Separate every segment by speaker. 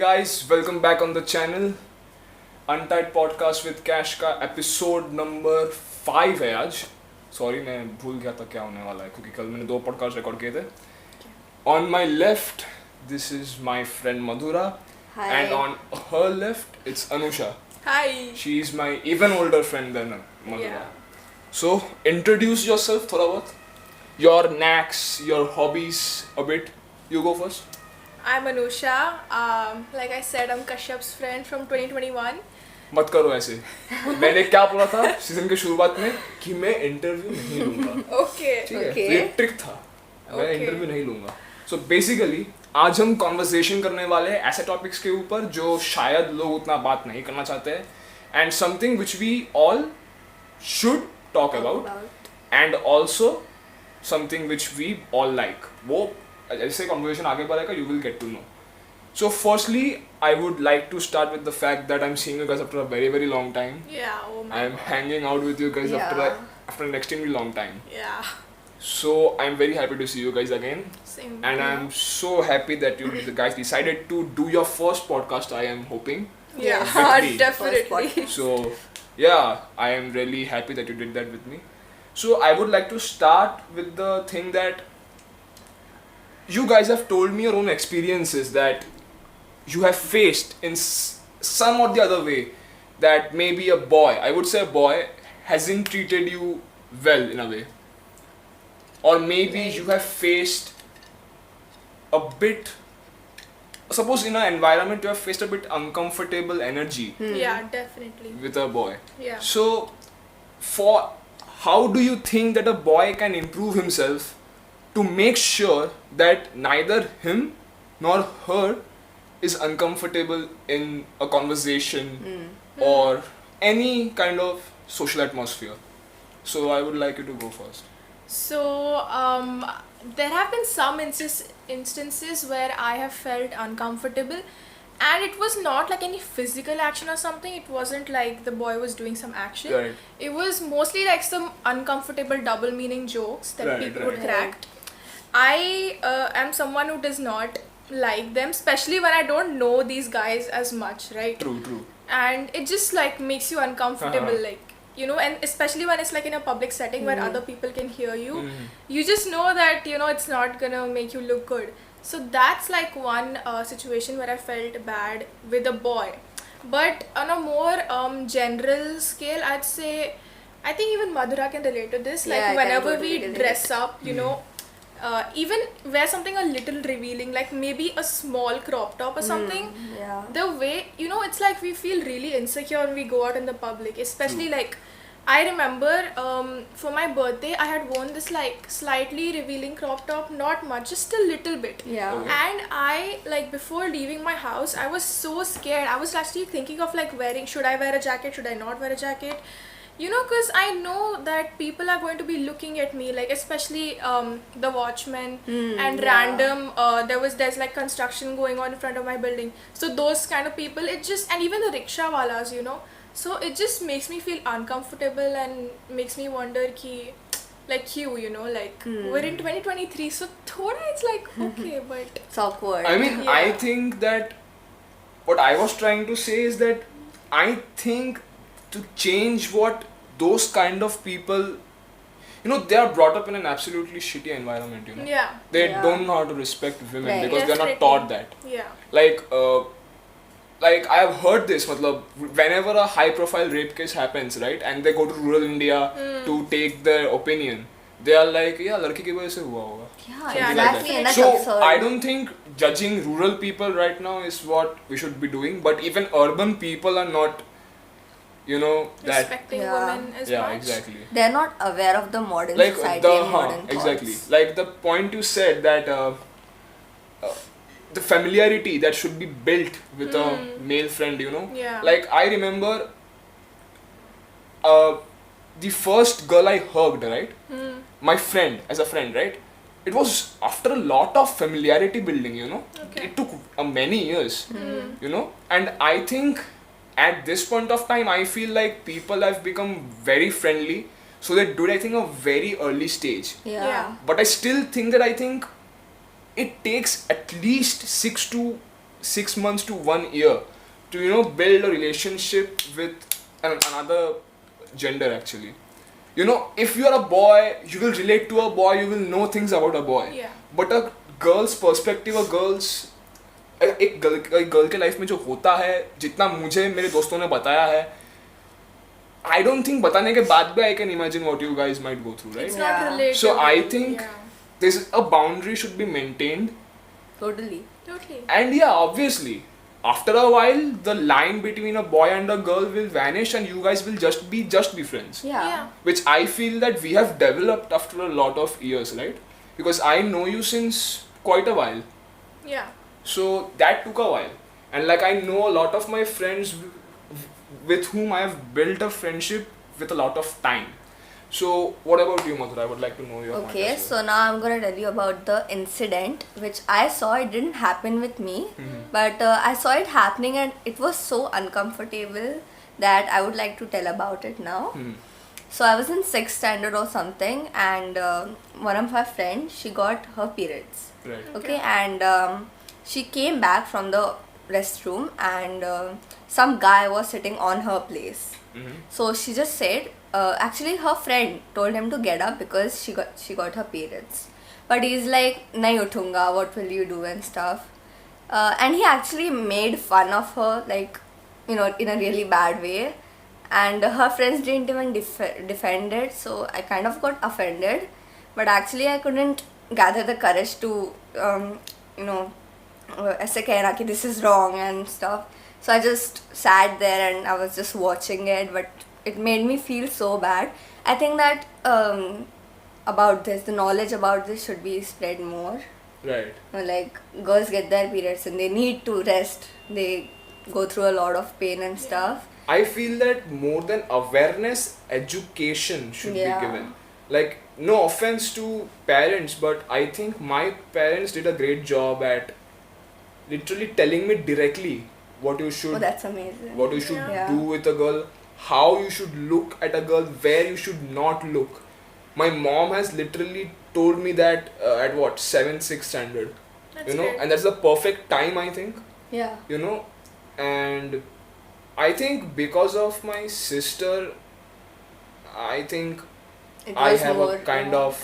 Speaker 1: guys, welcome back on the channel. Untied podcast with Kash का episode number 5 है आज. Sorry मैं भूल गया था क्या होने वाला है क्योंकि कल मैंने 2 podcast record किए थे. On my left, this is my friend Madhura.
Speaker 2: Hi.
Speaker 1: And on her left, it's Anusha.
Speaker 3: Hi.
Speaker 1: She is my even older friend than Madhura.
Speaker 3: Yeah.
Speaker 1: So introduce yourself थोड़ा बहुत. Your knacks, your hobbies a bit. You go first.
Speaker 3: I'm Anusha. Like I said, I'm Kashyap's friend from 2021.
Speaker 1: मत करो ऐसे. मैंने क्या बोला था season के शुरुआत में कि मैं इंटरव्यू नहीं लूंगा.
Speaker 3: Okay.
Speaker 1: ठीक है.
Speaker 2: Okay.
Speaker 1: तो ये ट्रिक था. मैं इंटरव्यू नहीं लूंगा. So basically आज हम कॉन्वर्सेशन करने वाले हैं ऐसे टॉपिक्स के ऊपर जो शायद लोग उतना बात नहीं करना चाहते हैं and something which we all should talk about and also something which we all like. वो ऐसे conversation आगे बढ़ेगा you will get to know. So firstly, I would like to start with the fact that I'm seeing you guys after a very very long time.
Speaker 3: Yeah. Oh my.
Speaker 1: I'm hanging out with you guys
Speaker 2: Yeah.
Speaker 1: after an extremely long time.
Speaker 3: Yeah.
Speaker 1: So I'm very happy to see you guys again.
Speaker 3: Same.
Speaker 1: And I'm so happy that you the guys decided to do your first podcast. I am hoping.
Speaker 3: Yeah.
Speaker 1: With me.
Speaker 3: Definitely.
Speaker 1: So yeah, I am really happy that you did that with me. So I would like to start with the thing that you guys have told me your own experiences that you have faced in some or the other way that maybe a boy, I would say a boy, hasn't treated you well in a way. Or maybe
Speaker 2: Right.
Speaker 1: you have faced a bit, suppose in an environment you have faced a bit uncomfortable energy
Speaker 3: Yeah. Definitely.
Speaker 1: with a boy.
Speaker 3: Yeah.
Speaker 1: So, how do you think that a boy can improve himself to make sure that neither him nor her is uncomfortable in a conversation or any kind of social atmosphere? So, I would like you to go first.
Speaker 3: So there have been some instances where I have felt uncomfortable, and it was not like any physical action or something. It wasn't like the boy was doing some action.
Speaker 1: Right.
Speaker 3: It was mostly like some uncomfortable double meaning jokes that
Speaker 1: Right,
Speaker 3: people
Speaker 1: right.
Speaker 3: would crack. I am someone who does not like them, especially when I don't know these guys as much, right?
Speaker 1: True, true.
Speaker 3: And it just like makes you uncomfortable,
Speaker 1: Uh-huh.
Speaker 3: like, you know, and especially when it's like in a public setting where other people can hear you,
Speaker 1: Mhm.
Speaker 3: you just know that, you know, it's not gonna make you look good. So that's like one situation where I felt bad with a boy. But on a more general scale, I'd say, I think even Madhura can relate to this. Like
Speaker 2: Yeah, I can
Speaker 3: whenever
Speaker 2: totally
Speaker 3: we
Speaker 2: relate.
Speaker 3: dress up, you know, even wear something a little revealing, like maybe a small crop top or something.
Speaker 2: Yeah.
Speaker 3: The way, you know, it's like we feel really insecure when we go out in the public, especially like I remember for my birthday I had worn this like slightly revealing crop top, not much, just a little bit.
Speaker 2: Yeah.
Speaker 1: Okay.
Speaker 3: And I, like, before leaving my house, I was so scared. I was actually thinking of like should I wear a jacket, should I not wear a jacket, you know, because I know that people are going to be looking at me, like especially the watchmen and
Speaker 2: yeah.
Speaker 3: random there's like construction going on in front of my building, so those kind of people, it just, and even the rickshaw walas, you know, so it just makes me feel uncomfortable and makes me wonder ki, like you know, like we're in 2023, so thoda it's like okay, but
Speaker 2: It's awkward.
Speaker 1: I mean,
Speaker 3: Yeah.
Speaker 1: I think that what I was trying to say is that I think to change what those kind of people, you know, they are brought up in an absolutely shitty environment, you know.
Speaker 3: yeah,
Speaker 1: They
Speaker 2: Yeah.
Speaker 1: don't know how to respect women
Speaker 2: Right.
Speaker 1: because they're not
Speaker 3: Definitely.
Speaker 1: taught that.
Speaker 3: yeah,
Speaker 1: Like I have heard this, matlab, whenever a high profile rape case happens, right, and they go to rural India to take their opinion, they are like, yeah, ladki ki wajah se hua hoga.
Speaker 2: Yeah,
Speaker 3: Yeah,
Speaker 2: exactly. And that's
Speaker 1: So
Speaker 2: absurd.
Speaker 1: I don't think judging rural people right now is what we should be doing, but even urban people are not, you know, that.
Speaker 3: respecting
Speaker 2: Yeah.
Speaker 3: women as
Speaker 1: Yeah,
Speaker 3: much.
Speaker 1: exactly.
Speaker 2: They're not aware of the modern
Speaker 1: Like
Speaker 2: society and modern
Speaker 1: exactly.
Speaker 2: thoughts.
Speaker 1: Like the point you said that the familiarity that should be built with a male friend, you know.
Speaker 3: Yeah.
Speaker 1: Like I remember the first girl I hugged, right? My friend, as a friend, right? It was after a lot of familiarity building, you know.
Speaker 3: Okay.
Speaker 1: It took many years, you know. And I think at this point of time, I feel like people have become very friendly. So they do it, I think, a very early stage.
Speaker 2: Yeah.
Speaker 1: But I still think that it takes at least 6 to 6 months to 1 year to, you know, build a relationship with another gender actually. You know, if you are a boy, you will relate to a boy, you will know things about a boy.
Speaker 3: Yeah.
Speaker 1: But a girl's perspective, एक girl के life में जो होता है, जितना मुझे मेरे दोस्तों ने बताया है, I don't think बताने के बाद भी I can imagine what you guys might go through, right?
Speaker 3: It's not relatable.
Speaker 1: So I think there's a boundary should be maintained.
Speaker 2: Totally.
Speaker 1: And yeah, obviously, after a while, the line between a boy and a girl will vanish, and you guys will just be friends.
Speaker 2: Yeah.
Speaker 1: Which I feel that we have developed after a lot of years, right? Because I know you since quite a while.
Speaker 3: Yeah.
Speaker 1: So that took a while, and like I know a lot of my friends with whom I have built a friendship with a lot of time. So what about you, Madhura? I would like to know your point.
Speaker 2: Okay, so now I'm gonna tell you about the incident which I saw. It didn't happen with me, but I saw it happening, and it was so uncomfortable that I would like to tell about it now. So I was in 6th standard or something, and one of my friends, she got her periods.
Speaker 1: Right.
Speaker 2: Okay, and she came back from the restroom, and some guy was sitting on her place. So she just said, actually her friend told him to get up because she got her periods, but he's like, nahi uthunga, what will you do and stuff, and he actually made fun of her, like, you know, in a really bad way, and her friends didn't even defend it. So I kind of got offended, but actually I couldn't gather the courage to you know, ऐसे कहना कि this is wrong and stuff. So I just sat there and I was just watching it, but it made me feel so bad. I think that about this, the knowledge about this should be spread more.
Speaker 1: Right.
Speaker 2: Like, girls get their periods and they need to rest. They go through a lot of pain and stuff.
Speaker 1: I feel that more than awareness, education should be given. Like, no offense to parents, but I think my parents did a great job at literally telling me directly what you should,
Speaker 2: That's amazing.
Speaker 1: what you should do with a girl, how you should look at a girl, where you should not look. My mom has literally told me that at what, 7th, 6th standard.
Speaker 3: That's
Speaker 1: you know,
Speaker 3: great.
Speaker 1: and that's the perfect time, I think.
Speaker 2: Yeah.
Speaker 1: You know, and I think because of my sister, I think
Speaker 2: It
Speaker 1: I
Speaker 2: was
Speaker 1: have
Speaker 2: more,
Speaker 1: a kind of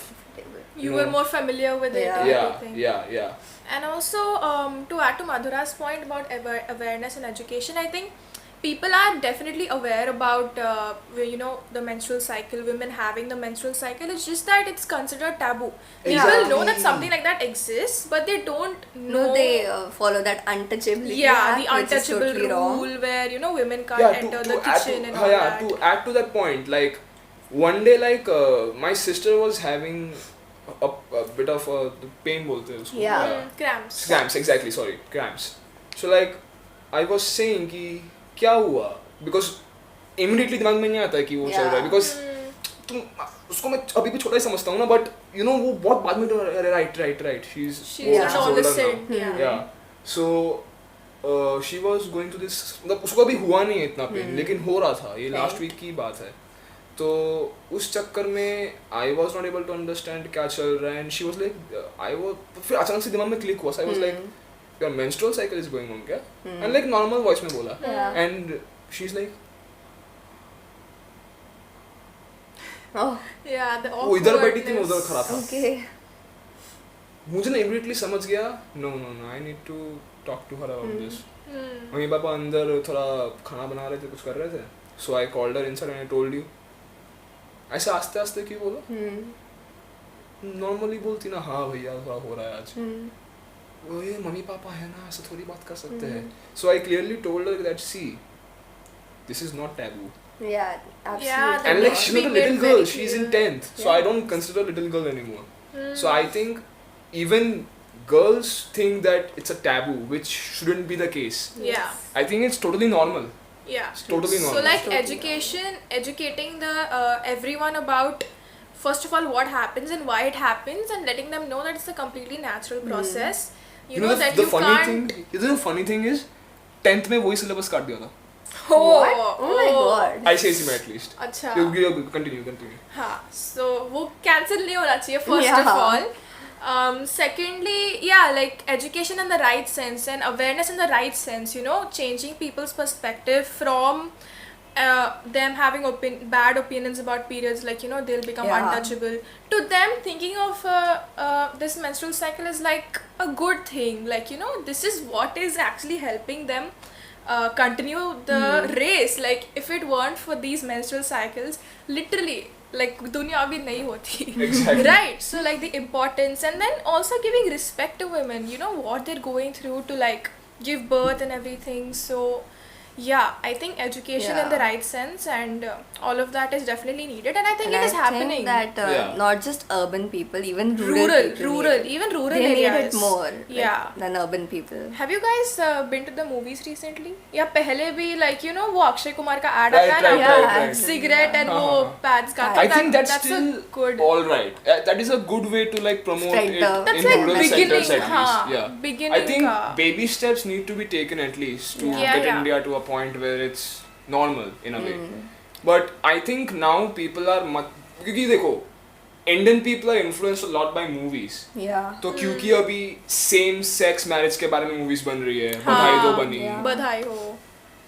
Speaker 3: You were more familiar with it and everything.
Speaker 1: yeah.
Speaker 3: And also, to add to Madhura's point about awareness and education, I think people are definitely aware about, you know, the menstrual cycle, women having the menstrual cycle. It's just that it's considered taboo. People know that something like that exists, but they don't know.
Speaker 2: No, they follow that untouchability.
Speaker 3: Yeah, the
Speaker 2: act, which is
Speaker 3: untouchable
Speaker 2: totally wrong.
Speaker 3: rule where, you know, women can't
Speaker 1: Yeah,
Speaker 3: enter
Speaker 1: to
Speaker 3: the
Speaker 1: add
Speaker 3: kitchen
Speaker 1: to,
Speaker 3: and all that.
Speaker 1: to add to that point, like one day, like my sister was having a bit of the pain bolte hai usko.
Speaker 3: Cramps.
Speaker 1: Cramps, exactly, sorry, cramps. So like I was saying कि क्या हुआ, because immediately दिमाग में नहीं आता है कि वो चल रहा है, because तुम उसको मैं अभी भी छोटा ही समझता हूँ ना, but you know वो बहुत बाद में तो right she's
Speaker 3: an
Speaker 1: older
Speaker 3: adolescent,
Speaker 1: now. Yeah. So she was going to this, मतलब उसको अभी हुआ नहीं है इतना पेन, लेकिन हो रहा था, ये लास्ट वीक की बात है. तो उस चक्कर में I was not able to understand क्या चल रहा है, and she was like I वो फिर अचानक से दिमाग में क्लिक हुआ, I was like your menstrual cycle is going on क्या, एंड लाइक नॉर्मल वॉइस में बोला, एंड शी इज लाइक वो इधर बैठी थी मैं उधर खड़ा था. मुझे ना इमीडिएटली समझ गया, no I need to talk to her about this. मम्मी पापा अंदर थोड़ा खाना बना रहे थे, कुछ कर रहे थे, so I called her inside and I told you. ऐसे आस्ते आस्ते क्यों बोला, नॉर्मली बोलती ना, हाँ भैया थोड़ा हो रहा है आज, वो ये मम्मी पापा है ना, ऐसे थोड़ी बात कर सकते हैं. So I clearly told her that see this is not taboo.
Speaker 2: Yeah, absolutely.
Speaker 1: And like she's not a little girl, she's in 10th, so I don't consider little girl anymore. So I think even girls think that it's a taboo, which shouldn't be the case.
Speaker 3: Yeah.
Speaker 1: I think it's totally normal.
Speaker 3: Yeah.
Speaker 1: It's totally normal.
Speaker 3: So like
Speaker 2: Totally
Speaker 3: educating the everyone about, first of all, what happens and why it happens, and letting them know that it's a completely natural process. You know that
Speaker 1: the
Speaker 3: you
Speaker 1: funny
Speaker 3: can't.
Speaker 1: thing, the funny thing is 10th में वही syllabus काट दिया था.
Speaker 2: What? Oh my god.
Speaker 1: ICSE में at least.
Speaker 3: अच्छा.
Speaker 1: You continue.
Speaker 3: हाँ, so वो cancel नहीं होना चाहिए first of all. Secondly, yeah, like education in the right sense and awareness in the right sense, you know, changing people's perspective from them having bad opinions about periods, like, you know, they'll become
Speaker 2: Yeah.
Speaker 3: untouchable, to them thinking of this menstrual cycle is like a good thing, like, you know, this is what is actually helping them continue the race. Like, if it weren't for these menstrual cycles, literally, like, dunya abhi nahi hoti.
Speaker 1: Exactly.
Speaker 3: Right? So, like, the importance, and then also giving respect to women, you know, what they're going through to, like, give birth and everything. So, yeah, I think education in the
Speaker 2: Yeah.
Speaker 3: right sense and all of that is definitely needed, and I think
Speaker 2: And
Speaker 3: it is
Speaker 2: I
Speaker 3: happening.
Speaker 2: think that
Speaker 1: Yeah.
Speaker 2: not just urban people, even rural people need it.
Speaker 3: even rural
Speaker 2: They need
Speaker 3: areas.
Speaker 2: it more
Speaker 3: Yeah.
Speaker 2: than urban people.
Speaker 3: Have you guys been to the movies recently? या पहले भी, like, you know, वो अक्षय कुमार का ad
Speaker 1: Right,
Speaker 3: आता है
Speaker 1: right,
Speaker 3: ना,
Speaker 1: right, right.
Speaker 3: cigarette and वो pads का.
Speaker 1: I think that's
Speaker 3: a
Speaker 1: still
Speaker 3: good.
Speaker 1: all right. That is a good way to like promote
Speaker 2: Spread
Speaker 1: it
Speaker 2: the-
Speaker 3: That's
Speaker 1: in
Speaker 3: like
Speaker 1: rural
Speaker 3: beginning,
Speaker 1: centers at least.
Speaker 3: हाँ,
Speaker 1: Yeah.
Speaker 3: beginning
Speaker 1: I think
Speaker 3: का.
Speaker 1: baby steps need to be taken at least to
Speaker 2: Yeah.
Speaker 1: get
Speaker 3: Yeah.
Speaker 1: India to a point where it's normal in a way. But I think now people are क्योंकि देखो Indian people are influenced a lot by movies.
Speaker 2: Yeah.
Speaker 1: तो क्योंकि अभी same sex marriage के बारे में movies बन रही है,
Speaker 3: हाँ,
Speaker 1: बधाई दो बनी
Speaker 2: yeah.
Speaker 3: बधाई हो.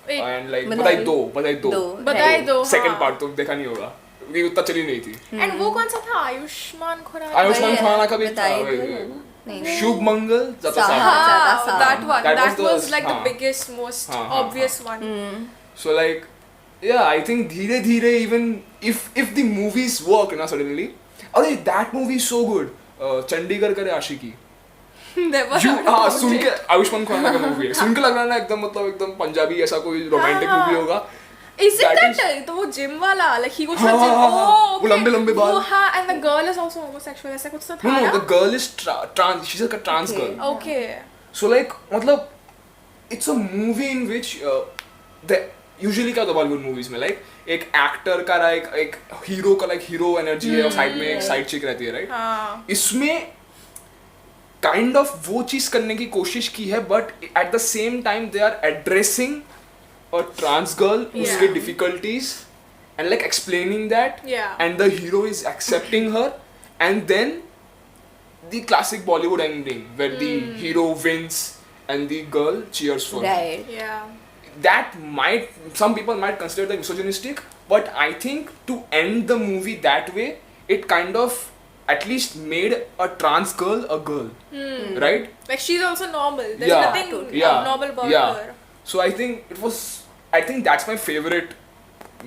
Speaker 3: Wait,
Speaker 1: एंड लाइक
Speaker 2: बधाई
Speaker 1: बधाई दो
Speaker 3: बधाई दो,
Speaker 1: सेकंड
Speaker 3: हाँ.
Speaker 1: पार्ट तो देखा नहीं होगा क्योंकि उतना चली नहीं थी.
Speaker 3: and वो कौन सा था? आयुष्मान खुराना.
Speaker 1: आयुष्मान
Speaker 2: वही है,
Speaker 1: खुराना का भी था
Speaker 2: बधाई दो है ना? नहीं,
Speaker 1: शुभ मंगल ज़्यादा
Speaker 2: हाँ.
Speaker 1: साथ.
Speaker 3: हाँ,
Speaker 2: That
Speaker 3: that one.
Speaker 1: That
Speaker 3: That
Speaker 1: was
Speaker 3: was
Speaker 1: the-
Speaker 3: like the
Speaker 1: हाँ.
Speaker 3: biggest, most
Speaker 1: हाँ, हाँ,
Speaker 3: obvious one.
Speaker 1: So like yeah, I think धीरे धीरे even if the movies work ना suddenly, अरे that movie is so good. Chandigarh करे आशिकी.
Speaker 3: Never
Speaker 1: You
Speaker 3: heard
Speaker 1: हाँ
Speaker 3: about
Speaker 1: सुन के
Speaker 3: it.
Speaker 1: आयुष्मान खुराना का मूवी है. सुन के लग रहा है ना एकदम मतलब एकदम पंजाबी ऐसा कोई रोमांटिक
Speaker 3: हाँ.
Speaker 1: मूवी होगा.
Speaker 3: Is it
Speaker 1: That
Speaker 3: that? तो वो जिम वाला, like he goes to
Speaker 1: हाँ,
Speaker 3: the gym.
Speaker 1: हाँ, हाँ, हाँ.
Speaker 3: Oh,
Speaker 1: वो लंबे-लंबे बाल.
Speaker 3: वो हाँ, and the girl is also homosexual. ऐसा कुछ तो था
Speaker 1: No,
Speaker 3: ना?
Speaker 1: the girl is trans. She's like a trans
Speaker 2: Okay.
Speaker 1: girl.
Speaker 3: Okay.
Speaker 1: So like मतलब it's a movie in which the usually क्या होता है बॉलीवुड मूवीज में like एक एक्टर का एक हीरो का like हीरो एनर्जी है और साइड में एक साइड चिक रहती है राइट.
Speaker 3: हाँ.
Speaker 1: इसमें काइंड ऑफ वो चीज करने की कोशिश की है but at the same time they are addressing a trans girl उसके
Speaker 3: Yeah.
Speaker 1: Difficulties and like explaining that
Speaker 3: Yeah.
Speaker 1: And the hero is accepting her and then the classic Bollywood ending where the hero wins and the girl cheers for him.
Speaker 2: Right.
Speaker 3: Yeah.
Speaker 1: That might, some people might consider that misogynistic, but I think to end the movie that way, it kind of at least made a trans girl a girl, right?
Speaker 3: Like she's also normal. There's
Speaker 1: Yeah.
Speaker 3: nothing
Speaker 1: Yeah.
Speaker 3: abnormal about
Speaker 1: Yeah.
Speaker 3: her.
Speaker 1: So I think that's my favorite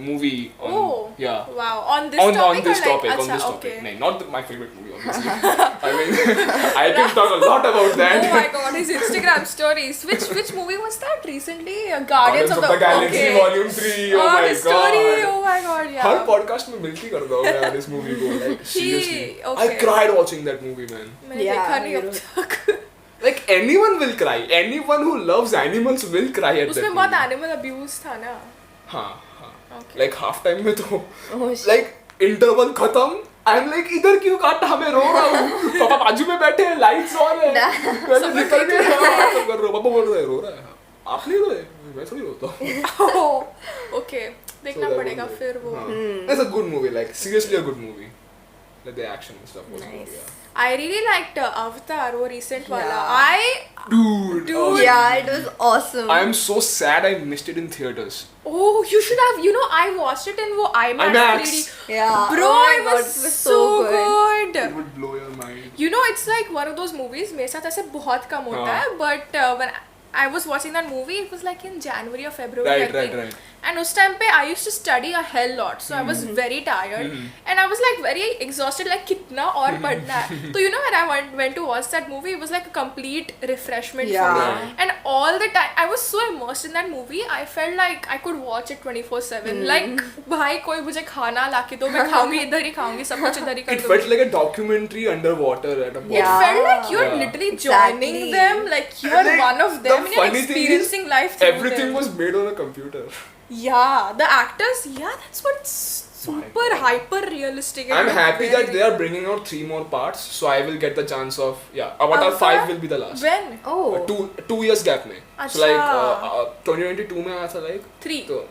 Speaker 1: movie.
Speaker 3: Oh.
Speaker 1: Yeah.
Speaker 3: Wow. On this
Speaker 1: On
Speaker 3: topic
Speaker 1: this
Speaker 3: or like,
Speaker 1: topic, on
Speaker 3: अच्छा,
Speaker 1: this topic.
Speaker 3: okay.
Speaker 1: No, not my favorite movie, obviously. I mean, I can talk a lot about that.
Speaker 3: Oh my god, his Instagram stories. Which movie was that recently? Guardians of the
Speaker 1: Galaxy
Speaker 3: okay.
Speaker 1: Volume 3. Oh my
Speaker 3: his
Speaker 1: god.
Speaker 3: story. Oh my god, yeah.
Speaker 1: Her podcast में मिलती कर दो यार इस movie को like seriously.
Speaker 3: okay.
Speaker 1: I cried watching that movie, man.
Speaker 3: मैंने
Speaker 2: Yeah,
Speaker 3: देखा नहीं
Speaker 2: you
Speaker 3: अब तक.
Speaker 1: Like anyone will cry. Anyone who loves animals will cry at that
Speaker 3: उसमें
Speaker 1: movie.
Speaker 3: बहुत animal abuse था ना.
Speaker 1: हाँ.
Speaker 3: Okay.
Speaker 1: Like half time में तो
Speaker 2: Oh, shit.
Speaker 1: like interval खत्म. I'm like इधर क्यों काटा मैं रो रहा हूँ. पापा बाजू में बैठे हैं lights on है. मैं निकल के कर रहा हूँ. पापा बोल रहे हैं रो रहा है. आप नहीं रोए? मैं थोड़ी रोता हूँ.
Speaker 3: Oh, okay. देखना
Speaker 1: that
Speaker 3: पड़ेगा
Speaker 1: was
Speaker 3: फिर वो.
Speaker 1: It's a good movie. Like seriously a good movie. Like the action and stuff was good.
Speaker 2: Nice.
Speaker 1: Yeah.
Speaker 3: I really liked Avatar, वो recent वाला.
Speaker 2: Yeah.
Speaker 1: Dude.
Speaker 3: Dude.
Speaker 1: oh,
Speaker 2: Yeah, it was awesome.
Speaker 1: I am so sad I missed it in theaters.
Speaker 3: Oh, you should have. You know, I watched it in वो IMAX
Speaker 1: IMAX.
Speaker 3: 3D.
Speaker 2: Yeah.
Speaker 3: Bro,
Speaker 2: oh my
Speaker 3: it
Speaker 2: God,
Speaker 3: was so good.
Speaker 1: It would blow your mind.
Speaker 3: You know, it's like one of those movies. मेरे साथ ऐसे बहुत कम होता
Speaker 1: हाँ.
Speaker 3: है. But when I was watching that movie, it was like in January or February. I
Speaker 1: Right,
Speaker 3: think.
Speaker 1: right.
Speaker 3: And उस time पे I used to study a hell lot, so I was very tired, and I was like very exhausted. Like कितना और पढ़ना है. So you know when I went to watch that movie, it was like a complete refreshment for
Speaker 2: Yeah.
Speaker 3: me. And all the time, I was so immersed in that movie. I felt like I could watch it 24/7. Like भाई कोई मुझे खाना ला के दो, मैं खाऊंगी इधर ही खाऊंगी, सब कुछ इधर ही कर
Speaker 1: It
Speaker 3: दूंगी.
Speaker 1: felt like a documentary underwater at a point.
Speaker 3: It
Speaker 2: Yeah.
Speaker 3: felt like you're
Speaker 1: Yeah.
Speaker 3: literally
Speaker 2: Exactly.
Speaker 3: joining them, like you're
Speaker 1: Like,
Speaker 3: one of
Speaker 1: the
Speaker 3: them, and you're
Speaker 1: funny thing is,
Speaker 3: experiencing life through
Speaker 1: Everything
Speaker 3: them.
Speaker 1: was made on a computer.
Speaker 3: Yeah, the actors, yeah, that's what's super
Speaker 1: God.
Speaker 3: hyper realistic.
Speaker 1: I'm happy that they are bringing out 3 more parts, so I will get the chance of Avatar
Speaker 3: Avatar?
Speaker 1: 5 will be the last.
Speaker 3: When?
Speaker 2: Oh.
Speaker 1: Two years gap में. So
Speaker 3: अच्छा.
Speaker 1: like 2022 में आया था like
Speaker 3: 3.
Speaker 1: तो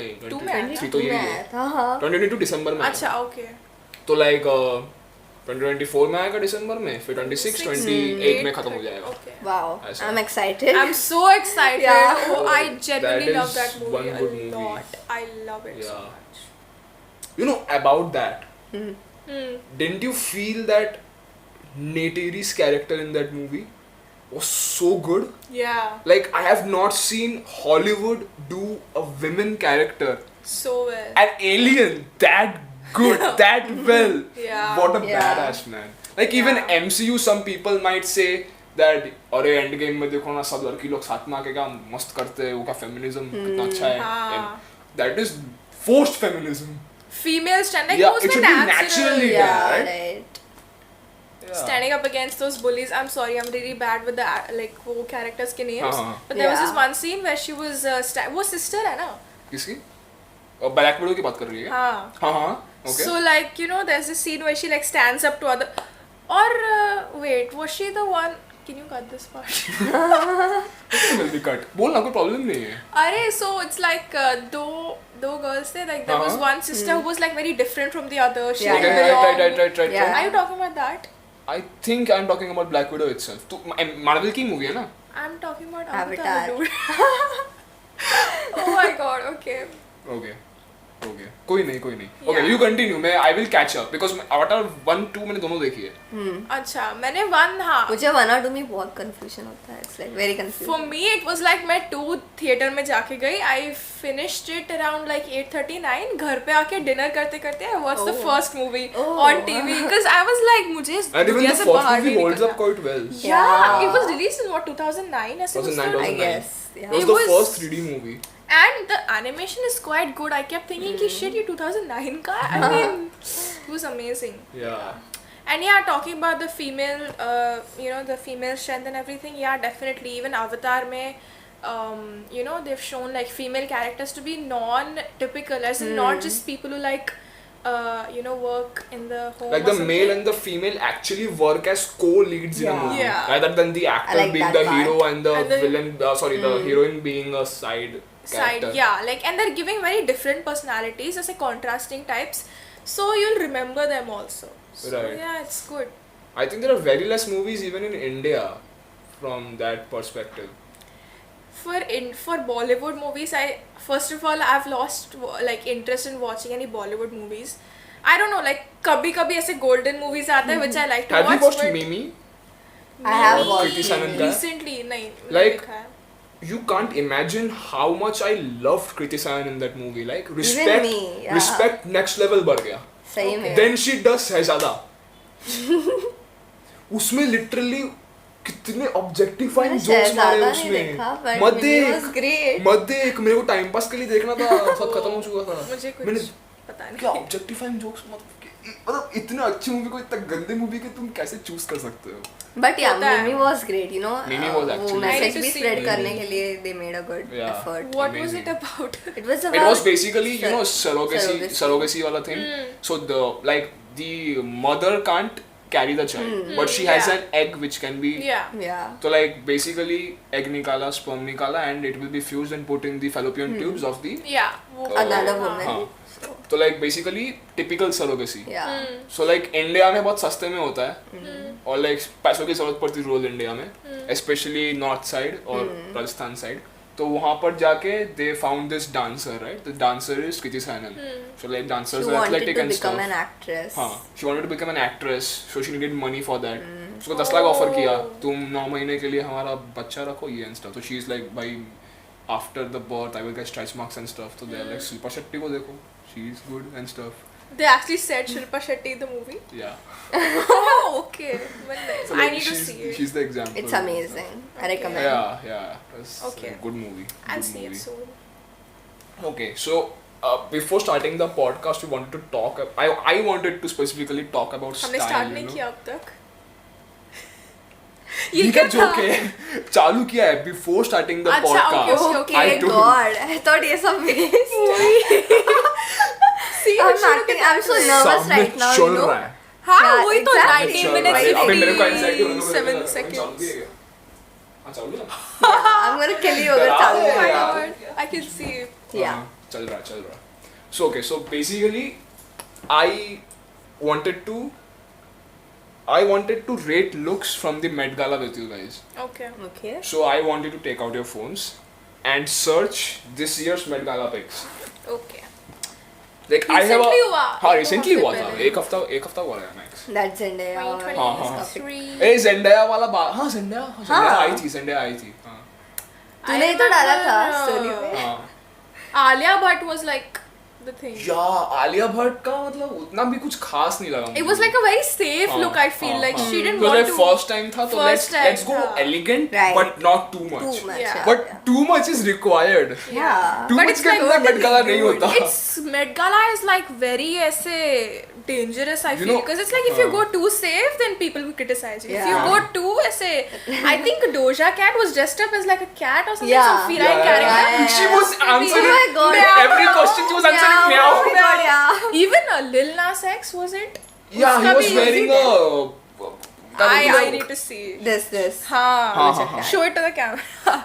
Speaker 1: नहीं
Speaker 3: 2 में आया
Speaker 1: 2023 तो यही है.
Speaker 2: हाँ.
Speaker 1: 2022 दिसंबर में.
Speaker 3: अच्छा, okay.
Speaker 1: तो like 2024 में आएगा दिसंबर में, फिर 26 28 में खत्म हो जाएगा.
Speaker 3: Okay.
Speaker 2: Wow,
Speaker 1: ऐसा.
Speaker 2: I'm excited.
Speaker 3: I'm so excited.
Speaker 2: Yeah.
Speaker 3: Oh, I genuinely
Speaker 1: That
Speaker 3: love
Speaker 1: is
Speaker 3: that movie
Speaker 1: one
Speaker 3: a
Speaker 1: good movie.
Speaker 3: lot. I love it so
Speaker 1: Yeah.
Speaker 3: much.
Speaker 1: You know about that.
Speaker 3: Hmm.
Speaker 1: Didn't you feel that Neytiri's character in that movie was so good?
Speaker 3: Yeah.
Speaker 1: Like, I have not seen Hollywood do a women character,
Speaker 3: So well.
Speaker 1: an alien, that good, that well.
Speaker 3: Yeah.
Speaker 1: What a
Speaker 2: Yeah.
Speaker 1: badass man. Like, even
Speaker 3: Yeah.
Speaker 1: MCU, some people might say that, अरे end game में देखो ना सब लड़की लोग साथ में आके क्या मस्त करते हैं, वो क्या फेमिनिज्म कितना अच्छा है.
Speaker 3: हाँ.
Speaker 1: That is forced feminism.
Speaker 3: Female stand like
Speaker 1: Yeah,
Speaker 3: उसमें
Speaker 1: it should be
Speaker 3: natural.
Speaker 1: naturally
Speaker 2: Yeah,
Speaker 1: done, right?
Speaker 2: right.
Speaker 1: Yeah.
Speaker 3: Standing up against those bullies. I'm sorry, I'm really bad with the like वो characters के names.
Speaker 1: हाँ.
Speaker 3: But there was
Speaker 2: Yeah.
Speaker 3: this one scene where she was वो sister है ना?
Speaker 1: किसकी? और black window की बात कर रही है?
Speaker 3: हाँ.
Speaker 1: हाँ. Okay.
Speaker 3: So like you know, there's this scene where she like stands up to other. Or wait, was she the one? Can you cut this part?
Speaker 1: will be cut. बोलना कोई problem नहीं है.
Speaker 3: अरे so it's like दो girls थे, like there was
Speaker 1: हाँ.
Speaker 3: one sister who was like very different from the other. She
Speaker 2: Yeah,
Speaker 3: didn't
Speaker 1: Okay,
Speaker 3: belong.
Speaker 1: right.
Speaker 2: Yeah.
Speaker 3: Are you talking about that?
Speaker 1: I think I'm talking about Black Widow itself. तो Marvel की movie है ना?
Speaker 3: I'm talking about
Speaker 2: Avatar.
Speaker 3: Avatar, dude. Oh my god, okay.
Speaker 1: Okay. कोई नहीं. Okay,
Speaker 3: Yeah.
Speaker 1: you continue. I will catch up because Avatar 1, 2 मैंने दोनों देखी है.
Speaker 3: अच्छा, मैंने one हाँ.
Speaker 2: मुझे 1 और 2 में बहुत confusion होता है. It's like very confusing.
Speaker 3: For me, it was like मैं 2 theater में जाके गई. I finished it around like 8:39. घर पे आके dinner करते करते I watched the first movie on TV because I was like मुझे इस
Speaker 1: And even
Speaker 3: दुनिया
Speaker 1: the
Speaker 3: से
Speaker 1: first
Speaker 3: बाहर
Speaker 1: movie
Speaker 3: नहीं
Speaker 1: holds
Speaker 3: निकलना.
Speaker 1: up quite well.
Speaker 3: Yeah, it was released in what 2009 ऐसे कुछ
Speaker 1: 2009,
Speaker 3: था.
Speaker 2: I
Speaker 1: 2009.
Speaker 2: guess.
Speaker 1: It
Speaker 2: Yeah.
Speaker 1: was
Speaker 3: It
Speaker 1: the
Speaker 3: was-
Speaker 1: first 3D movie.
Speaker 3: And the animation is quite good. I kept thinking कि shit ये 2009 का. I mean, it was amazing.
Speaker 1: Yeah.
Speaker 3: And yeah, talking about the female, the female strength and everything, yeah, definitely. Even Avatar mein, they've shown like female characters to be non-typical, as in not just people who like, work in the home.
Speaker 1: Like
Speaker 3: or
Speaker 1: the male
Speaker 3: something.
Speaker 1: and the female actually work as co-leads in a
Speaker 2: Yeah.
Speaker 1: movie,
Speaker 3: Yeah.
Speaker 1: rather than the actor
Speaker 2: I like
Speaker 1: being
Speaker 2: that
Speaker 1: the hero
Speaker 2: part.
Speaker 1: and the
Speaker 3: And the-
Speaker 1: villain. The heroine being a side character.
Speaker 3: Yeah, like, and they're giving very different personalities as a contrasting types, so you'll remember them also. So
Speaker 1: Right.
Speaker 3: yeah, it's good.
Speaker 1: I think there are very less movies even in India from that perspective.
Speaker 3: For Bollywood movies, first of all I've lost like interest in watching any Bollywood movies. I don't know, like kabhi ऐसे golden movies आते हैं which I like to
Speaker 1: Have
Speaker 3: watch.
Speaker 1: you watched
Speaker 3: but
Speaker 1: Mimi?
Speaker 2: I have
Speaker 3: Mimi
Speaker 2: watched
Speaker 1: Kriti Sanon का?
Speaker 3: recently नहीं
Speaker 1: Like,
Speaker 3: देखा है.
Speaker 1: You can't imagine how much I loved Kriti Sanon in that movie. Like
Speaker 2: me, yeah.
Speaker 1: respect next level बढ़ गया.
Speaker 2: सही में.
Speaker 1: Then she does Shahzada. उसमें literally कितने objectifying
Speaker 2: मैंने
Speaker 1: jokes मारे
Speaker 2: शहजादा नहीं
Speaker 1: उसमें.
Speaker 2: देखा, but
Speaker 1: मत
Speaker 2: Mimi
Speaker 1: देख.
Speaker 2: was great.
Speaker 1: मत देख, मेरे को टाइम पास के लिए देखना था, सब खत्म हो चुका था.
Speaker 3: मुझे कुछ
Speaker 1: मैंने
Speaker 3: पता
Speaker 1: क्या
Speaker 3: नहीं.
Speaker 1: objectifying jokes मतलब इतने अच्छी मूवी को इतना गंदे मूवी के तुम कैसे चूज कर सकते हो?
Speaker 2: But yeah,
Speaker 3: होता है.
Speaker 2: Mimi was great, you know.
Speaker 1: Mimi was
Speaker 2: वो
Speaker 1: actually
Speaker 2: message
Speaker 3: great.
Speaker 2: भी
Speaker 3: I
Speaker 2: spread
Speaker 3: need to
Speaker 2: करने
Speaker 3: see
Speaker 2: के लिए they made a good
Speaker 1: Yeah.
Speaker 2: effort.
Speaker 3: What was
Speaker 1: Amazing.
Speaker 3: it about?
Speaker 2: It was about.
Speaker 1: It was basically, surrogacy
Speaker 2: Surrogacy.
Speaker 1: wala thing. So the mother can't carry the child, but she has
Speaker 3: Yeah.
Speaker 1: an egg which can be.
Speaker 3: Yeah.
Speaker 2: Yeah.
Speaker 1: So like basically egg nikala, sperm nikala, and it will be fused and put in the fallopian tubes of the.
Speaker 3: Yeah. वो-
Speaker 2: Another
Speaker 1: हाँ.
Speaker 2: woman.
Speaker 1: तो like basically typical surrogacy.
Speaker 2: Yeah.
Speaker 1: So like India में बहुत सस्ते में होता है और like पैसों की जरूरत पड़ती है रोल इंडिया में, especially नॉर्थ साइड और राजस्थान साइड. तो वहाँ पर जाके they found this dancer, right? The dancer is Kriti Sanon. So like dancers
Speaker 2: She
Speaker 1: are
Speaker 2: wanted
Speaker 1: athletic
Speaker 2: to
Speaker 1: and
Speaker 2: become
Speaker 1: stuff.
Speaker 2: an actress.
Speaker 1: हाँ, she wanted to become an actress, so she needed money for that. उसको 10 lakh offer किया, तुम 9 महीने के लिए हमारा बच्चा रखो ये and stuff. So she's like, भाई after the birth I will get stretch marks and stuff. So they're like, Shilpa Shetty को देखो, she's good and stuff.
Speaker 3: They actually said Shilpa Shetty in the movie.
Speaker 1: Yeah.
Speaker 3: Oh, okay. Well, nice.
Speaker 1: So
Speaker 3: I
Speaker 1: like,
Speaker 3: need to see it.
Speaker 1: She's the example.
Speaker 2: It's amazing. I recommend.
Speaker 1: Yeah. It's
Speaker 3: Okay.
Speaker 1: a good movie.
Speaker 3: I'll
Speaker 1: Good
Speaker 3: see it
Speaker 1: movie.
Speaker 3: soon.
Speaker 1: Okay, so before starting the podcast, we wanted to talk. I wanted to specifically talk about
Speaker 3: हमने
Speaker 1: style.
Speaker 3: start
Speaker 1: you
Speaker 3: नहीं
Speaker 1: know?
Speaker 3: किया अब तक.
Speaker 1: ये क्या joke है? चालू किया है before starting the
Speaker 3: अच्छा,
Speaker 1: podcast.
Speaker 3: okay.
Speaker 1: I
Speaker 2: Okay,
Speaker 1: told-
Speaker 2: God. I thought ये सब waste.
Speaker 3: See,
Speaker 2: I'm so nervous
Speaker 1: सामने
Speaker 2: right now,
Speaker 1: चल
Speaker 2: you know.
Speaker 1: रहा है.
Speaker 3: हाँ,
Speaker 2: Yeah,
Speaker 3: वही तो
Speaker 2: exactly.
Speaker 3: 90
Speaker 1: चल
Speaker 3: minutes
Speaker 1: रहा है. अबे मेरे को anxiety होने दो,
Speaker 3: 57
Speaker 1: चालू
Speaker 3: seconds.
Speaker 1: किया क्या? हाँ, चालू है?
Speaker 2: Yeah, I'm gonna kill you अगर चालू
Speaker 3: Oh my
Speaker 2: करेगा.
Speaker 3: god, I can see it.
Speaker 2: Yeah.
Speaker 1: हाँ, चल रहा. So okay, so basically, I wanted to I wanted to rate looks from the Met Gala with you guys.
Speaker 3: Okay.
Speaker 2: Okay.
Speaker 1: So I want you to take out your phones and search this year's Met Gala pics.
Speaker 3: Okay.
Speaker 1: Like I have
Speaker 3: Recently हुआ?
Speaker 1: हाँ
Speaker 3: एक
Speaker 1: recently
Speaker 3: हफ्ते
Speaker 1: हुआ था
Speaker 3: पहले।
Speaker 1: एक हफ्ता हुआ है max.
Speaker 2: That Zendaya.
Speaker 1: हाँ।
Speaker 3: 2023.
Speaker 1: ए Zendaya वाला बात हाँ Zendaya आई थी हाँ
Speaker 2: तूने तो डाला था story में.
Speaker 1: हाँ
Speaker 3: Alia Bhatt was like the thing.
Speaker 1: या आलिया भट्ट का मतलब उतना भी कुछ खास नहीं लगा
Speaker 3: It was like a very safe look. I feel like she didn't
Speaker 1: because
Speaker 3: want
Speaker 1: like
Speaker 3: to.
Speaker 1: first time था तो
Speaker 3: First
Speaker 1: let's
Speaker 3: time
Speaker 1: go
Speaker 3: था.
Speaker 1: elegant
Speaker 2: Right.
Speaker 1: but not too much.
Speaker 2: Too much.
Speaker 3: Yeah.
Speaker 1: But too much is required.
Speaker 2: Yeah.
Speaker 1: Too
Speaker 3: But
Speaker 1: much
Speaker 3: it's
Speaker 1: के
Speaker 3: like
Speaker 1: अंदर Met Gala नहीं होता.
Speaker 3: It's Met Gala is like very ऐसे dangerous. I
Speaker 1: You
Speaker 3: feel
Speaker 1: know,
Speaker 3: because it's like if you go too safe, then people will criticize you. If you
Speaker 2: Yeah.
Speaker 3: go too ऐसे, I think Doja Cat was dressed up as like a cat or something,
Speaker 2: Yeah.
Speaker 3: some feline character.
Speaker 2: yeah.
Speaker 1: She was answering
Speaker 2: Oh my God.
Speaker 1: every question. She was answering
Speaker 2: Yeah,
Speaker 1: meow.
Speaker 2: oh my God, yeah.
Speaker 3: Even Lil Nas X was it?
Speaker 1: Yeah, he
Speaker 3: उसका
Speaker 1: was
Speaker 3: भी
Speaker 1: wearing a.
Speaker 3: I need to see.
Speaker 2: This.
Speaker 3: हाँ. Show it to the camera.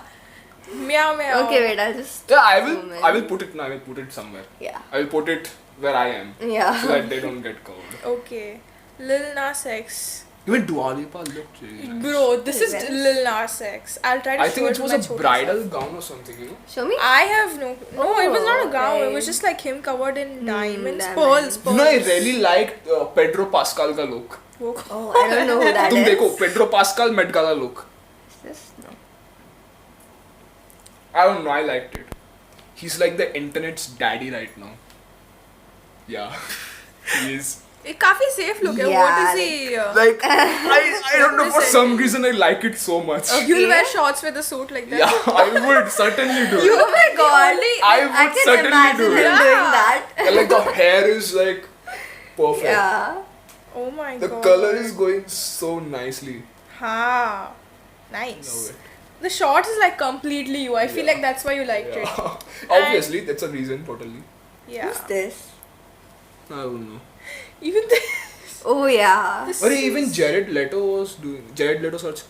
Speaker 3: Meow meow.
Speaker 2: Okay, wait, I'll just.
Speaker 1: Yeah, I
Speaker 2: Moment.
Speaker 1: will put it. No, I will put it somewhere.
Speaker 2: Yeah.
Speaker 1: I will put it where I am
Speaker 2: Yeah.
Speaker 1: so that they don't get covered.
Speaker 3: Okay. Lil Nas X.
Speaker 1: Even Dua Lipa looked really nice.
Speaker 3: Bro, this is
Speaker 2: Yes.
Speaker 3: Lil Nas X. I'll try to
Speaker 1: I
Speaker 3: show
Speaker 1: think
Speaker 3: it
Speaker 1: it
Speaker 3: to
Speaker 1: was
Speaker 3: my
Speaker 1: a
Speaker 3: chota
Speaker 1: bridal
Speaker 3: self.
Speaker 1: gown or something, you know.
Speaker 2: Show me.
Speaker 3: I have no, it was not a gown.
Speaker 2: okay.
Speaker 3: It was just like him covered in diamonds,
Speaker 2: diamonds.
Speaker 3: pearls.
Speaker 1: You know, I really liked Pedro Pascal ka look.
Speaker 2: Oh, I don't know who that
Speaker 1: तुम
Speaker 2: is.
Speaker 1: देखो Pedro Pascal Met Gala look.
Speaker 2: Is this? No.
Speaker 1: I don't know. I liked it. He's like the internet's daddy right now. Yeah, he is.
Speaker 3: It काफी safe look है.
Speaker 2: Yeah,
Speaker 3: What is he?
Speaker 1: Like I don't know, for some reason I like it so much.
Speaker 3: You'll wear shorts with a suit like that.
Speaker 1: Yeah, I would certainly do
Speaker 2: Oh
Speaker 1: it.
Speaker 2: my God.
Speaker 1: I
Speaker 2: I
Speaker 1: would
Speaker 2: can
Speaker 1: certainly
Speaker 2: imagine
Speaker 1: do
Speaker 2: him
Speaker 1: it.
Speaker 2: doing that.
Speaker 1: And like the hair is like perfect.
Speaker 2: Yeah.
Speaker 3: Oh my
Speaker 1: The
Speaker 3: god.
Speaker 1: color is going so nicely.
Speaker 3: Ha. Nice.
Speaker 1: Love it.
Speaker 3: The shorts is like completely you. I feel
Speaker 1: Yeah.
Speaker 3: like that's why you liked it.
Speaker 1: Yeah. Obviously, that's a reason totally.
Speaker 3: Yeah.
Speaker 2: Who's this?
Speaker 1: I don't know.
Speaker 3: Even this.
Speaker 2: Oh yeah.
Speaker 3: this
Speaker 1: But even
Speaker 3: is-
Speaker 1: Jared Leto was doing Jared Leto search.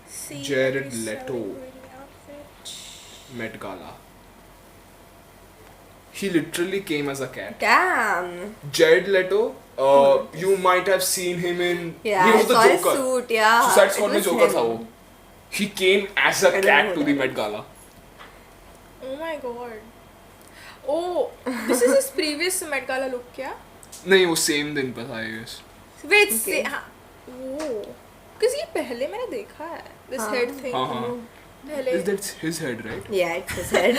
Speaker 3: See,
Speaker 1: Jared
Speaker 3: every
Speaker 1: Leto.
Speaker 3: celebrity outfit.
Speaker 1: Met Gala. He literally came as a cat.
Speaker 2: Damn.
Speaker 1: Jared Leto, you might have seen him in.
Speaker 2: Yeah,
Speaker 1: he
Speaker 2: I
Speaker 1: was the
Speaker 2: saw his
Speaker 1: Joker.
Speaker 2: suit. Yeah.
Speaker 1: Suicide
Speaker 2: It
Speaker 1: Squad में
Speaker 2: was
Speaker 1: Joker
Speaker 2: him.
Speaker 1: था वो. He came as a
Speaker 2: I don't
Speaker 1: cat
Speaker 2: know
Speaker 1: to
Speaker 2: that.
Speaker 1: the Met Gala.
Speaker 3: Oh my god. Oh, this is his previous Met Gala look, क्या?
Speaker 1: नहीं वो same दिन पे था I guess.
Speaker 3: Wait,
Speaker 2: Okay.
Speaker 3: say, हाँ. Oh. Because ये पहले मैंने देखा है. This
Speaker 2: हाँ.
Speaker 3: head thing.
Speaker 1: हाँ.
Speaker 3: पहले.
Speaker 1: Is that his head, right?
Speaker 2: Yeah, it's his head.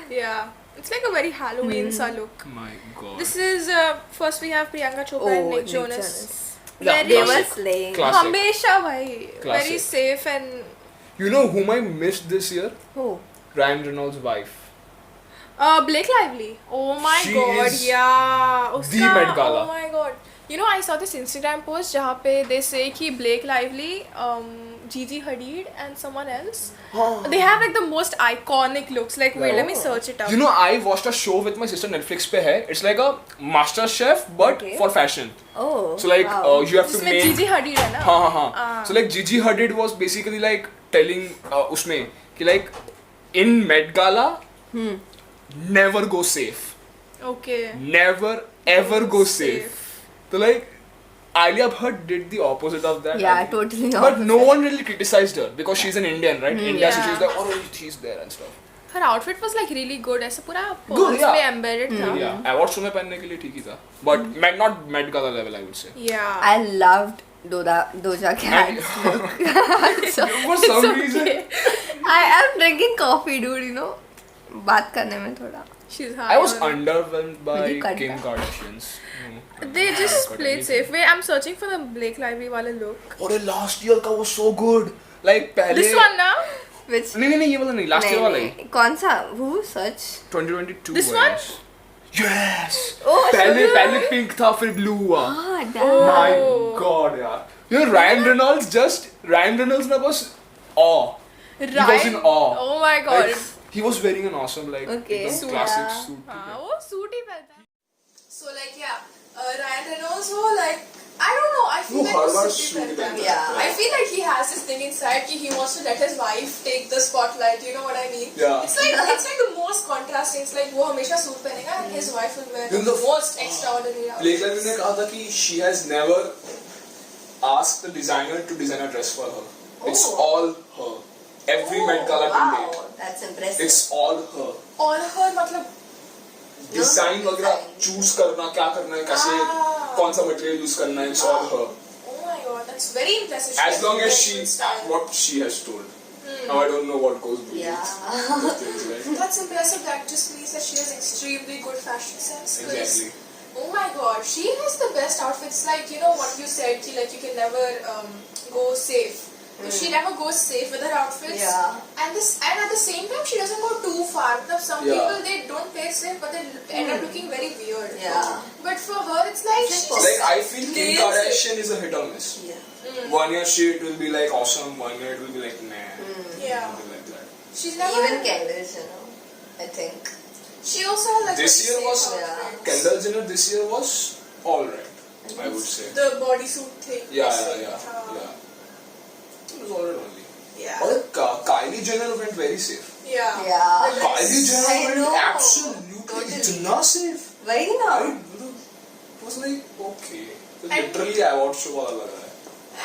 Speaker 3: Yeah. It's like a very Halloween sa look.
Speaker 1: My God.
Speaker 3: This is first we have Priyanka Chopra and Nick Jonas.
Speaker 1: Yeah,
Speaker 3: Very
Speaker 2: They were
Speaker 1: classic.
Speaker 2: slaying.
Speaker 1: Classic.
Speaker 3: हमेशा भाई. Very
Speaker 1: Classic.
Speaker 3: safe and.
Speaker 1: You know whom I missed this year?
Speaker 2: Who?
Speaker 1: Ryan Reynolds' wife.
Speaker 3: Blake Lively. Oh my
Speaker 1: She
Speaker 3: god,
Speaker 1: is
Speaker 3: yeah.
Speaker 1: the Met Gala.
Speaker 3: Oh my god. You know, I saw this Instagram post जहाँ पे they say कि Blake Lively, Gigi Hadid and someone else, they have like the most iconic looks. Like, wait, let me search it up.
Speaker 1: You know, I watched a show with my sister Netflix पे है. It's like a Master Chef but
Speaker 2: Okay.
Speaker 1: for fashion.
Speaker 2: Oh.
Speaker 1: So like
Speaker 2: wow.
Speaker 1: you have to
Speaker 3: जिसमें
Speaker 1: make.
Speaker 3: Gigi Hadid है ना?
Speaker 1: हाँ. So like Gigi Hadid was basically like telling उसमें कि like in Met Gala, never go safe.
Speaker 3: Okay.
Speaker 1: Never ever go safe. So like Alia Bhatt did the opposite of that. I
Speaker 2: Yeah,
Speaker 1: think.
Speaker 2: totally.
Speaker 1: But no one really criticized her because she's an Indian, right? India, so
Speaker 3: Yeah.
Speaker 1: she's like, oh, she's there and stuff.
Speaker 3: Her outfit was like really good. ऐसा पूरा
Speaker 1: Good,
Speaker 3: pearls
Speaker 1: yeah.
Speaker 3: में embedded था.
Speaker 1: Yeah, awards में पहनने के लिए ठीक ही था. But not Met Gala level, I would say.
Speaker 3: Yeah.
Speaker 2: I loved Doja Cat.
Speaker 1: For some reason,
Speaker 2: I am drinking coffee, dude. You know, बात करने में थोड़ा.
Speaker 3: She's high.
Speaker 1: I was
Speaker 3: on-
Speaker 1: underwhelmed by
Speaker 2: Will you cut
Speaker 1: Kim
Speaker 2: that?
Speaker 1: Kardashians.
Speaker 3: They just played safe. Wait, I'm searching for the Blake Lively वाला look.
Speaker 1: और last year का was so good. Like पहले.
Speaker 3: This one ना?
Speaker 2: Which?
Speaker 1: नहीं ये वाला नहीं. Last year वाला ही.
Speaker 2: नहीं, कौन सा? Who? Such?
Speaker 1: 2022.
Speaker 3: This
Speaker 1: I
Speaker 3: one?
Speaker 1: guess. Yes.
Speaker 2: Oh,
Speaker 1: पहले pink था फिर blue हुआ.
Speaker 2: Ah, damn.
Speaker 1: My God, यार. You know Ryan Reynolds ना बस awe. He was in awe.
Speaker 3: Oh my god.
Speaker 1: Like, he was wearing an awesome like
Speaker 2: Okay.
Speaker 1: एकदम classic
Speaker 2: Yeah.
Speaker 1: suit.
Speaker 3: हाँ, वो suit ही पहनता है. So like yeah, Ryan Reynolds वो like I don't know. I feel
Speaker 1: No,
Speaker 3: like
Speaker 1: हर
Speaker 3: वो
Speaker 1: बार
Speaker 3: suit
Speaker 1: suit
Speaker 3: पहनता है.
Speaker 1: पहनता है.
Speaker 2: Yeah.
Speaker 3: I feel like he has this thing inside that he wants to let his wife take the spotlight. You know what I mean?
Speaker 1: Yeah.
Speaker 3: It's like the most contrasting. It's like वो हमेशा suit पहनेगा and his wife will wear
Speaker 1: Then
Speaker 3: the
Speaker 1: the
Speaker 3: most extraordinary outfit.
Speaker 1: Playground ने कहा था कि she has never asked the designer to design a dress for her. It's
Speaker 2: Oh.
Speaker 1: all her. Every Met Gala till
Speaker 2: wow,
Speaker 1: date.
Speaker 2: that's impressive.
Speaker 1: It's all her.
Speaker 3: All her मतलब
Speaker 1: design वगैरह
Speaker 2: design.
Speaker 1: Choose करना क्या करना है कैसे कौन सा material use करना है it's all her
Speaker 3: oh my god, that's very impressive. She
Speaker 1: as
Speaker 3: has
Speaker 1: long as
Speaker 3: very
Speaker 1: she
Speaker 3: good style.
Speaker 1: what she has told. Now I don't know what goes behind
Speaker 2: Yeah.
Speaker 1: those things, right?
Speaker 3: That's impressive. That just means that she has extremely good fashion sense. 'Cause,
Speaker 1: Exactly.
Speaker 3: oh my god, she has the best outfits. Like, you know what you said, ki, like you can never go safe. She never goes safe with her outfits.
Speaker 2: Yeah.
Speaker 3: And at the same time, she doesn't go too far. Now, some
Speaker 1: Yeah.
Speaker 3: people, they don't play safe, but they end up looking very weird.
Speaker 2: Yeah.
Speaker 3: But for her, it's like
Speaker 2: It's
Speaker 3: she
Speaker 2: like
Speaker 3: just
Speaker 1: Like I feel Kim
Speaker 3: nails it.
Speaker 1: Kardashian is a hit or miss.
Speaker 2: Yeah.
Speaker 1: One year it will be like awesome, one year it will be like nah.
Speaker 3: Yeah.
Speaker 1: Something like that.
Speaker 3: She's never.
Speaker 2: Even Kendall, I think.
Speaker 3: She also has like
Speaker 1: This
Speaker 3: very
Speaker 1: year
Speaker 3: safe
Speaker 1: was
Speaker 3: outfits.
Speaker 1: Kendall Jenner this year was alright, I would say.
Speaker 3: The bodysuit thing.
Speaker 1: Yeah.
Speaker 3: Yeah.
Speaker 1: It was alright only.
Speaker 3: Yeah.
Speaker 1: But Kylie Jenner went very safe.
Speaker 3: Yeah.
Speaker 2: Yeah.
Speaker 3: The dress.
Speaker 1: Kylie Jenner
Speaker 2: I
Speaker 1: went
Speaker 2: know.
Speaker 1: absolutely
Speaker 2: Totally.
Speaker 1: इतना safe.
Speaker 2: Why
Speaker 1: I
Speaker 2: not?
Speaker 1: was like okay. So
Speaker 3: And-
Speaker 1: literally award show वाला लग रहा है.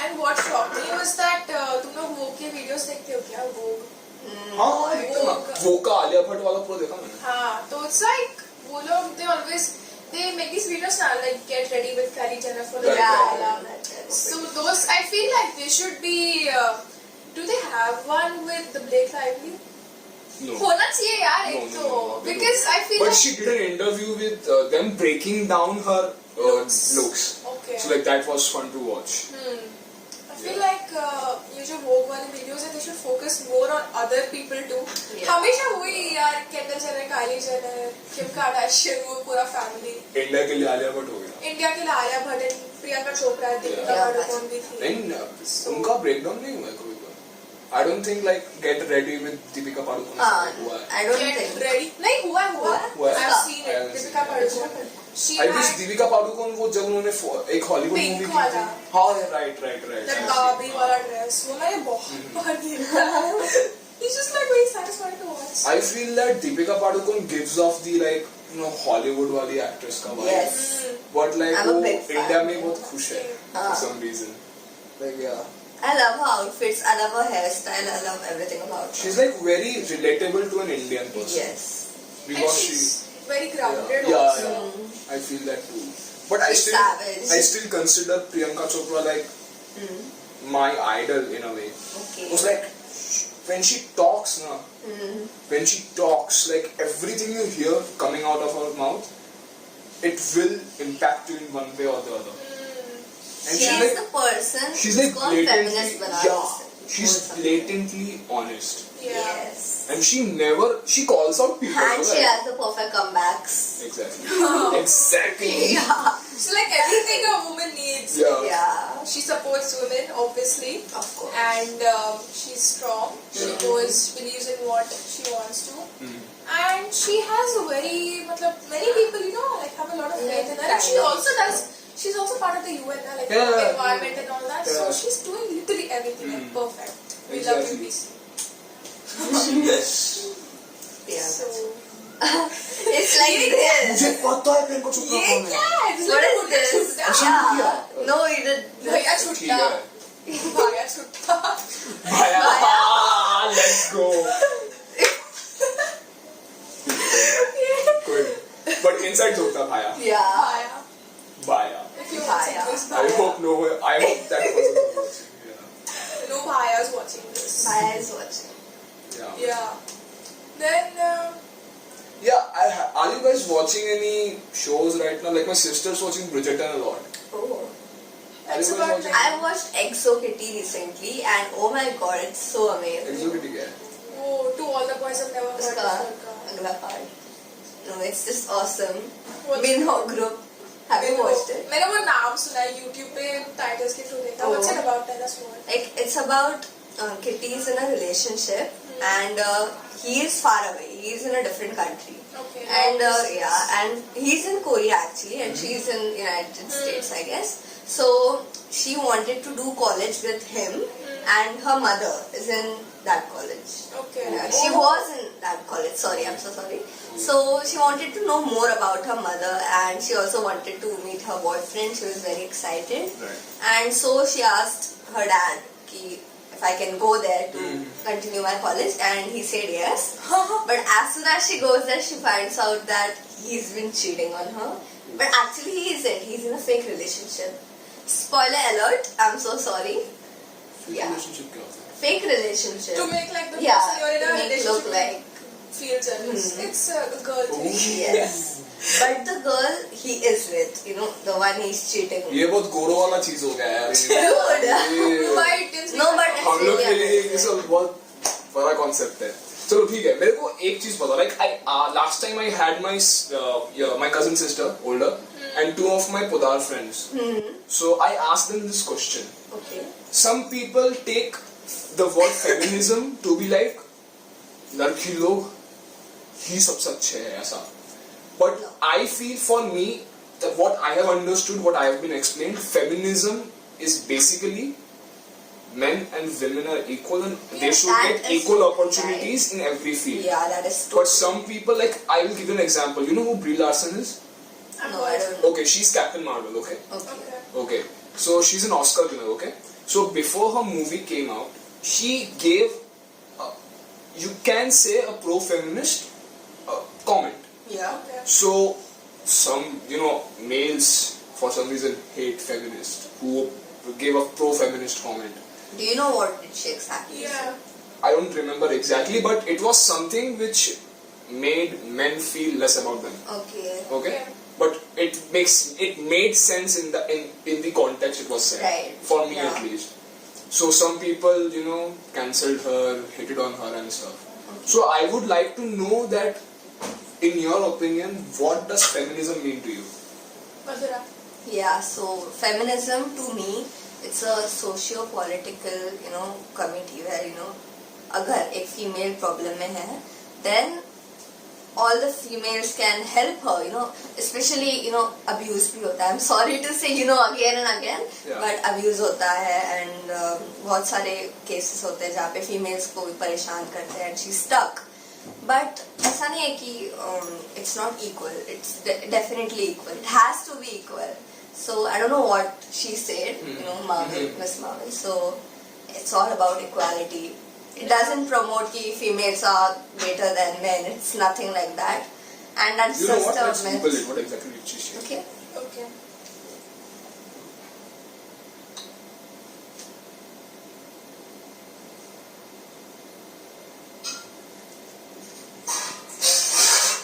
Speaker 3: And what shocked me was that तुम लोग Vogue के videos देखते हो क्या? Vogue.
Speaker 1: हाँ एकदम वो का आलिया भट्ट वाला पूरा देखा मैंने.
Speaker 3: हाँ, तो it's like वो लोग they make these videos now like get ready with Kylie Jenner for the
Speaker 1: Right,
Speaker 3: Met
Speaker 1: right.
Speaker 3: Gala. So those I feel like they should be. Do they have one with the Blake Lively?
Speaker 1: No.
Speaker 3: होना चाहिए यार
Speaker 1: No,
Speaker 3: एक
Speaker 1: no,
Speaker 3: तो
Speaker 1: no, they
Speaker 3: because
Speaker 1: don't.
Speaker 3: I feel
Speaker 1: But
Speaker 3: like
Speaker 1: she did an interview with them breaking down her looks.
Speaker 3: Okay.
Speaker 1: So like that was fun to watch.
Speaker 3: I feel like ये जो Vogue वाले videos है, they should focus more on other people too.
Speaker 2: Yeah.
Speaker 3: हमेशा वही यार Kendall Jenner, Kylie Jenner, Kim Kardashian, वो पूरा family.
Speaker 1: India के लिए आलिया भट्ट हो गया.
Speaker 3: इंडिया के लिए आलिया भट्ट and प्रियंका चोपड़ा, दीपिका
Speaker 2: Yeah.
Speaker 3: पादुकोण भी थी.
Speaker 1: नहीं उनका ब्रेकडाउन नहीं हुआ है कभी कोई. I don't think like get ready with Deepika Padukone हुआ है.
Speaker 2: I don't
Speaker 3: Get
Speaker 2: think.
Speaker 3: ready. नहीं हुआ.
Speaker 1: हुआ है?
Speaker 3: I've seen
Speaker 1: I
Speaker 3: it.
Speaker 1: haven't
Speaker 3: Deepika
Speaker 1: seen it.
Speaker 3: Padukone. She
Speaker 1: I wish
Speaker 3: had
Speaker 1: Deepika Padukone वो जब उन्होंने एक हॉलीवुड
Speaker 3: Pink
Speaker 1: मूवी की
Speaker 3: वाला.
Speaker 1: थी. हाँ right.
Speaker 3: that Barbie वाला dress. वो मैंने बहुत बार देखा है. It's just like very satisfying to watch.
Speaker 1: I feel that Deepika Padukone gives off the like Hollywood वाली actress का vibe.
Speaker 2: Yes.
Speaker 1: But like
Speaker 2: I'm a
Speaker 1: वो
Speaker 2: big fan.
Speaker 1: इंडिया में बहुत खुश है for some reason. Like yeah.
Speaker 2: I love her outfits. I love her hairstyle. I love everything about her.
Speaker 1: She's like very relatable to an Indian person.
Speaker 2: Yes.
Speaker 3: And
Speaker 1: Because
Speaker 3: she's very grounded
Speaker 1: yeah,
Speaker 3: also.
Speaker 1: I feel that too. But
Speaker 2: She's savage.
Speaker 1: I still consider Priyanka Chopra like my idol in a way.
Speaker 2: Okay.
Speaker 1: It's like when she talks, when she talks, like everything you hear coming out of her mouth, it will impact you in one way or the other. And
Speaker 2: She is the person
Speaker 1: she's
Speaker 2: who's
Speaker 1: like
Speaker 2: called
Speaker 1: blatantly,
Speaker 2: feminist banana.
Speaker 1: she's blatantly honest.
Speaker 3: Yeah.
Speaker 2: Yes.
Speaker 1: And she calls out people.
Speaker 2: And she
Speaker 1: right?
Speaker 2: has the perfect comebacks.
Speaker 1: Exactly. Exactly.
Speaker 2: Yeah.
Speaker 3: So like everything a woman needs.
Speaker 1: Yeah.
Speaker 2: Yeah.
Speaker 3: She supports women, obviously.
Speaker 2: Of course.
Speaker 3: And she's strong. She believes in what she wants to. And she has a very, many people, like have a lot of faith in her. And she also does, she's also part of the UN, like environment and all that. So she's doing literally everything like perfect. We love you,
Speaker 1: Exactly.
Speaker 3: PC.
Speaker 2: Yeah.
Speaker 3: So,
Speaker 2: It's like this.
Speaker 1: मुझे पता है प्रियंका चोपड़ा
Speaker 3: ये
Speaker 1: कौन है.
Speaker 3: क्या है? It's
Speaker 2: What
Speaker 3: like
Speaker 2: is this?
Speaker 3: छुट्टा.
Speaker 2: Yeah. No, he did.
Speaker 3: भैया
Speaker 1: ठीक
Speaker 3: छुट्टा.
Speaker 1: है.
Speaker 3: भैया छुट्टा.
Speaker 1: भाया. Let's go. Good. But inside joke था भाया.
Speaker 2: Yeah.
Speaker 3: भैया.
Speaker 1: Baya.
Speaker 3: If you're watching
Speaker 2: Bhaiya.
Speaker 3: this,
Speaker 1: I hope that person is watching.
Speaker 3: no bhaiya's watching this.
Speaker 2: Maya is watching.
Speaker 1: Yeah.
Speaker 3: Yeah. Then,
Speaker 1: Are you guys watching any shows right now? Like my sister's watching Bridgerton a lot.
Speaker 2: Oh.
Speaker 3: that's
Speaker 1: Are you guys
Speaker 3: about
Speaker 1: watching?
Speaker 2: I watched Exo Kitty recently and oh my god, it's so amazing.
Speaker 1: Exotic क्या है?
Speaker 3: oh, To All the Boys I've Never Heard
Speaker 2: Uska
Speaker 3: Before.
Speaker 2: agla part. No, it's just awesome.
Speaker 3: What's
Speaker 2: Minho group. Have you watched it?
Speaker 3: मैंने वो नाम सुना है YouTube पे titles के through देखा. What's it about? Tell us more.
Speaker 2: Like it's about kitties in a relationship and he is far away. He is in a different country.
Speaker 3: Okay.
Speaker 2: And and he's in Korea actually, and she's in United States, I guess. So she wanted to do college with him, and her mother is in that college.
Speaker 3: Okay.
Speaker 2: She was in that college. Sorry, I'm so sorry. So she wanted to know more about her mother, and she also wanted to meet her boyfriend. She was very excited, and so she asked her dad ki if I can go there to continue my college, and he said yes. But as soon as she goes there, she finds out that he's been cheating on her. But actually, he isn't. He's in a fake relationship. Spoiler alert, I'm so sorry. Fake relationship.
Speaker 3: To make like the person you're in a
Speaker 2: to make
Speaker 3: relationship
Speaker 2: look like.
Speaker 3: feel jealous. It's a girl thing.
Speaker 2: Yes. But the girl he is with, the one he's cheating with.
Speaker 1: ये बहुत गोरो वाला चीज हो गया यार.
Speaker 2: Dude.
Speaker 3: Why it is
Speaker 2: No, but
Speaker 1: हम लोग के लिए ये सब बहुत बड़ा कॉन्सेप्ट है. चलो ठीक है. मेरे को एक चीज पता. Like last time I had my cousin sister, older, and two of my podar friends. So I asked them this question.
Speaker 2: Okay.
Speaker 1: Some people take the word feminism to be like लड़की लोग ही सबसे अच्छे हैं ऐसा. But I feel for me that what I have understood, what I have been explained, feminism is basically men and women are equal and they should get equal opportunities in every field.
Speaker 2: Yeah, that is true.
Speaker 1: But some people, like, I will give you an example. You know who Brie Larson is?
Speaker 2: No, I don't know.
Speaker 1: Okay, she's Captain Marvel, okay?
Speaker 2: Okay.
Speaker 1: Okay, so she's an Oscar winner, okay? So before her movie came out, she gave, you can say, a pro-feminist comment.
Speaker 2: Yeah.
Speaker 1: So some, males for some reason hate feminists who gave a pro-feminist comment.
Speaker 2: Do you know what did she exactly say?
Speaker 3: Yeah.
Speaker 1: I don't remember exactly, but it was something which made men feel less about them.
Speaker 2: Okay.
Speaker 1: Okay?
Speaker 3: Yeah.
Speaker 1: But it made sense in the context it was said.
Speaker 2: Right.
Speaker 1: For me
Speaker 2: Yeah.
Speaker 1: at least. So some people, cancelled her, hated on her and stuff.
Speaker 2: Okay.
Speaker 1: So I would like to know that, in your opinion, what does feminism mean to you?
Speaker 3: Madhura.
Speaker 2: Yeah, so feminism to me, it's a socio-political, committee where, अगर एक female problem में है, then all the females can help her, especially, abuse भी होता है. I'm sorry to say, again and again, but abuse होता है and बहुत सारे cases होते हैं जहाँ पे females को भी परेशान करते हैं and she's stuck. But ऐसा नहीं है कि it's not equal. It's definitely equal. It has to be equal. So I don't know what she said, Miss Marvel. So it's all about equality. It doesn't promote कि females are better than men. It's nothing like that. And that's
Speaker 1: You know
Speaker 2: just
Speaker 1: what?
Speaker 2: a
Speaker 1: Let's
Speaker 2: myth.
Speaker 1: Google it. What exactly did she say?
Speaker 2: Okay.
Speaker 3: Okay.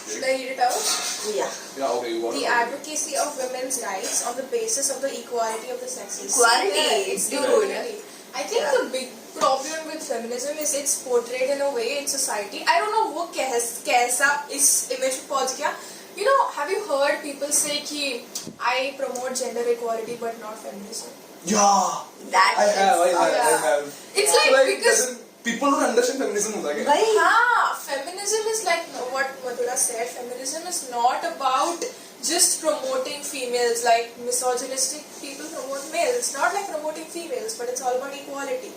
Speaker 3: Should I read it out?
Speaker 2: Yeah.
Speaker 1: Yeah, okay, you want
Speaker 3: The
Speaker 1: to-
Speaker 3: advocacy of women's rights on the basis of the equality of the sexes.
Speaker 2: Equality,
Speaker 3: Yeah, it's
Speaker 2: dude.
Speaker 3: equality. I think
Speaker 2: Yeah.
Speaker 3: the big problem with feminism is it's portrayed in a way in society. I don't know वो कैसा इस image पे पहुंच गया. Have you heard people say कि I promote gender equality but not feminism?
Speaker 1: Yeah!
Speaker 2: That
Speaker 1: I
Speaker 3: Yeah.
Speaker 1: have.
Speaker 3: It's
Speaker 1: So,
Speaker 3: like because
Speaker 1: people don't understand feminism होता क्या?
Speaker 2: Why?
Speaker 3: feminism is like what Madhura said. Feminism is not about just promoting females like misogynistic people promote males. It's not like promoting females, but it's all about equality.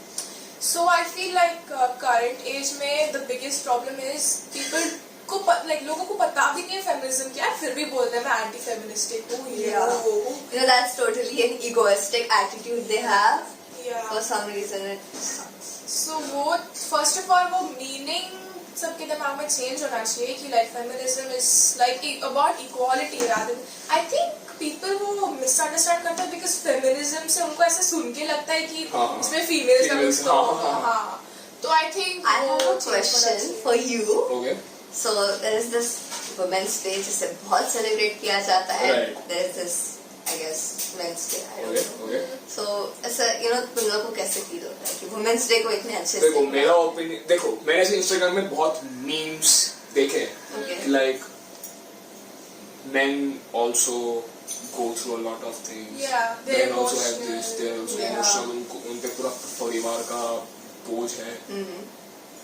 Speaker 3: So I feel like current age में the biggest problem is people को लोगों को पता भी नहीं है feminism क्या है, फिर भी बोलते हैं मैं anti-feministic हूँ.
Speaker 2: Yeah. That's totally an egoistic attitude they have.
Speaker 3: Yeah.
Speaker 2: For some reason it sucks.
Speaker 3: So वो first of all वो meaning सबके दिमाग में change होना चाहिए कि like feminism is like about equality rather than I think people वो misunderstand करते हैं because feminism से उनको ऐसे सुन के लगता है कि इसमें females का कुछ तो होगा. तो I think
Speaker 2: I have a question for you.
Speaker 1: Okay.
Speaker 2: So there is this Women's Day जिसे बहुत celebrate किया जाता है.
Speaker 1: Right.
Speaker 2: There is this, I guess, Men's Day. I don't know.
Speaker 1: Okay.
Speaker 2: So ऐसा तुम लोगों को कैसे feel होता है कि Women's Day को इतने अच्छे से?
Speaker 1: देखो मेरा ओपिनियन मैंने ऐसे इंस्टाग्राम में बहुत मीम्स देखे हैं.
Speaker 2: Okay.
Speaker 1: Like men also go through a lot of things.
Speaker 3: Yeah, they're
Speaker 1: Men also have
Speaker 3: emotional.
Speaker 1: this. They're also
Speaker 3: Yeah.
Speaker 1: emotional. उन पे पूरा परिवार का बोझ है.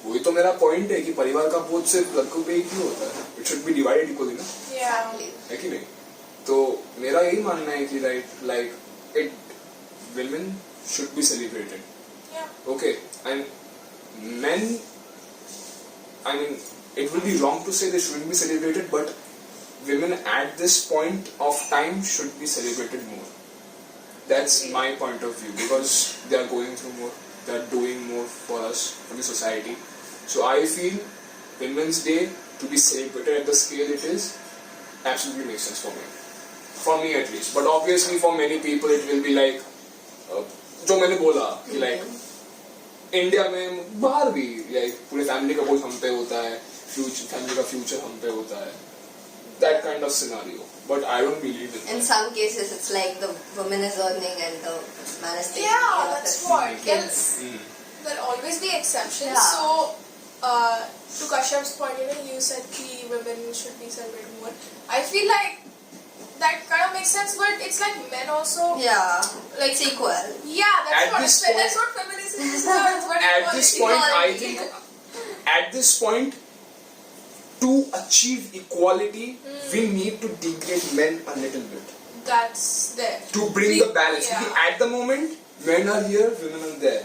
Speaker 1: वही तो मेरा पॉइंट है कि परिवार का बोझ सिर्फ लड़कों पे ही क्यों होता है, it should be divided equally ना, है कि नहीं? तो मेरा यही मानना है कि like it women should be celebrated. Yeah. Okay, and men, I mean, it will be wrong to say they shouldn't be celebrated, but women at this point of time should be celebrated more. That's my point of view, because they are going through more, they are doing more for us, for the society. So I feel Women's Day to be celebrated at the scale it is absolutely makes sense for me at least. But obviously for many people it will be like जो मैंने बोला कि like India में बाहर भी like पूरे family का बोझ हम पे होता है, फैमिली का फ्यूचर हम पे होता है, that kind of scenario. But I don't believe in that.
Speaker 2: In some cases, it's like the woman is earning and the man is taking
Speaker 3: Yeah,
Speaker 2: care of
Speaker 3: that's
Speaker 2: his
Speaker 3: what.
Speaker 2: kids.
Speaker 3: There'll always be exceptions.
Speaker 2: Yeah.
Speaker 3: So, to Kashyap's point, you said that women should be celebrated more. I feel like that kind of makes sense, but it's like men also.
Speaker 2: Yeah,
Speaker 3: like
Speaker 2: it's equal.
Speaker 3: Yeah,
Speaker 1: At this point-
Speaker 3: that's what feminism is. But
Speaker 1: At this point, I
Speaker 3: equality.
Speaker 1: think at this point, to achieve equality, we need to degrade men a little bit
Speaker 3: that's there.
Speaker 1: to bring the balance.
Speaker 3: Yeah.
Speaker 1: At the moment, men are here, women are there.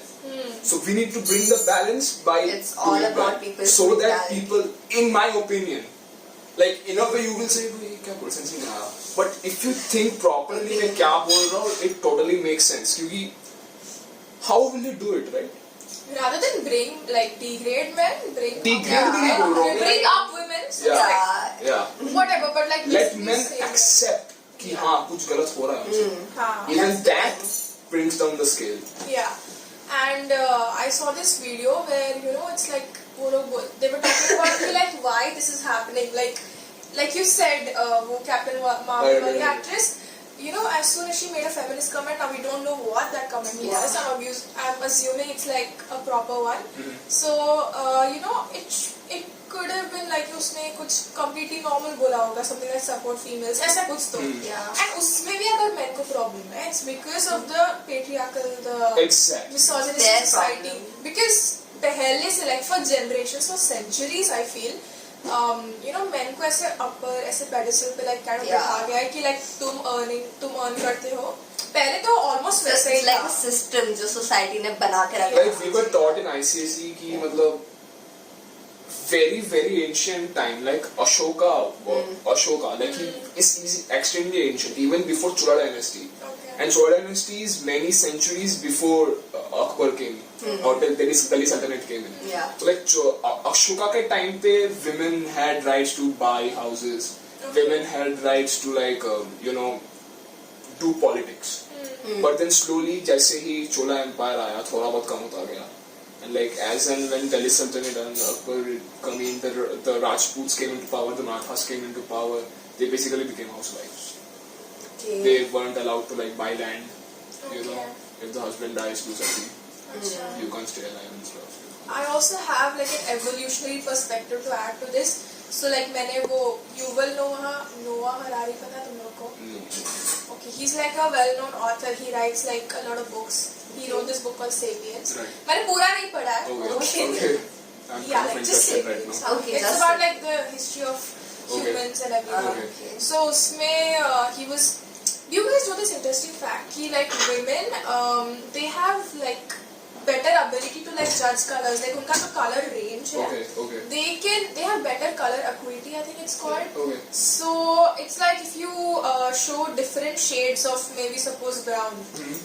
Speaker 1: So we need to bring the balance by
Speaker 2: It's all
Speaker 1: doing
Speaker 2: about
Speaker 1: that.
Speaker 2: people's
Speaker 1: So that
Speaker 2: mentality.
Speaker 1: people, in my opinion, like in a way you will say "ये क्या बोल sense नहीं आया," but if you think properly मैं क्या बोल रहा हूँ, it totally makes sense. क्योंकि how will you do it, right?
Speaker 3: Rather than degrade men, bring
Speaker 1: Degrade
Speaker 3: up
Speaker 1: भी नहीं बोल रहा हूँ मैं.
Speaker 3: bring up women. So
Speaker 1: Yeah.
Speaker 3: it's like,
Speaker 1: Yeah.
Speaker 3: whatever, but like
Speaker 1: Let
Speaker 3: we
Speaker 1: men
Speaker 3: say that.
Speaker 1: accept कि हाँ कुछ गलत हो रहा है हमसे.
Speaker 3: हाँ.
Speaker 1: Even that brings down the scale.
Speaker 3: Yeah, and I saw this video where it's like they were talking about like why this is happening. Like you said, वो Captain Marvel वाली actress. As soon as she made a feminist comment, now we don't know what that comment was. I'm assuming it's like a proper one. So, it could have been like उसने कुछ completely normal बोला होगा, something like support females, ऐसा कुछ तो. And उसमें भी अगर men को problem है, it's because of the patriarchal, the misogynistic society. Because पहले से like for generations, for centuries, I feel. Men को ऐसे upper ऐसे pedestal पे like kind of बिठा गया है कि like तुम earn करते हो. पहले तो almost वैसे ही
Speaker 2: It's like a system जो society ने बना के रखा है.
Speaker 1: Like we were taught in ICSE कि मतलब very very ancient time, like Ashoka, like he is extremely ancient, even before Chola dynasty. And Chola dynasty is many centuries before Akbar came, or Delhi Sultanate came in.
Speaker 2: Yeah.
Speaker 1: So like Ashoka के time पे women had rights to buy houses, women had rights to like do politics. But then slowly जैसे ही Chola Empire आया, थोड़ा बहुत कम होता गया. And like as and when Delhi Sultanate and Akbar came in, the Rajputs came into power, the Marathas came into power. They basically became housewives.
Speaker 2: Okay.
Speaker 1: They weren't allowed to like buy land. If the husband dies, do something. You can't stay alive and stuff.
Speaker 3: I also have like an evolutionary perspective to add to this. So like मैंने वो Yuval Noah Harari पता है तुम लोग को? Okay, he's like a well-known author. He writes like a lot of books. He wrote this book called *Sapiens*.
Speaker 1: Right.
Speaker 3: मैंने पूरा नहीं पढ़ा है.
Speaker 1: Okay. I'm
Speaker 3: Yeah,
Speaker 1: kind of
Speaker 3: like just
Speaker 1: interested right
Speaker 3: *Sapiens*.
Speaker 1: now.
Speaker 2: Okay,
Speaker 3: It's
Speaker 2: that's
Speaker 3: about
Speaker 2: it.
Speaker 3: like the history of humans and everything.
Speaker 2: Okay.
Speaker 3: So उसमें he was. Do you guys know this interesting fact? He like women, they have like better ability to like judge colors. Like उनका जो color range है.
Speaker 1: Okay.
Speaker 3: They have better color acuity, I think it's called.
Speaker 1: Okay.
Speaker 3: So it's like if you show different shades of maybe suppose brown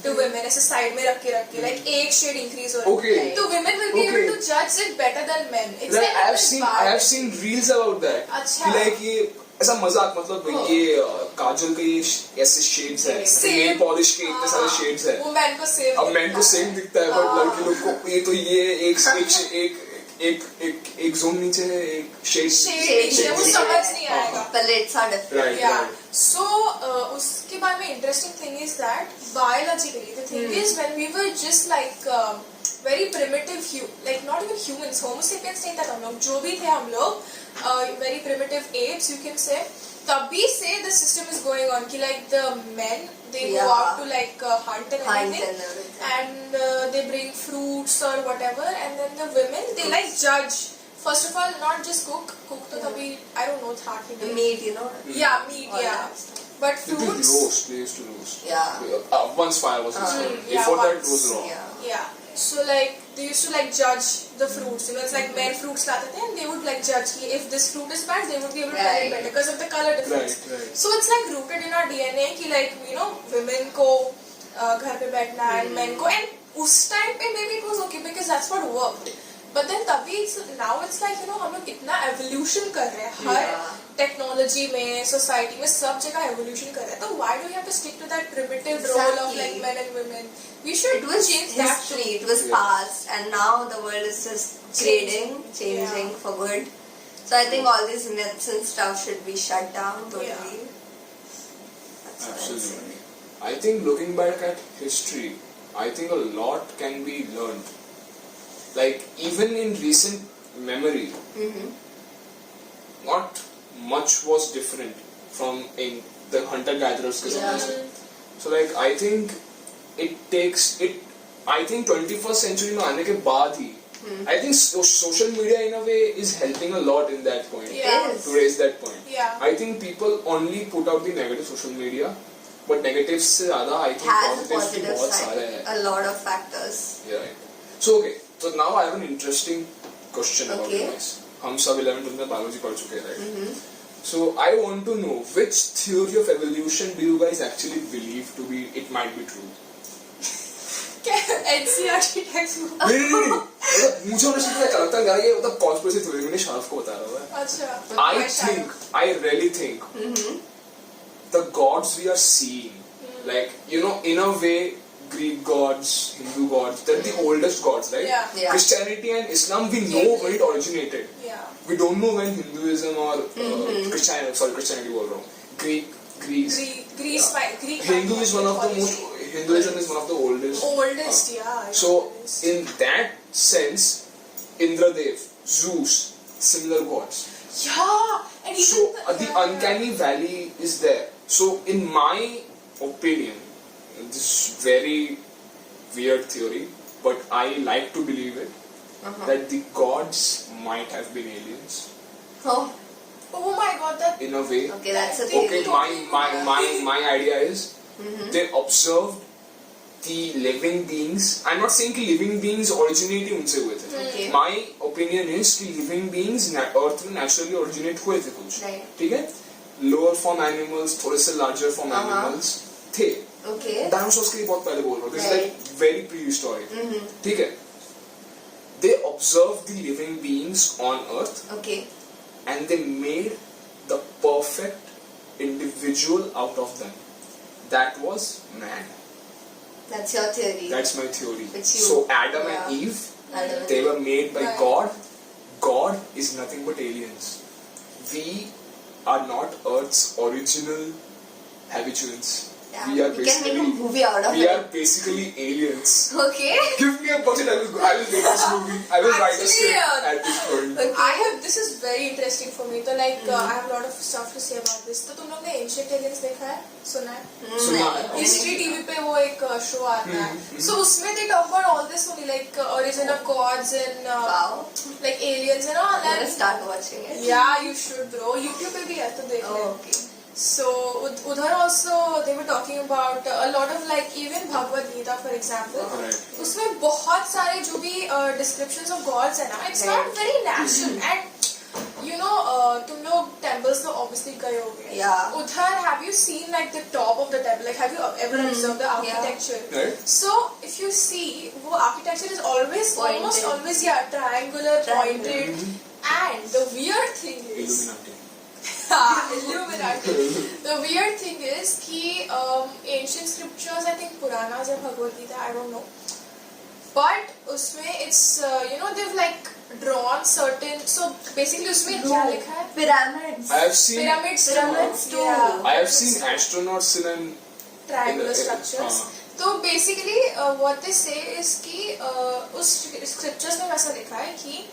Speaker 3: to women ऐसे side में रख के like एक shade increase हो रहा है.
Speaker 1: Okay.
Speaker 3: So women will be able to judge it better than men. It's
Speaker 1: Right,
Speaker 3: like
Speaker 1: I have seen reels about that.
Speaker 3: अच्छा.
Speaker 1: कि like ये ऐसा मजाक मतलब ये काजल के ये ऐसे शेड्स है, नेल पॉलिश के इतने सारे शेड्स है.
Speaker 3: वो मैन को सेम.
Speaker 1: अब मैन को सेम दिखता है, बट लड़की लोग को ये तो ये एक जोन नीचे है, एक शेड
Speaker 3: वो समझ नहीं आएगा.
Speaker 2: Palettes are different.
Speaker 1: Right.
Speaker 3: Yeah. So उसके बाद में interesting thing is that biologically the thing is when we were just like very primitive like not even humans, homo sapiens नहीं था हम लोग, जो भी थे हम लोग very primitive apes you can say. तभी से the system is going on कि like the men they go
Speaker 2: Yeah.
Speaker 3: out to like hunt and
Speaker 2: Hunt
Speaker 3: everything
Speaker 2: and everything.
Speaker 3: and they bring fruits or whatever and then the women they like judge. First of all, not just cook तो तभी I don't know था कि
Speaker 2: The meat, you know.
Speaker 3: yeah meat
Speaker 2: all
Speaker 3: yeah
Speaker 2: that stuff.
Speaker 3: but
Speaker 1: They did
Speaker 3: fruits
Speaker 1: roast. They used to roast.
Speaker 2: Yeah.
Speaker 1: Once fire was installed.
Speaker 3: yeah,
Speaker 1: Before that, it
Speaker 3: once,
Speaker 1: was raw.
Speaker 2: Yeah.
Speaker 3: yeah. So like they used to like judge the fruits, you know, it's like men fruits लाते थे and they would like judge कि if this fruit is bad, they would be able to tell it better because of the color difference.
Speaker 1: Right.
Speaker 3: So it's like rooted in our DNA कि like you know women को घर पे बैठना and men को and उस time पे maybe it was okay because that's what worked. But then तभी now it's like you know हम लोग इतना evolution कर रहे हैं हर technology में society में सब जगह evolution कर रहे हैं तो why do we have to stick to that primitive role of like men and women? We should
Speaker 2: It was
Speaker 3: change that too.
Speaker 2: history, it was past, and now the world is just changing
Speaker 3: Yeah.
Speaker 2: for good. So I think all these myths and stuff should be shut down totally. That's what I'd say.
Speaker 1: Absolutely. I think looking back at history, I think a lot can be learned. Like even in recent memory, not much was different from in the hunter-gatherers. So like I think it takes it. I think 21st century में आने के बाद ही, I think social media in a way is helping a lot in that point.
Speaker 3: Yeah.
Speaker 1: To raise that point.
Speaker 3: Yeah.
Speaker 1: I think people only put out the negative social media, but negatives से ज़्यादा I think
Speaker 2: Has a
Speaker 1: positives भी
Speaker 2: positive
Speaker 1: बहुत सारे
Speaker 2: side,
Speaker 1: हैं.
Speaker 2: a lot of factors.
Speaker 1: Yeah, right. So okay, so now I have an interesting question about
Speaker 2: Okay.
Speaker 1: you guys. हम सब 11th में biology पढ़ चुके हैं, right? So I want to know which theory of evolution do you guys actually believe to be it might be true?
Speaker 3: NCERT textbook.
Speaker 1: नहीं मतलब मुझे honestly पता चलता है ये मतलब conspiracy theory मैंने शार्फ को बता रहा है.
Speaker 3: अच्छा.
Speaker 1: I really think the gods we are seeing, like you know, in a way, Greek gods, Hindu gods, they're the oldest gods, right?
Speaker 3: Yeah.
Speaker 1: Christianity and Islam, we know when it originated.
Speaker 3: Yeah.
Speaker 1: We don't know when Hinduism or Christianity was wrong. Greece.
Speaker 3: Greek.
Speaker 1: Hindu is one of the most. Hinduism is one of the oldest.
Speaker 3: Oldest, yeah.
Speaker 1: So in that sense, Indradev, Zeus, similar gods.
Speaker 3: Yeah, and even
Speaker 1: So the uncanny valley is there. So in my opinion, this is very weird theory, but I like to believe it, that the gods might have been aliens
Speaker 2: Oh
Speaker 3: my god, that
Speaker 1: in a way.
Speaker 2: okay, that's a
Speaker 1: Okay,
Speaker 2: theory.
Speaker 1: my idea is they observed the living beings. I'm not saying कि living beings originate उनसे हुए थे.
Speaker 2: Okay.
Speaker 1: My opinion is कि living beings Earth में naturally originate हुए थे कुछ.
Speaker 2: Right.
Speaker 1: ठीक है? Lower form animals, थोड़े से larger form animals थे.
Speaker 2: Okay.
Speaker 1: Dinosaurs के लिए बहुत पहले बोल रहा हूँ. This is
Speaker 2: Right.
Speaker 1: like very prehistoric. ठीक है? They observed the living beings on Earth
Speaker 2: Okay.
Speaker 1: and they made the perfect individual out of them. That was man.
Speaker 2: That's your theory.
Speaker 1: That's my theory.
Speaker 2: It's you.
Speaker 1: So Adam
Speaker 2: Yeah.
Speaker 1: and Eve,
Speaker 2: Adam and
Speaker 1: they were made by
Speaker 3: Right.
Speaker 1: God. God is nothing but aliens. We are not Earth's original habituants.
Speaker 2: Yeah.
Speaker 1: We are
Speaker 2: We can make a
Speaker 1: basically
Speaker 2: movie out of
Speaker 1: we
Speaker 2: it.
Speaker 1: are basically aliens.
Speaker 2: Okay.
Speaker 1: Give me a budget, I will make this movie. I will write a
Speaker 3: Actually,
Speaker 1: script at this point.
Speaker 2: Okay.
Speaker 3: this is very interesting for me. So like I have a lot of stuff to say about this. तो तुम लोग ने Ancient Aliens देखा है? सुना है?
Speaker 1: सुना है.
Speaker 3: हिस्ट्री टीवी पे वो एक शो आता है. So उसमें they talk about all this only like origin of gods and
Speaker 2: Wow.
Speaker 3: like aliens and all.
Speaker 2: I'm gonna
Speaker 3: And
Speaker 2: start watching it.
Speaker 3: yeah, you should bro. YouTube पे भी है तो देख
Speaker 2: Oh,
Speaker 3: ले.
Speaker 2: okay.
Speaker 3: So उधर also they were talking about a lot of like even Bhagavad Gita for example.
Speaker 1: Right.
Speaker 3: उसमें बहुत सारे जो भी descriptions of gods है ना, it's not very natural and you know तुम लोग temples तो obviously गए होगे.
Speaker 2: Yeah.
Speaker 3: उधर have you seen like the top of the temple? Like have you ever observed the architecture?
Speaker 1: Right.
Speaker 3: So if you see, वो architecture is always
Speaker 2: Pointed.
Speaker 3: almost always triangular, pointed, and the weird thing is.
Speaker 1: Illuminati.
Speaker 3: Illuminati. The weird thing is कि ancient scriptures, I think Puranas or Bhagavad Gita, I don't know. But उसमें it's you know they've like drawn certain. So basically उसमें क्या लिखा है?
Speaker 2: Pyramids.
Speaker 1: I have seen
Speaker 3: Pyramids too.
Speaker 2: Yeah.
Speaker 1: I have seen astronauts in an
Speaker 3: Triangular
Speaker 1: in a-
Speaker 3: structures. तो basically what they say is कि उस scriptures में वैसा लिखा है कि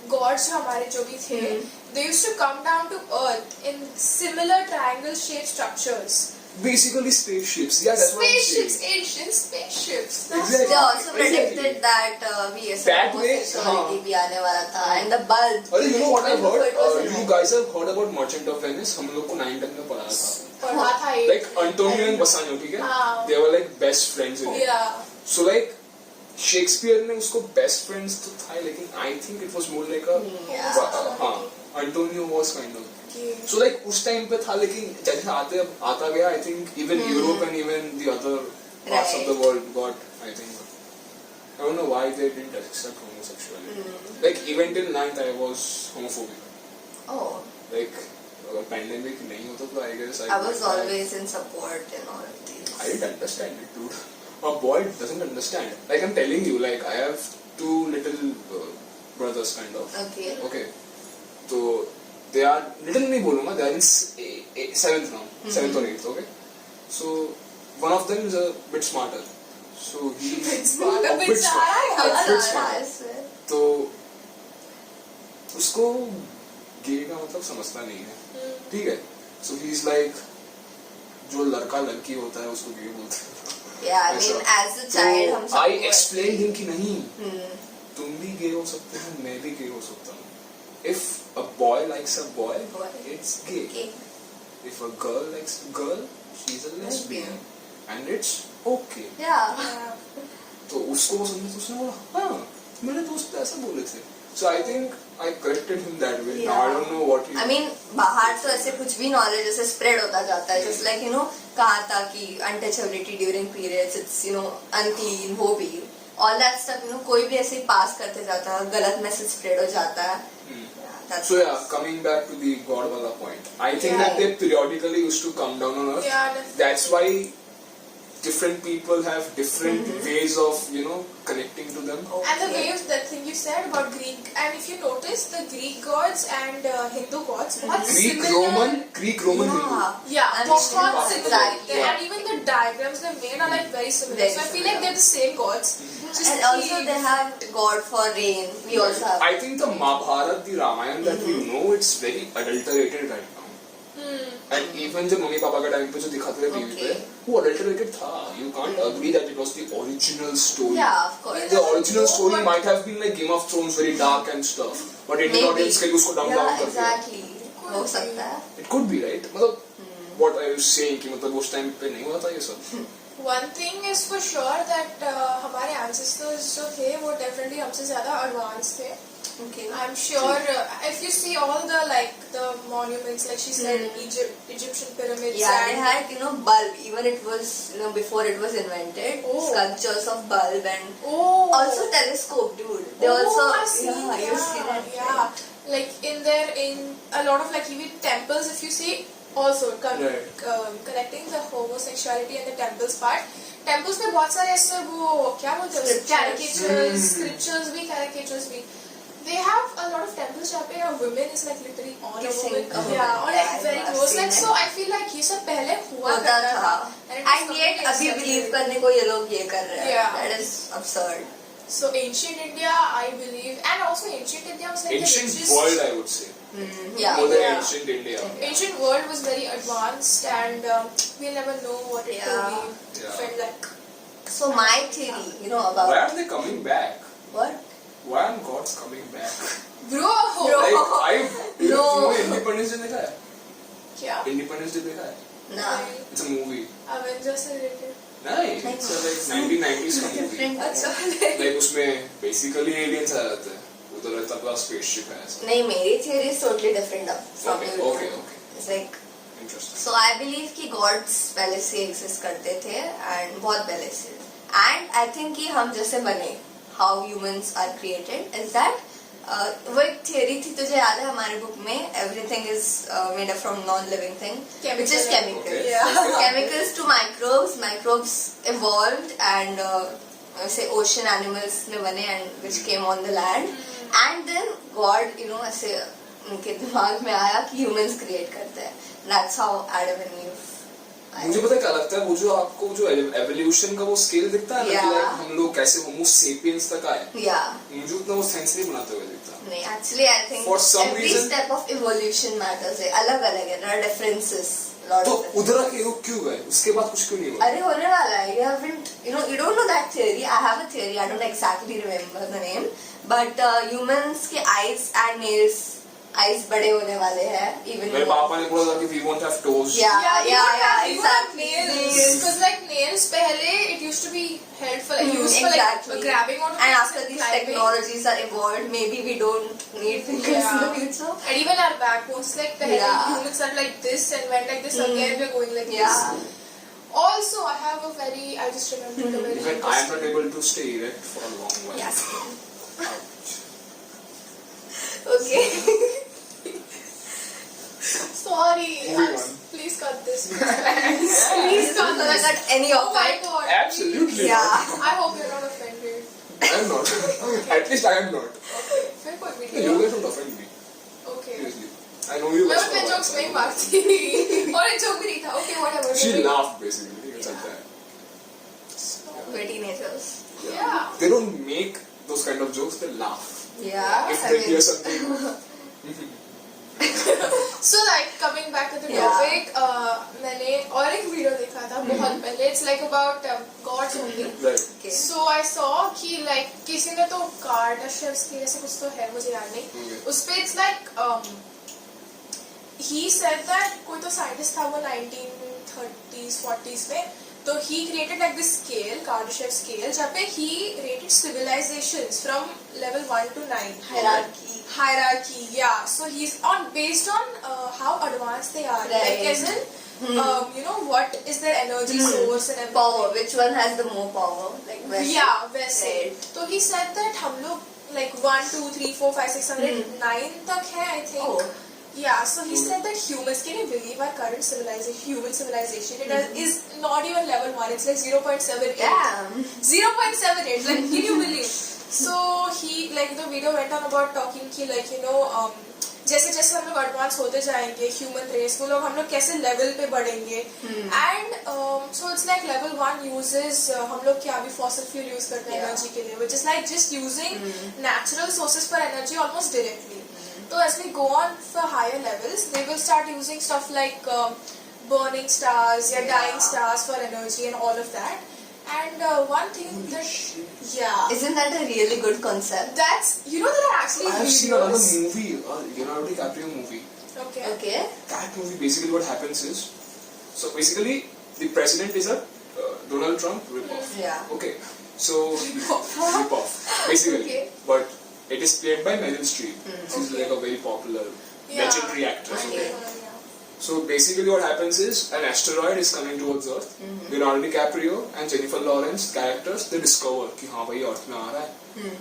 Speaker 3: gods जो हमारे जो भी थे, they used to come down to earth in similar triangle shaped structures.
Speaker 1: Basically spaceships. Yeah, that's
Speaker 3: Spaceships,
Speaker 1: what I'm saying.
Speaker 3: ancient spaceships.
Speaker 1: Exactly.
Speaker 2: They also predicted
Speaker 1: Exactly.
Speaker 2: that
Speaker 1: That way,
Speaker 2: homosexuality
Speaker 1: हाँ.
Speaker 2: भी आने वाला था, and the bulb.
Speaker 1: अरे you know what I've
Speaker 2: Before
Speaker 1: heard?
Speaker 2: it was
Speaker 1: You
Speaker 2: invented.
Speaker 1: guys have heard about Merchant of Venice? हम लोग को 9th में पढ़ा था.
Speaker 3: पढ़ा था एक.
Speaker 1: Like Antonio and Bassanio, ठीक है?
Speaker 3: हाँ.
Speaker 1: They were like best friends in it.
Speaker 3: Yeah.
Speaker 1: So like Shakespeare ने उसको बेस्ट फ्रेंड्स तो था, लेकिन I think it was more like a हाँ Antonio was kind of so like उस टाइम पे था, लेकिन जैसे आता गया I think even Europe and even the other parts of the world got I think I don't know why they didn't accept homosexuality. Like even till 9th I was homophobic.
Speaker 2: Oh.
Speaker 1: Like अगर pandemic नहीं होता तो I guess
Speaker 2: I was always in support in all of these.
Speaker 1: I didn't understand it, dude. A boy doesn't understand. Like I'm telling you, like I have 2 little brothers, kind of.
Speaker 2: Okay.
Speaker 1: Okay. So they are little नहीं बोलूँगा. They are in 7th now, 7th or 8th. Okay. So one of them is a bit smarter. So he
Speaker 3: smarter,
Speaker 1: a bit smarter. तो उसको गे का मतलब समझता नहीं है, ठीक है. So he is like जो लड़का लड़की होता है उसको गे बोलते हैं.
Speaker 2: Yeah, I mean, as a child, हम सब.
Speaker 1: I explained him कि नहीं, तुम भी गे हो सकते हो, मैं भी गे हो सकता हूँ. If a boy likes a boy, it's gay. If a girl likes a girl, she's a lesbian, and it's okay.
Speaker 2: Yeah.
Speaker 1: तो उसको वो समझे, तो उसने बोला हाँ, मेरे दोस्त ऐसा बोले थे. So I think I corrected him that way. Now I don't know what he.
Speaker 2: I mean, बाहर तो ऐसे कुछ भी knowledge ऐसे spread होता जाता है. Just like कहा था कि untouchability during periods, it's unclean, वो भी. All that stuff, कोई भी ऐसे pass करते जाता है, गलत message spread हो जाता है.
Speaker 1: So yeah, coming back to the God wala point, I think that they periodically used to come down on earth.
Speaker 3: Yeah, definitely.
Speaker 1: That's why different people have different ways of connecting to them.
Speaker 3: And the waves, that thing you said about Greek, and if you notice, the Greek gods and Hindu gods, what
Speaker 1: Greek
Speaker 3: similar.
Speaker 1: Roman,
Speaker 2: Yeah.
Speaker 1: Hindu.
Speaker 3: Yeah,
Speaker 2: And
Speaker 3: what
Speaker 2: similar.
Speaker 3: similar.
Speaker 2: Exactly.
Speaker 3: And even the diagrams they made are like very similar.
Speaker 2: Very
Speaker 3: So I feel like they're the same gods. Just
Speaker 2: And also they have God for rain. We also have.
Speaker 1: I think the Mahabharata, the Ramayana that we know, it's very adulterated right now. And even जब mummy papa के time पे जो दिखाते थे TV पे, वो adulterated था. You can't agree that it was the original story.
Speaker 2: Yeah, of course.
Speaker 1: The original story might have been like Game of Thrones, very dark and stuff. But Indian audience के लिए उसको dumb down कर दिया.
Speaker 2: Exactly. हो सकता है.
Speaker 1: It could be, right? मतलब what I was saying कि मतलब उस टाइम पे नहीं हुआ था ये सब.
Speaker 3: One thing is for sure that हमारे ancestors जो थे वो definitely हमसे ज़्यादा advanced थे.
Speaker 2: Okay.
Speaker 3: I'm sure if you see all the monuments, like she said, Egyptian pyramids.
Speaker 2: Yeah,
Speaker 3: and
Speaker 2: they had bulb. Even it was before it was invented, sculptures of bulb and also telescope, dude. They also
Speaker 3: I've seen,
Speaker 2: you see that.
Speaker 3: Yeah, like in a lot of like even temples, if you see also connecting the homosexuality and the temples part. Temples में बहुत सारे ऐसे वो क्या बोलते हैं caricatures, caricatures भी. They have a lot of temples जहाँ पे a woman is like literally on a woman, or like very close. Like so, I feel like ये सब पहले हुआ करता था.
Speaker 2: And yet अभी believe करने को ये लोग ये कर रहे हैं. That is absurd.
Speaker 3: So ancient India, I believe, and also ancient India was like
Speaker 1: ancient
Speaker 3: the richest
Speaker 1: world, I would say.
Speaker 2: Yeah.
Speaker 1: More than ancient India.
Speaker 3: Ancient world was very advanced, and we'll never know what it could be. Felt like.
Speaker 2: So my theory, about.
Speaker 1: Why are they coming back?
Speaker 2: What?
Speaker 1: Why are gods coming back?
Speaker 3: Bro.
Speaker 1: Like
Speaker 2: No.
Speaker 1: Independence Day देखा है?
Speaker 3: क्या?
Speaker 1: Independence Day देखा है?
Speaker 2: No.
Speaker 1: It's a movie.
Speaker 3: Avengers से related.
Speaker 1: नहीं, it's a like 1990s का movie.
Speaker 3: अच्छा.
Speaker 1: Like उसमें basically aliens आ जाते हैं. उधर रहता पूरा spaceship है ऐसा.
Speaker 2: नहीं, मेरी theory is totally different from yours.
Speaker 1: Okay.
Speaker 2: It's like.
Speaker 1: Interesting.
Speaker 2: So I believe कि gods पहले से exist करते थे and बहुत पहले से. And I think कि हम जैसे बने, how humans are created is that वो एक theory थी, तुझे याद है हमारे book में everything is made up from non-living thing, which is chemicals.
Speaker 1: Okay.
Speaker 3: Yeah.
Speaker 2: Chemicals to microbes evolved and say ocean animals में बने and which came on the land, and then God ऐसे उनके दिमाग में आया कि humans create करते हैं. That's how Adam and Eve.
Speaker 1: मुझे पता क्या लगता है, वो जो आपको जो एवोल्यूशन का वो स्केल दिखता है ना, कि हम लोग कैसे होमो सेपियंस तक आए, मुझे उतना वो सेंस नहीं बनाते हुए दिखता.
Speaker 2: नहीं, actually I think
Speaker 1: For some
Speaker 2: every
Speaker 1: reason-
Speaker 2: step of evolution matters है, अलग-अलग है, there are differences, lot
Speaker 1: तो
Speaker 2: of differences.
Speaker 1: उधरा के युग क्यों गए, उसके बाद कुछ क्यों नहीं हुआ?
Speaker 2: अरे होने वाला है, you don't know that theory. I have a theory, I don't exactly remember the name, but humans के eyes बड़े होने वाले हैं, even
Speaker 1: मेरे पापा ने बोला था कि we won't have toes.
Speaker 2: yeah,
Speaker 3: we
Speaker 2: exactly.
Speaker 3: nails. Because like nails, pehle it used to be held for like used for
Speaker 2: Exactly.
Speaker 3: like grabbing onto
Speaker 2: And
Speaker 3: things
Speaker 2: after these
Speaker 3: climbing.
Speaker 2: technologies are evolved, maybe we don't need fingers in the future.
Speaker 3: And even our backbones, like pehle humans are like this and went like this, again we're going like this. Also, I just remembered a very
Speaker 1: Even I am not able to stay erect for a long while.
Speaker 2: Yes. Okay.
Speaker 3: Sorry.
Speaker 1: Moving on.
Speaker 3: Please cut this. Please cut
Speaker 2: Don't
Speaker 3: this.
Speaker 2: cut any
Speaker 3: Oh
Speaker 2: of
Speaker 3: my
Speaker 2: it.
Speaker 3: god.
Speaker 1: Absolutely
Speaker 2: Yeah.
Speaker 1: not.
Speaker 3: I hope you're not offended.
Speaker 1: I am not. At least I am not.
Speaker 3: Okay. फिर कोई
Speaker 1: You
Speaker 3: video.
Speaker 1: guys don't offend me.
Speaker 3: Okay.
Speaker 1: Seriously. I know you
Speaker 3: मैं
Speaker 1: guys.
Speaker 3: उनके jokes नहीं मारती. और एक joke भी नहीं था. Okay, whatever.
Speaker 1: She
Speaker 3: Moving on.
Speaker 1: laughed basically. It's like that.
Speaker 2: We're teenagers.
Speaker 3: Yeah.
Speaker 1: They don't make those kind of jokes. They laugh.
Speaker 2: Yeah.
Speaker 1: If they hear something.
Speaker 3: So like coming back to the
Speaker 2: Yeah.
Speaker 3: topic, मैंने और एक video देखा था बहुत पहले. It's like about gods only.
Speaker 1: Right.
Speaker 2: Okay.
Speaker 3: So I saw कि like किसी ने तो Kardashians की ऐसे कुछ तो है मुझे याद नहीं.
Speaker 1: Okay.
Speaker 3: उसपे it's like he said that कोई तो scientist था वो 1930s 40s में, तो he created like this scale, Kardashian scale, जहाँ पे he rated civilizations from level 1 to 9. Hierarchy, yeah. So he's based on how advanced they are,
Speaker 2: Right.
Speaker 3: like as in what is their energy source and everything.
Speaker 2: Power. Which one has the more power? Like where?
Speaker 3: Yeah, वैसे.
Speaker 2: Right.
Speaker 3: So he said that हम लोग like 1, 2, 3, 4, 5, 6, 7, 8, 9 तक है I think.
Speaker 2: Oh.
Speaker 3: Yeah, so he said that humans, can you believe our current human civilization, it is not even level 1, it's like 0.78.
Speaker 2: Damn.
Speaker 3: 0.78, like can you believe? So he, like the video went on about talking कि like जैसे जैसे हम लोग advance होते जाएंगे human race, वो लोग हम लोग कैसे लेवल पे बढ़ेंगे. And so it's like level 1 uses हम लोग क्या अभी फॉसिल फ्यूल यूज करते हैं एनर्जी के लिए, which is like just using natural sources for energy almost directly. So as we go on for higher levels, they will start using stuff like burning stars, dying stars for energy and all of that. And one thing
Speaker 2: Isn't that a really good concept?
Speaker 3: that's, there are actually
Speaker 1: I have
Speaker 3: videos.
Speaker 1: seen another movie, Leonardo DiCaprio movie.
Speaker 3: Okay.
Speaker 1: That movie, basically what happens is, so basically the president is a Donald Trump ripoff.
Speaker 2: Yeah.
Speaker 1: Okay, so ripoff basically,
Speaker 3: Okay.
Speaker 1: but it is played by Meryl Streep. She's like a very popular, legendary actress.
Speaker 2: Okay.
Speaker 1: So basically what happens is, an asteroid is coming towards Earth. Leonardo DiCaprio and Jennifer Lawrence characters, they discover कि हाँ भाई Earth में आ रहा है.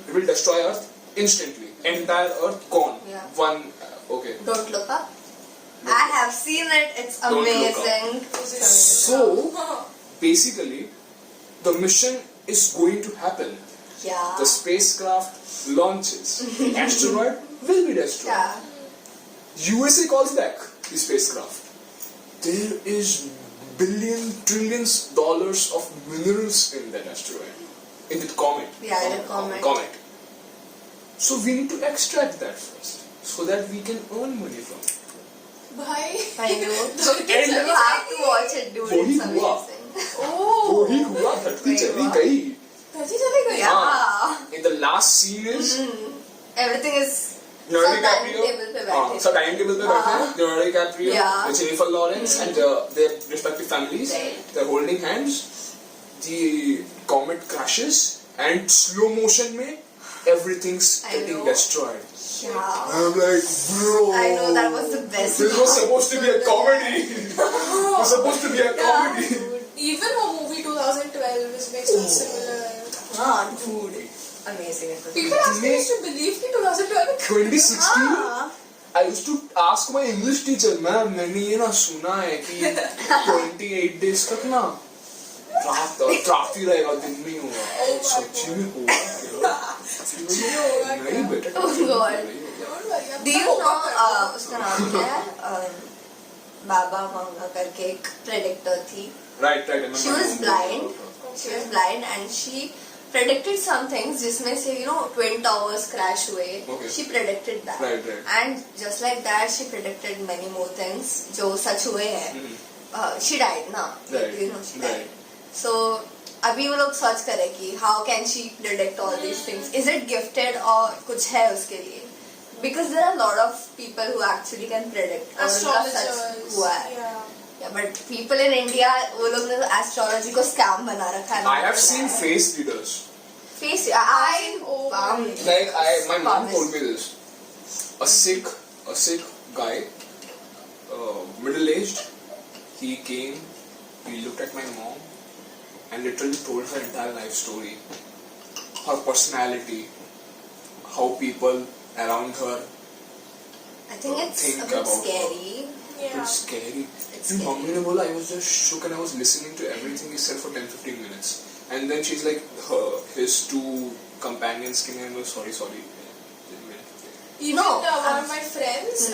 Speaker 1: It will destroy Earth instantly. Entire Earth gone.
Speaker 2: Yeah.
Speaker 1: One. Okay.
Speaker 2: Don't look up. I have seen it. It's
Speaker 1: Don't look
Speaker 2: amazing.
Speaker 1: So basically, the mission is going to happen.
Speaker 2: Yeah.
Speaker 1: The spacecraft launches. The asteroid will be destroyed.
Speaker 2: Yeah.
Speaker 1: USA calls back the spacecraft. There is trillions dollars of minerals in that asteroid, in the comet.
Speaker 2: Yeah, in the comet.
Speaker 1: Comet. So we need to extract that first, so that we can earn money from it.
Speaker 3: Bhai.
Speaker 2: I know.
Speaker 1: And
Speaker 2: You have to watch it, dude.
Speaker 1: वही
Speaker 2: It's
Speaker 1: हुआ.
Speaker 2: amazing.
Speaker 3: Oh.
Speaker 1: वही हुआ, धरती चली गई.
Speaker 3: धरती चली गई.
Speaker 2: Yeah.
Speaker 1: In the last scene is
Speaker 2: Everything is
Speaker 1: Leonardo
Speaker 2: सब
Speaker 1: DiCaprio.
Speaker 2: time table पे बैठे.
Speaker 1: सब time table पे बैठे हैं. Leonardo DiCaprio,
Speaker 2: Yeah.
Speaker 1: Jennifer Lawrence, and their respective families.
Speaker 2: Right.
Speaker 1: They're holding hands. The comet crashes, and slow motion में everything's
Speaker 2: I
Speaker 1: getting
Speaker 2: know.
Speaker 1: destroyed.
Speaker 2: Yeah.
Speaker 1: I'm like, bro.
Speaker 2: I know, that was the best
Speaker 1: This was
Speaker 2: part.
Speaker 1: supposed to be a comedy. It was supposed to be a comedy.
Speaker 3: Even a movie 2012 is based on similar.
Speaker 2: Ah, dude. Amazing. It was
Speaker 3: People actually used to believe कि 2012
Speaker 1: 2016.
Speaker 2: Ah.
Speaker 1: I used to ask my English teacher, ma'am मैंने ये ना सुना है कि 28 days तक ना रात ही रहेगा, दिन नहीं होगा. सच्ची में होगा क्या? नहीं बेटा.
Speaker 2: Oh God.
Speaker 3: Don't worry, I'm
Speaker 2: Do you
Speaker 3: not
Speaker 2: know
Speaker 3: over
Speaker 2: उसका नाम क्या है? बाबा मांगा करके एक प्रेडिक्टर थी.
Speaker 1: Right.
Speaker 2: She was blind. She was blind and she predicted some things जिसमें से twin towers crash हुए.
Speaker 1: Okay.
Speaker 2: She predicted that.
Speaker 1: Right.
Speaker 2: And just like that, she predicted many more things जो सच हुए हैं. She died ना.
Speaker 1: Right.
Speaker 2: She died. So अभी वो लोग सर्च करें कि how can she predict all these things? Is it gifted और कुछ है उसके लिए? Because there are a lot of people who actually can predict.
Speaker 3: Astrologers.
Speaker 2: हुआ है. Yeah, but people in India, वो लोग ने तो astrology को scam बना रखा है.
Speaker 1: I have seen face readers.
Speaker 2: Face,
Speaker 1: My mom told me this. A sick guy, middle-aged. He came. He looked at my mom and literally told her entire life story, her personality, how people around her.
Speaker 2: I think it's a bit scary.
Speaker 3: Yeah.
Speaker 1: It's scary.
Speaker 2: It's
Speaker 1: My
Speaker 2: scary.
Speaker 1: mom ne bola, I was just shook and I was listening to everything he said for 10-15 minutes. And then she's like, his two companions came and was sorry.
Speaker 3: Even one of my friends,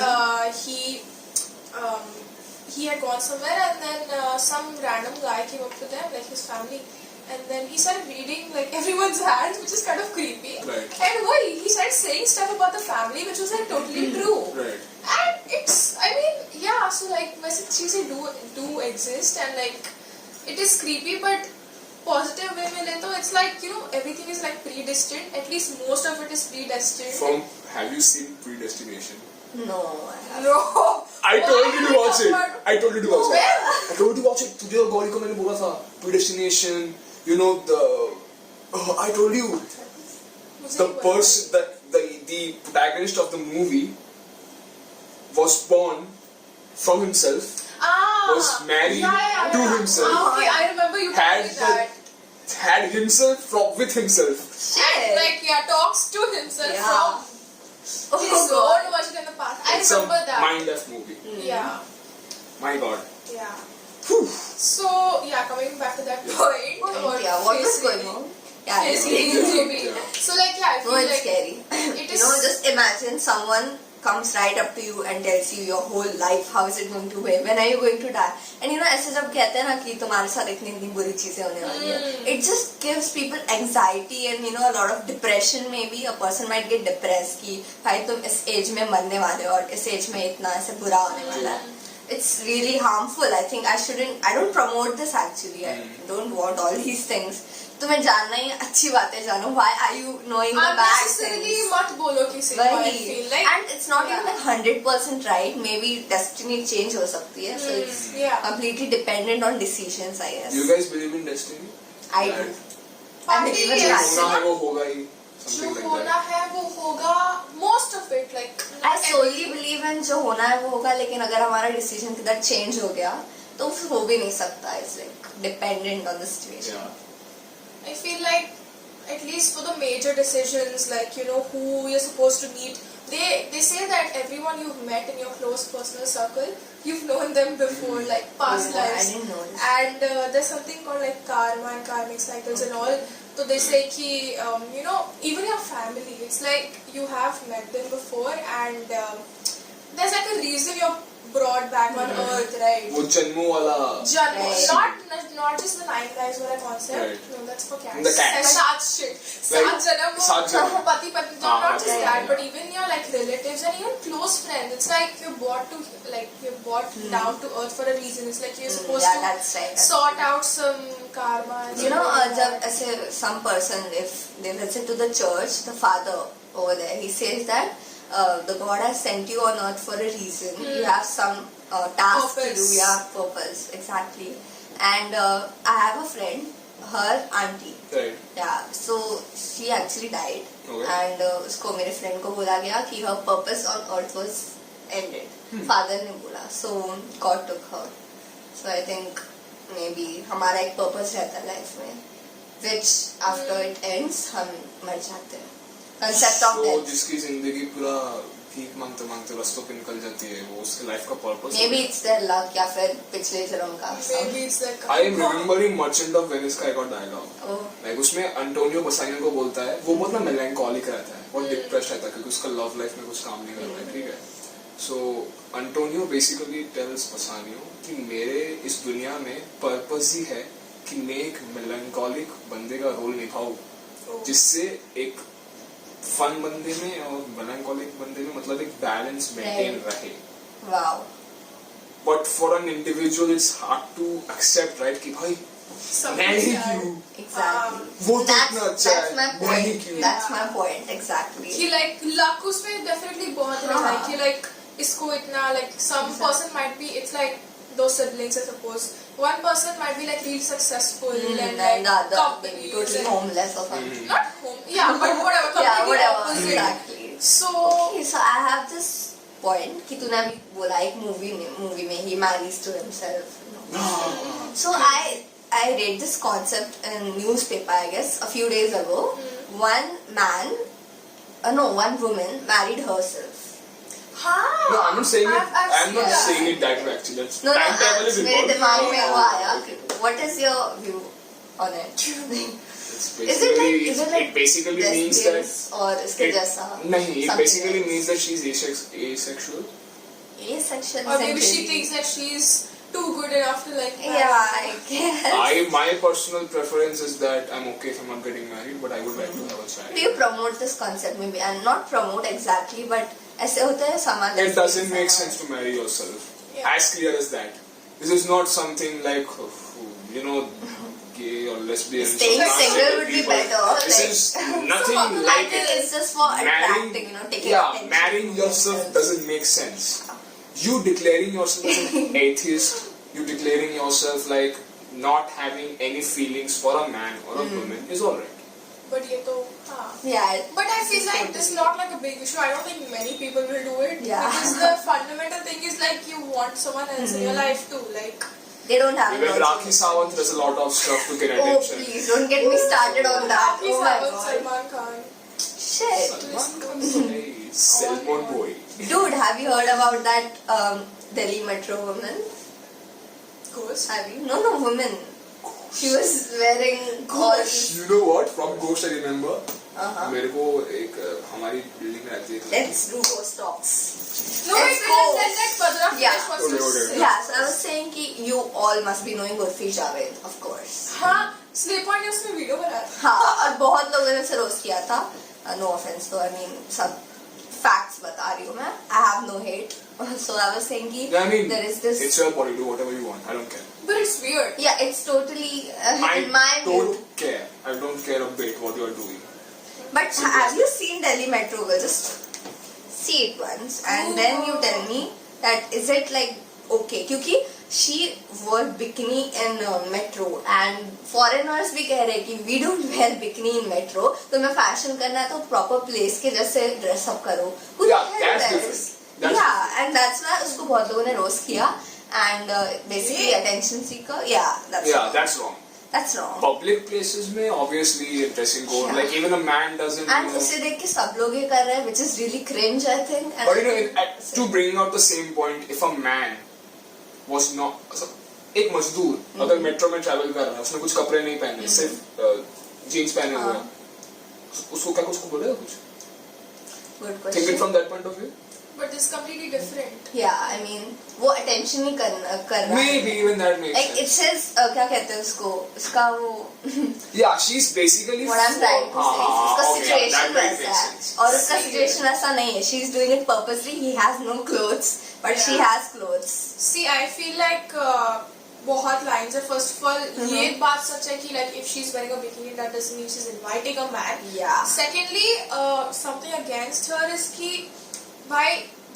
Speaker 3: he had gone somewhere and then some random guy came up to them, like his family, and then he started reading like everyone's hands, which is kind of creepy.
Speaker 1: Right.
Speaker 3: And he started saying stuff about the family, which was like totally true.
Speaker 1: Right.
Speaker 3: And so like वैसे चीजें do exist and like it is creepy, but positive way में ले तो it's like everything is like predestined. At least most of it is predestined.
Speaker 1: Have you seen Predestination?
Speaker 2: No.
Speaker 3: No.
Speaker 1: I told you to watch it. I told you to watch it.
Speaker 3: Where?
Speaker 1: I told you to watch it. तुझे और गौरी को मैंने बोला था Predestination. I told you the person the protagonist of the movie was born from himself. Was married to himself.
Speaker 3: Okay, I remember you told me that.
Speaker 1: Had himself with himself.
Speaker 3: And like talks to himself from his own version in the past. I remember that.
Speaker 1: It's a mind-f movie.
Speaker 3: Yeah.
Speaker 1: My God.
Speaker 3: Yeah.
Speaker 1: Whew.
Speaker 3: So coming back to that point.
Speaker 2: What was going on?
Speaker 3: So like I feel
Speaker 2: it's
Speaker 3: like
Speaker 2: scary.
Speaker 3: it is.
Speaker 2: Just imagine someone comes right up to you and tells you your whole life, how is it going to be, when are you going to die, and ऐसे जब कहते हैं ना कि तुम्हारे साथ इतनी बुरी चीजें होने वाली है, it just gives people anxiety and a lot of depression. Maybe a person might get depressed कि भाई तुम इस एज में मरने वाले हो और इस एज में इतना ऐसे बुरा होने वाला है. It's really harmful. I don't promote this actually. I don't want all these things. तुम्हें जानना ही अच्छी बातें जानो. Why are you knowing the bad things?
Speaker 3: मत बोलो किसी को. I feel like,
Speaker 2: and it's not even like 100% right. Maybe destiny change हो सकती है. So it's completely dependent on decisions, I guess.
Speaker 1: Do you guys believe in destiny?
Speaker 2: I do. I believe in
Speaker 1: जो होना है वो होगा ही.
Speaker 3: जो होना है वो होगा. Most of it like.
Speaker 2: I solely believe in जो होना है वो होगा. लेकिन अगर हमारा decision किधर change हो गया तो हो भी नहीं सकता. It's like dependent on the situation.
Speaker 1: Yeah.
Speaker 3: I feel like at least for the major decisions, like who you're supposed to meet, they say that everyone you've met in your close personal circle, you've known them before, like past lives.
Speaker 2: I didn't know this.
Speaker 3: And there's something called like karma and karmic cycles and all. So they say ki even your family, it's like you have met them before and there's like a reason you're brought back on earth, right?
Speaker 1: वो जन्मों वाला.
Speaker 3: Not just the 9 lives वाला concept.
Speaker 1: Right.
Speaker 3: No, that's for cats.
Speaker 1: The cats.
Speaker 3: सात जन्म पति पत्नी. Not just that, but even your like relatives and even close friends. It's like you're brought down to earth for a reason. It's like you're supposed to sort out some karma.
Speaker 2: जब ऐसे some person, if they visit to the church, the father over there, he says that the God has sent you on earth for a reason. You have some task to do. Purpose, exactly. And I have a friend, her auntie.
Speaker 1: Right.
Speaker 2: Yeah, so she actually died.
Speaker 1: Okay.
Speaker 2: And उसको मेरे friend को बोला गया कि her purpose on earth was ended. Father ने बोला, so God took her. So I think maybe हमारा एक purpose रहता है life में, which after it ends हम मर जाते हैं. Concept of death.
Speaker 1: जिसकी जिंदगी पूरा भीख मांगते मांगते रस्तों पे निकल जाती है, वो उसके लाइफ का purpose.
Speaker 2: Maybe it's their luck या फिर पिछले जन्म का.
Speaker 3: Maybe it's their karma.
Speaker 1: I am remembering Merchant of Venice का एक और डायलॉग. Like उसमें अंटोनियो बसानियो को बोलता है, वो बहुत ना मेलैंकोलिक रहता है, बहुत डिप्रेस्ड रहता है क्योंकि उसका लव लाइफ में कुछ काम नहीं कर रहा है, ठीक है. So अंटोनियो basically tells बसानियो कि मेरे इस दुनिया में पर्पस ही है कि मैं एक मेलैंकोलिक बंदे का रोल निभाऊं जिससे एक फन बंदे में और मेलांकोलिक बंदे में मतलब एक बैलेंस मेंटेन रहे.
Speaker 2: Wow.
Speaker 1: But for an individual it's hard to accept, right, कि भाई मैं ही क्यों,
Speaker 2: Exactly.
Speaker 1: वो तो इतना अच्छा
Speaker 2: That's
Speaker 1: है,
Speaker 2: my
Speaker 1: मैं ही
Speaker 2: point.
Speaker 1: क्यों.
Speaker 2: That's my point. Exactly.
Speaker 3: कि like luck उसमें definitely बहुत रहता है कि like इसको इतना like some person might be, it's like those siblings I suppose, one person might be like really successful and like
Speaker 2: the other
Speaker 3: companies
Speaker 2: totally
Speaker 3: and
Speaker 2: homeless or something.
Speaker 3: not home, yeah, but whatever, completely
Speaker 2: Yeah, whatever.
Speaker 3: opposite.
Speaker 2: Exactly.
Speaker 3: So
Speaker 2: Okay, so I have this point कि तूने अभी बोला एक movie में he marries to himself. You know? So I read this concept in newspaper, I guess, a few days ago. One woman married herself.
Speaker 3: हाँ.
Speaker 1: No, I'm not saying it.
Speaker 3: I've
Speaker 1: I'm not
Speaker 3: seen
Speaker 1: saying it that way actually. That's
Speaker 2: No,
Speaker 1: timetable is
Speaker 2: मेरे
Speaker 1: important.
Speaker 2: दिमाग में वो आया.
Speaker 1: Okay.
Speaker 2: What is your view on it?
Speaker 1: It's
Speaker 2: Is it like
Speaker 1: it basically means that
Speaker 2: lesbians or इसके जैसा?
Speaker 1: नहीं, it
Speaker 2: something
Speaker 1: basically
Speaker 2: else?
Speaker 1: means that she's asexual.
Speaker 2: Asexual.
Speaker 3: Or maybe she
Speaker 2: essentially.
Speaker 3: thinks that she's too good enough to like marry.
Speaker 2: Yeah, I guess.
Speaker 1: My personal preference is that I'm okay if I'm not getting married, but I would like to have a child.
Speaker 2: Do you promote this concept maybe, and not promote exactly, but ऐसे होता है समाज.
Speaker 1: It doesn't make sense to marry yourself.
Speaker 3: Yeah.
Speaker 1: As clear as that. This is not something like gay or lesbian.
Speaker 2: Staying single would be better.
Speaker 1: This
Speaker 2: like,
Speaker 1: is
Speaker 3: So,
Speaker 1: nothing
Speaker 2: I
Speaker 1: like
Speaker 2: think
Speaker 1: it.
Speaker 2: it's just for attracting, taking attention.
Speaker 1: Marrying yourself doesn't make sense. You declaring yourself as an atheist, you declaring yourself like not having any feelings for a man or a woman is alright.
Speaker 3: But ये तो हाँ.
Speaker 2: Yeah.
Speaker 3: But I feel like it's not like a big issue. I don't think many people will do it.
Speaker 2: Yeah.
Speaker 3: Because the fundamental thing is like you want someone else in your life too. Like
Speaker 2: They don't have.
Speaker 1: Even
Speaker 2: no
Speaker 1: Rakhi Sawant does a lot of stuff to get
Speaker 2: Oh
Speaker 1: attention.
Speaker 2: please, don't get me started on that.
Speaker 3: Rakhi
Speaker 2: Oh my
Speaker 3: Sawant,
Speaker 2: god.
Speaker 3: Salman Khan.
Speaker 2: Shit.
Speaker 1: Hey, cell phone boy.
Speaker 2: Dude, have you heard about that Delhi metro woman?
Speaker 3: Ghost.
Speaker 2: Have you? No, woman. She was wearing all these.
Speaker 1: You know what? From Ghost I remember. मेरे को एक हमारी building में रहती है.
Speaker 2: Let's do ghost talks.
Speaker 3: No,
Speaker 2: Let's
Speaker 3: wait,
Speaker 2: go.
Speaker 3: let Madhura finish
Speaker 2: Yeah.
Speaker 3: what she's
Speaker 1: Okay.
Speaker 3: saying.
Speaker 2: Yeah, so I was saying कि you all must be knowing Uorfi Javed, of course.
Speaker 3: हाँ, Slip on ने उसमें video बनाया था.
Speaker 2: हाँ, और बहुत लोगों ने उसे रोस्ट किया था. No offense, तो I mean सब facts बता रही हूँ मैं. I have no hate. So I was saying कि
Speaker 1: I mean,
Speaker 2: there is this.
Speaker 1: it's your body. Do whatever you want. I don't care.
Speaker 3: But it's weird.
Speaker 2: Yeah, it's totally
Speaker 1: I
Speaker 2: in my
Speaker 1: don't
Speaker 2: view.
Speaker 1: care. I don't care a bit what you are doing.
Speaker 2: But have you seen Delhi Metro? Girl? Just see it once and then you tell me that is it like okay? क्योंकि she wore bikini in metro and foreigners भी कह रहे हैं कि we don't wear bikini in metro. तो मैं fashion करना है तो proper place के जैसे dress up करो. Who the
Speaker 1: Yeah,
Speaker 2: hell
Speaker 1: that's
Speaker 2: wears?
Speaker 1: different.
Speaker 2: Yeah, and that's why उसको बहुत लोगों ने roast किया and basically attention seeker. Yeah, that's
Speaker 1: Yeah,
Speaker 2: wrong.
Speaker 1: that's wrong.
Speaker 2: That's wrong.
Speaker 1: Public places में obviously dressing code,
Speaker 2: Yeah.
Speaker 1: like even a man doesn't.
Speaker 2: And उसे देख के सब लोग ये कर रहे हैं, which is really cringe, I think. And
Speaker 1: But to bring out the same point, if a man was not एक मजदूर अगर मेट्रो में ट्रैवल कर रहा है, उसने कुछ कपड़े नहीं पहने, सिर्फ जीन्स पहने हुए हैं, उसको क्या कुछ बोलेगा कुछ?
Speaker 2: Good
Speaker 1: Think it
Speaker 2: question.
Speaker 1: from that point of view.
Speaker 3: But it's completely different.
Speaker 2: Yeah, I mean, वो attention नहीं कर रहा.
Speaker 1: Maybe even that makes
Speaker 2: Like it
Speaker 1: sense.
Speaker 2: says क्या कहते हैं उसको? उसका वो
Speaker 1: Yeah, she's basically.
Speaker 2: what I'm trying to say. उसका
Speaker 1: okay,
Speaker 2: situation
Speaker 1: that
Speaker 2: वैसा
Speaker 1: makes
Speaker 2: है.
Speaker 1: sense.
Speaker 2: और उसका situation वैसा नहीं है. She's doing it purposely. He has no clothes, but she
Speaker 3: Yeah.
Speaker 2: has clothes.
Speaker 3: See, I feel like बहुत lines है. First of all, ये बात सच है कि like if she's wearing a bikini, that doesn't mean she's inviting a man.
Speaker 2: Yeah.
Speaker 3: Secondly, something against her is कि why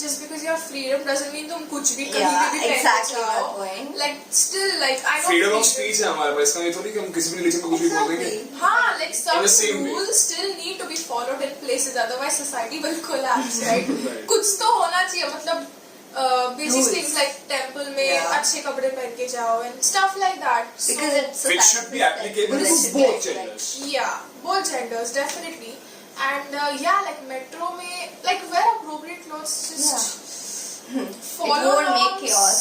Speaker 3: just because you have freedom doesn't mean तुम कुछ भी कहीं पे भी पहन के
Speaker 2: exactly
Speaker 3: जाओ.
Speaker 2: my point.
Speaker 3: Like still like I know
Speaker 1: Freedom of speech है हमारे पास, इसका ये थोड़ी कि हम किसी भी रिलीजन को कुछ भी बोल देंगे.
Speaker 2: Exactly.
Speaker 3: हाँ, like some
Speaker 1: In the same way.
Speaker 3: rules still need to be followed in places, otherwise society will collapse, right?
Speaker 1: Right.
Speaker 3: कुछ तो होना चाहिए, मतलब basic
Speaker 2: Rules.
Speaker 3: things like temple में
Speaker 2: Yeah.
Speaker 3: अच्छे कपड़े पहन के जाओ and stuff like that.
Speaker 2: Because
Speaker 3: So,
Speaker 2: it's a
Speaker 1: Which
Speaker 2: kind
Speaker 1: should
Speaker 2: of
Speaker 1: be
Speaker 2: respect.
Speaker 1: applicable
Speaker 2: Which
Speaker 1: to
Speaker 2: should
Speaker 1: both
Speaker 2: be
Speaker 1: genders.
Speaker 3: yeah, both genders definitely. And yeah, like metro में like wear appropriate clothes, just follow
Speaker 2: It won't make
Speaker 3: norms.
Speaker 2: chaos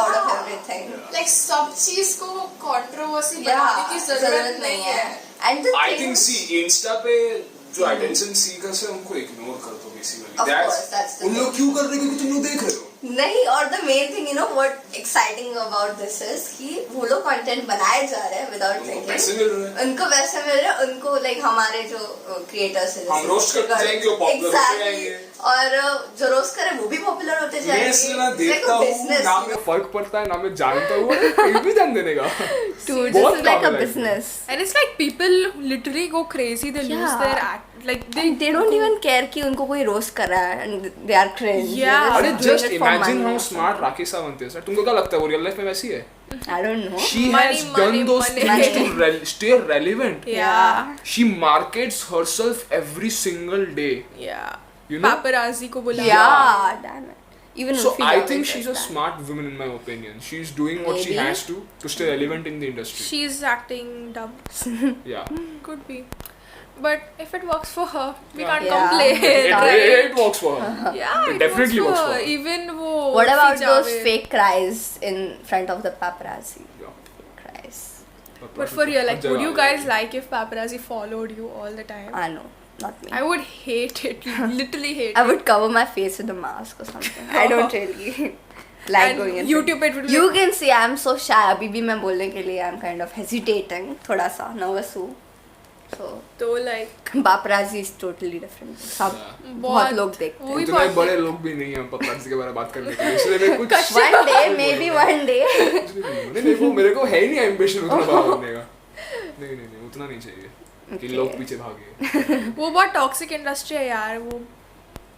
Speaker 2: out of everything.
Speaker 3: Like सब चीज को controversy
Speaker 2: Yeah,
Speaker 3: बनाने की जरूरत नहीं है.
Speaker 2: And the
Speaker 1: I
Speaker 2: thing
Speaker 1: think see Insta पे जो attention seekers है उनको ignore कर दो basically.
Speaker 2: Of course, that's the
Speaker 1: उन लोग क्यों कर रहे हैं क्योंकि तुम लोग देख रहे हो.
Speaker 2: नहीं, और the main thing, you know what exciting about this is कि वो लोग कंटेंट बनाए जा रहे हैं विदाउट थिंकिंग, उनको पैसे मिल रहे हैं, उनको लाइक हमारे जो क्रिएटर्स हैं
Speaker 1: हम रोस्ट करते जाएंगे, वो पॉपुलर होते जाएंगे,
Speaker 2: और जो रोस्ट करे वो भी पॉपुलर होते जाएंगे।
Speaker 1: मैं इसलिए देखता हूँ, ना में फर्क पड़ता है, ना में जानता हूँ, कहीं भी ध्यान देने का।
Speaker 2: Dude, this is like a business.
Speaker 3: And it's like people literally go crazy, they lose their act, like
Speaker 2: they don't even care कि उनको कोई रोस्ट कर रहा है and they are cringe.
Speaker 3: Yeah.
Speaker 1: अरे just imagine how smart Rakhi Sawant है sir, तुमको क्या लगता है वो रियल लाइफ में वैसी है?
Speaker 2: I don't know.
Speaker 1: She has done those things to stay relevant.
Speaker 3: Yeah.
Speaker 1: She markets herself every single day.
Speaker 3: Yeah.
Speaker 1: You know?
Speaker 3: Paparazzi को बुला.
Speaker 2: Yeah, damn it. Even
Speaker 1: So
Speaker 2: Uorfi
Speaker 1: I
Speaker 2: Javed
Speaker 1: think
Speaker 2: does
Speaker 1: she's a
Speaker 2: that.
Speaker 1: smart woman in my opinion. She's doing what she
Speaker 2: Maybe.
Speaker 1: has to stay relevant in the industry.
Speaker 3: She's acting dumb.
Speaker 1: Yeah.
Speaker 3: Could be. But if it works for her, we
Speaker 1: Yeah.
Speaker 3: can't
Speaker 2: Yeah.
Speaker 3: complain.
Speaker 1: It works for her.
Speaker 3: Yeah,
Speaker 1: It definitely works for her.
Speaker 3: Even wo
Speaker 2: What about
Speaker 3: Uorfi
Speaker 2: those
Speaker 3: Javed.
Speaker 2: fake cries in front of the paparazzi?
Speaker 1: Yeah.
Speaker 2: Cries.
Speaker 3: But for real, like, would you guys like if paparazzi followed you all the time?
Speaker 2: I know, not me.
Speaker 3: I would hate it. Literally hate
Speaker 2: I
Speaker 3: it.
Speaker 2: would cover my face with a mask or something. I don't really like
Speaker 3: And
Speaker 2: going in.
Speaker 3: YouTube it would be
Speaker 2: You
Speaker 3: like,
Speaker 2: can see I'm so shy. अभी भी मैं बोलने के लिए I'm kind of hesitating, थोड़ा सा nervous हूँ. So
Speaker 3: तो like
Speaker 2: paparazzi is totally different. सब
Speaker 1: Yeah.
Speaker 2: बहुत लोग देखते
Speaker 3: वो भी
Speaker 1: इतने
Speaker 3: बहुत-
Speaker 1: बड़े लोग भी नहीं हैं paparazzi के बारे में बात करने के लिए, इसलिए मैं कुछ
Speaker 2: हैं. One day, maybe one day.
Speaker 1: नहीं, मेरे को है ही नहीं ambition उतना बड़ा बनने का। नहीं, उतना नहीं चाहिए कि
Speaker 2: Okay.
Speaker 1: लोग पीछे भागे।
Speaker 3: वो बहुत टॉक्सिक इंडस्ट्री है यार, वो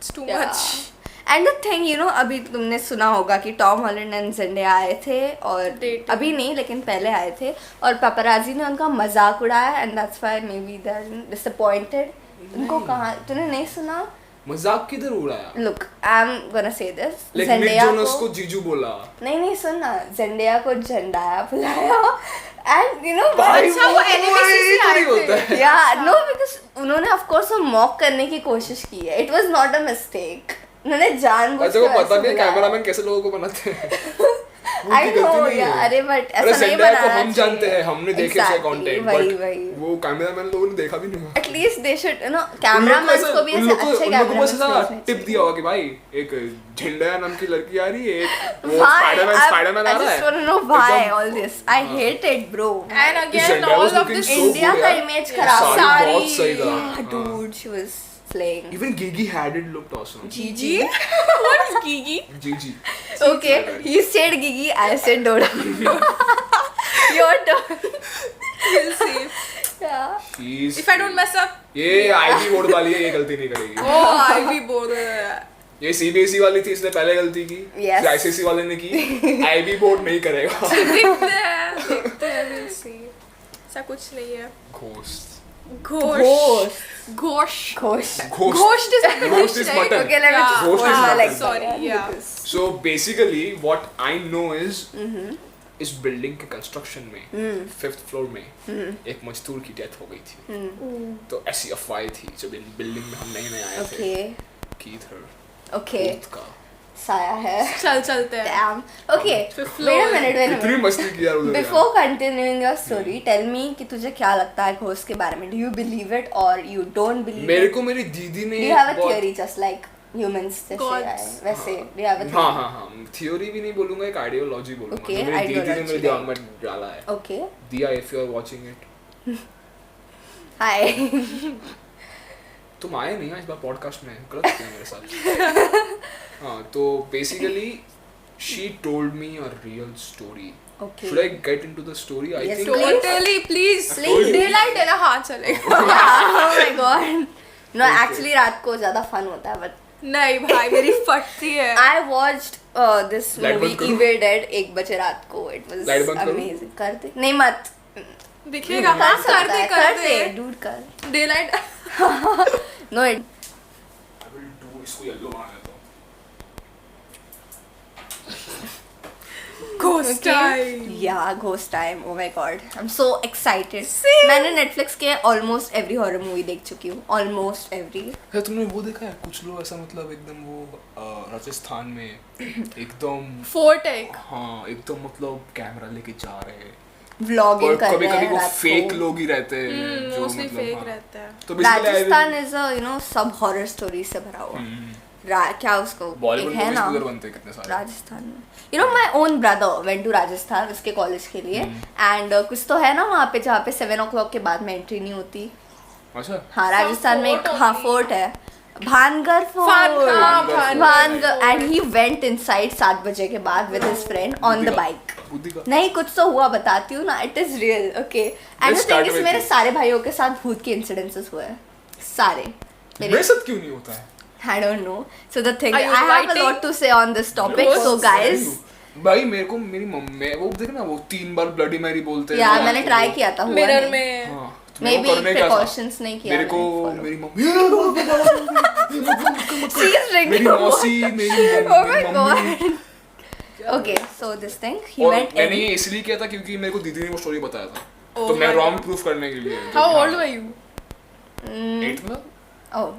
Speaker 3: it's too
Speaker 2: Yeah.
Speaker 3: much.
Speaker 2: And the thing, you know, अभी तुमने सुना होगा कि टॉम हॉलैंड एंड ज़ेंडेया आए थे और
Speaker 3: Dating.
Speaker 2: अभी नहीं लेकिन पहले आए थे और paparazzi ने उनका मजाक उड़ाया and that's why maybe they're disappointed. उनको कहाँ, तूने नहीं सुना?
Speaker 1: मजाक किधर उड़ाया?
Speaker 2: Look, I'm gonna say this.
Speaker 1: Like Nick
Speaker 2: Zendaya
Speaker 1: Jonas को जीजू बोला।
Speaker 2: नहीं सुन ना, ज़ेंडेया को झंडाया बुलाया and you know
Speaker 1: भाई
Speaker 3: अच्छा, वो enemy से
Speaker 1: थोड़ी
Speaker 3: आए
Speaker 1: होता
Speaker 3: थे।
Speaker 1: है।
Speaker 2: yeah, no, because उन्होंने of course वो mock करने की कोशिश की है. It was not a mistake. उन्होंने जानबूझ
Speaker 1: अच्छा
Speaker 2: के
Speaker 1: को पता
Speaker 2: वैसे
Speaker 1: नहीं
Speaker 2: बुलाया.
Speaker 1: कैमरामैन कैसे लोगों को बनाते हैं।
Speaker 2: I know, yeah, अरे but
Speaker 1: अरे
Speaker 2: ऐसा नहीं
Speaker 1: Zendaya को
Speaker 2: बनाना
Speaker 1: हम जानते
Speaker 2: चाहिए.
Speaker 1: हैं, हमने देखे उसके
Speaker 2: Exactly,
Speaker 1: कंटेंट,
Speaker 2: वही
Speaker 1: बट वो कैमरामैन लोगों ने देखा भी नहीं होगा।
Speaker 2: At least they should, you know, cameramen को भी ऐसे अच्छे
Speaker 1: उन लोगों को बस
Speaker 2: cameramen
Speaker 1: ऐसा टिप दिया होगा कि भाई एक झंडा नाम की लड़की आ रही है, एक वो
Speaker 2: Why?
Speaker 1: स्पाइडरमैन आ
Speaker 2: I
Speaker 1: रहा है।
Speaker 2: just want to know why
Speaker 1: एकदम-
Speaker 2: all this. I hate it, bro.
Speaker 3: And again,
Speaker 1: Zendaya was
Speaker 3: all of
Speaker 1: looking
Speaker 3: this
Speaker 1: so
Speaker 2: India
Speaker 1: good
Speaker 2: का
Speaker 1: यार।
Speaker 2: image खराब.
Speaker 1: साड़ी बहुत सही था।
Speaker 2: Yeah,
Speaker 1: हाँ।
Speaker 2: dude, she was slaying.
Speaker 1: Even Gigi Hadid looked awesome.
Speaker 2: Gigi.
Speaker 3: What is Gigi?
Speaker 1: Gigi.
Speaker 2: Okay, he said Gigi, I said Dora. Your turn.
Speaker 3: We'll see.
Speaker 2: Yeah.
Speaker 1: She's
Speaker 3: If I don't mess up.
Speaker 1: ये IB board वाली है, ये गलती नहीं करेगी।
Speaker 3: Oh, I भी बोल रहा है.
Speaker 1: ये CBSE वाली थी, इसने पहले गलती की।
Speaker 2: Yes.
Speaker 1: फिर ICSE वाले ने की। IB बोर्ड नहीं करेगा।
Speaker 3: देखते हैं, we'll see. ऐसा कुछ नहीं है.
Speaker 1: Ghost.
Speaker 3: Ghost.
Speaker 2: Ghost.
Speaker 3: Ghost.
Speaker 1: Ghost.
Speaker 3: Ghost is
Speaker 1: Ghost is
Speaker 3: right?
Speaker 1: mutton.
Speaker 2: Okay, let me
Speaker 3: Yeah.
Speaker 2: just
Speaker 1: Ghost
Speaker 2: put
Speaker 1: is
Speaker 2: my
Speaker 1: mutton.
Speaker 2: legs
Speaker 3: Sorry,
Speaker 2: down,
Speaker 3: yeah.
Speaker 2: because-
Speaker 1: So basically what I know is इस building के construction में 5th floor में एक मजदूर की death हो गई थी। तो ऐसी अफवाह थी जब इन बिल्डिंग में हम नए आए थे
Speaker 2: Okay.
Speaker 1: कि इधर
Speaker 2: Okay.
Speaker 1: भूत का
Speaker 2: साया है.
Speaker 3: चलते हैं.
Speaker 2: Damn. Okay.
Speaker 3: Fifth
Speaker 2: Wait a
Speaker 3: floor.
Speaker 2: minute. Wait a
Speaker 1: इतनी
Speaker 2: minute.
Speaker 1: मस्ती की यार उधर।
Speaker 2: Before continuing your story, tell me कि तुझे क्या लगता है घोस्ट के बारे में? Do you believe it or you don't believe
Speaker 1: मेरे
Speaker 2: it?
Speaker 1: को मेरी दीदी ने
Speaker 2: Do you have a
Speaker 1: बहुत-
Speaker 2: theory just like humans जैसे
Speaker 3: Gods.
Speaker 2: आए वैसे? Do you have a
Speaker 1: हाँ
Speaker 2: theory?
Speaker 1: हाँ थियोरी भी नहीं बोलूंगा, एक आइडियोलॉजी बोलूंगा।
Speaker 2: Okay,
Speaker 1: जो मेरी दीदी ने मेरे
Speaker 2: ideology.
Speaker 1: दिमाग में डाला है।
Speaker 2: Okay.
Speaker 1: दिया if you are watching it,
Speaker 2: Hi.
Speaker 1: तुम आए नहीं आज बार पॉडकास्ट में, गलत किया मेरे साथ। हाँ तो basically she told me a real story.
Speaker 2: Okay.
Speaker 1: Should I get into the story? I
Speaker 2: Yes,
Speaker 1: think
Speaker 2: please.
Speaker 3: Totally, please.
Speaker 2: Please.
Speaker 3: Daylight है ना, हाँ चलेगा.
Speaker 2: Yeah, oh my god. No,
Speaker 1: Okay.
Speaker 2: actually रात को ज़्यादा fun होता है but
Speaker 3: नहीं भाई, मेरी फटती है.
Speaker 2: I watched this
Speaker 1: Light
Speaker 2: movie
Speaker 1: बंद करो?
Speaker 2: Evil Dead 1 बजे रात को. It was
Speaker 1: Light बंद करो?
Speaker 2: amazing. कर दे? नहीं मत.
Speaker 3: दिखेगा, हाँ कर दे, कर दे.
Speaker 2: Dude कर.
Speaker 3: Daylight.
Speaker 2: No, it.
Speaker 1: I will do इसको येलो बना देता हूँ।
Speaker 3: Ghost time.
Speaker 2: Yeah, Ghost Time. Oh my god. I'm so excited.
Speaker 3: Same.
Speaker 2: मैंने Netflix के almost every horror movie देख चुकी हूँ. Almost every.
Speaker 1: है तुमने वो देखा है कुछ लोग ऐसा मतलब एकदम वो राजस्थान में एकदम
Speaker 3: Fort एक.
Speaker 1: हाँ एकदम मतलब कैमरा लेके जा रहे हैं
Speaker 2: Vlogging
Speaker 1: और
Speaker 2: कर
Speaker 1: कभी
Speaker 2: रहे
Speaker 1: कभी
Speaker 2: हैं
Speaker 1: वो
Speaker 2: रात
Speaker 1: फेक
Speaker 2: को.
Speaker 1: लोग ही रहते हैं जो
Speaker 3: Mostly
Speaker 1: मतलब
Speaker 3: fake
Speaker 1: हाँ।
Speaker 3: रहता है.
Speaker 1: तो basically I
Speaker 2: Rajasthan
Speaker 1: will-
Speaker 2: is a, you know, सब horror stories से भरा हुआ. क्या उसको
Speaker 1: बॉलीवुड
Speaker 2: एक है
Speaker 1: मूवीज
Speaker 2: ना
Speaker 1: उधर बनते हैं कितने सारे
Speaker 2: राजस्थान में. You know, my own brother went to Rajasthan उसके कॉलेज के लिए एंड कुछ तो है ना वहाँ पे जहाँ पे 7 o'clock के बाद में एंट्री नहीं होती.
Speaker 1: अच्छा
Speaker 2: हाँ राजस्थान में एक हाँ फोर्ट है Bhangarh
Speaker 3: Bhangarh.
Speaker 2: Bhangarh and he went inside 7 बजे के बाद with his friend on the bike.
Speaker 1: बुद्धि का
Speaker 2: नहीं कुछ तो हुआ बताती हूँ ना it is real okay and
Speaker 1: Let's start with
Speaker 2: मेरे
Speaker 1: you.
Speaker 2: सारे भाइयों के साथ भूत के इंसिडेंसेस हुए हैं सारे
Speaker 1: मेरे साथ क्यों नहीं होता है
Speaker 2: I don't know. So the thing,
Speaker 3: Are
Speaker 2: I
Speaker 3: you
Speaker 2: have a
Speaker 3: writing?
Speaker 2: lot to say on this topic.
Speaker 3: Ghosts?
Speaker 2: So guys,
Speaker 1: भाई मेरे को मेरी मम्मी वो देख ना वो 3 बार ब्लडी मैरी बोलते हैं
Speaker 2: यार मैंने ट्राई किया था हुआ
Speaker 3: मिरर
Speaker 2: नहीं.
Speaker 3: में
Speaker 1: हाँ, तो मेरे को
Speaker 2: Maybe
Speaker 1: करने क्या था?
Speaker 2: precautions नहीं किया
Speaker 1: मेरे को
Speaker 2: मैंने, follow.
Speaker 1: मेरी मम्मी
Speaker 2: She is drinking
Speaker 1: मेरी
Speaker 2: water.
Speaker 1: मौसी मेरी
Speaker 2: Oh my
Speaker 1: mummy
Speaker 2: god. Okay, so this thing he
Speaker 1: और
Speaker 2: went
Speaker 1: मैंने
Speaker 2: in.
Speaker 1: ये इसलिए किया था क्योंकि मेरे को दीदी ने वो स्टोरी बताया था
Speaker 3: Oh
Speaker 1: तो मैं
Speaker 3: my
Speaker 1: रॉन्ग
Speaker 3: God.
Speaker 1: प्रूफ करने के लिए
Speaker 3: How old were you?
Speaker 1: 8 में
Speaker 2: Oh,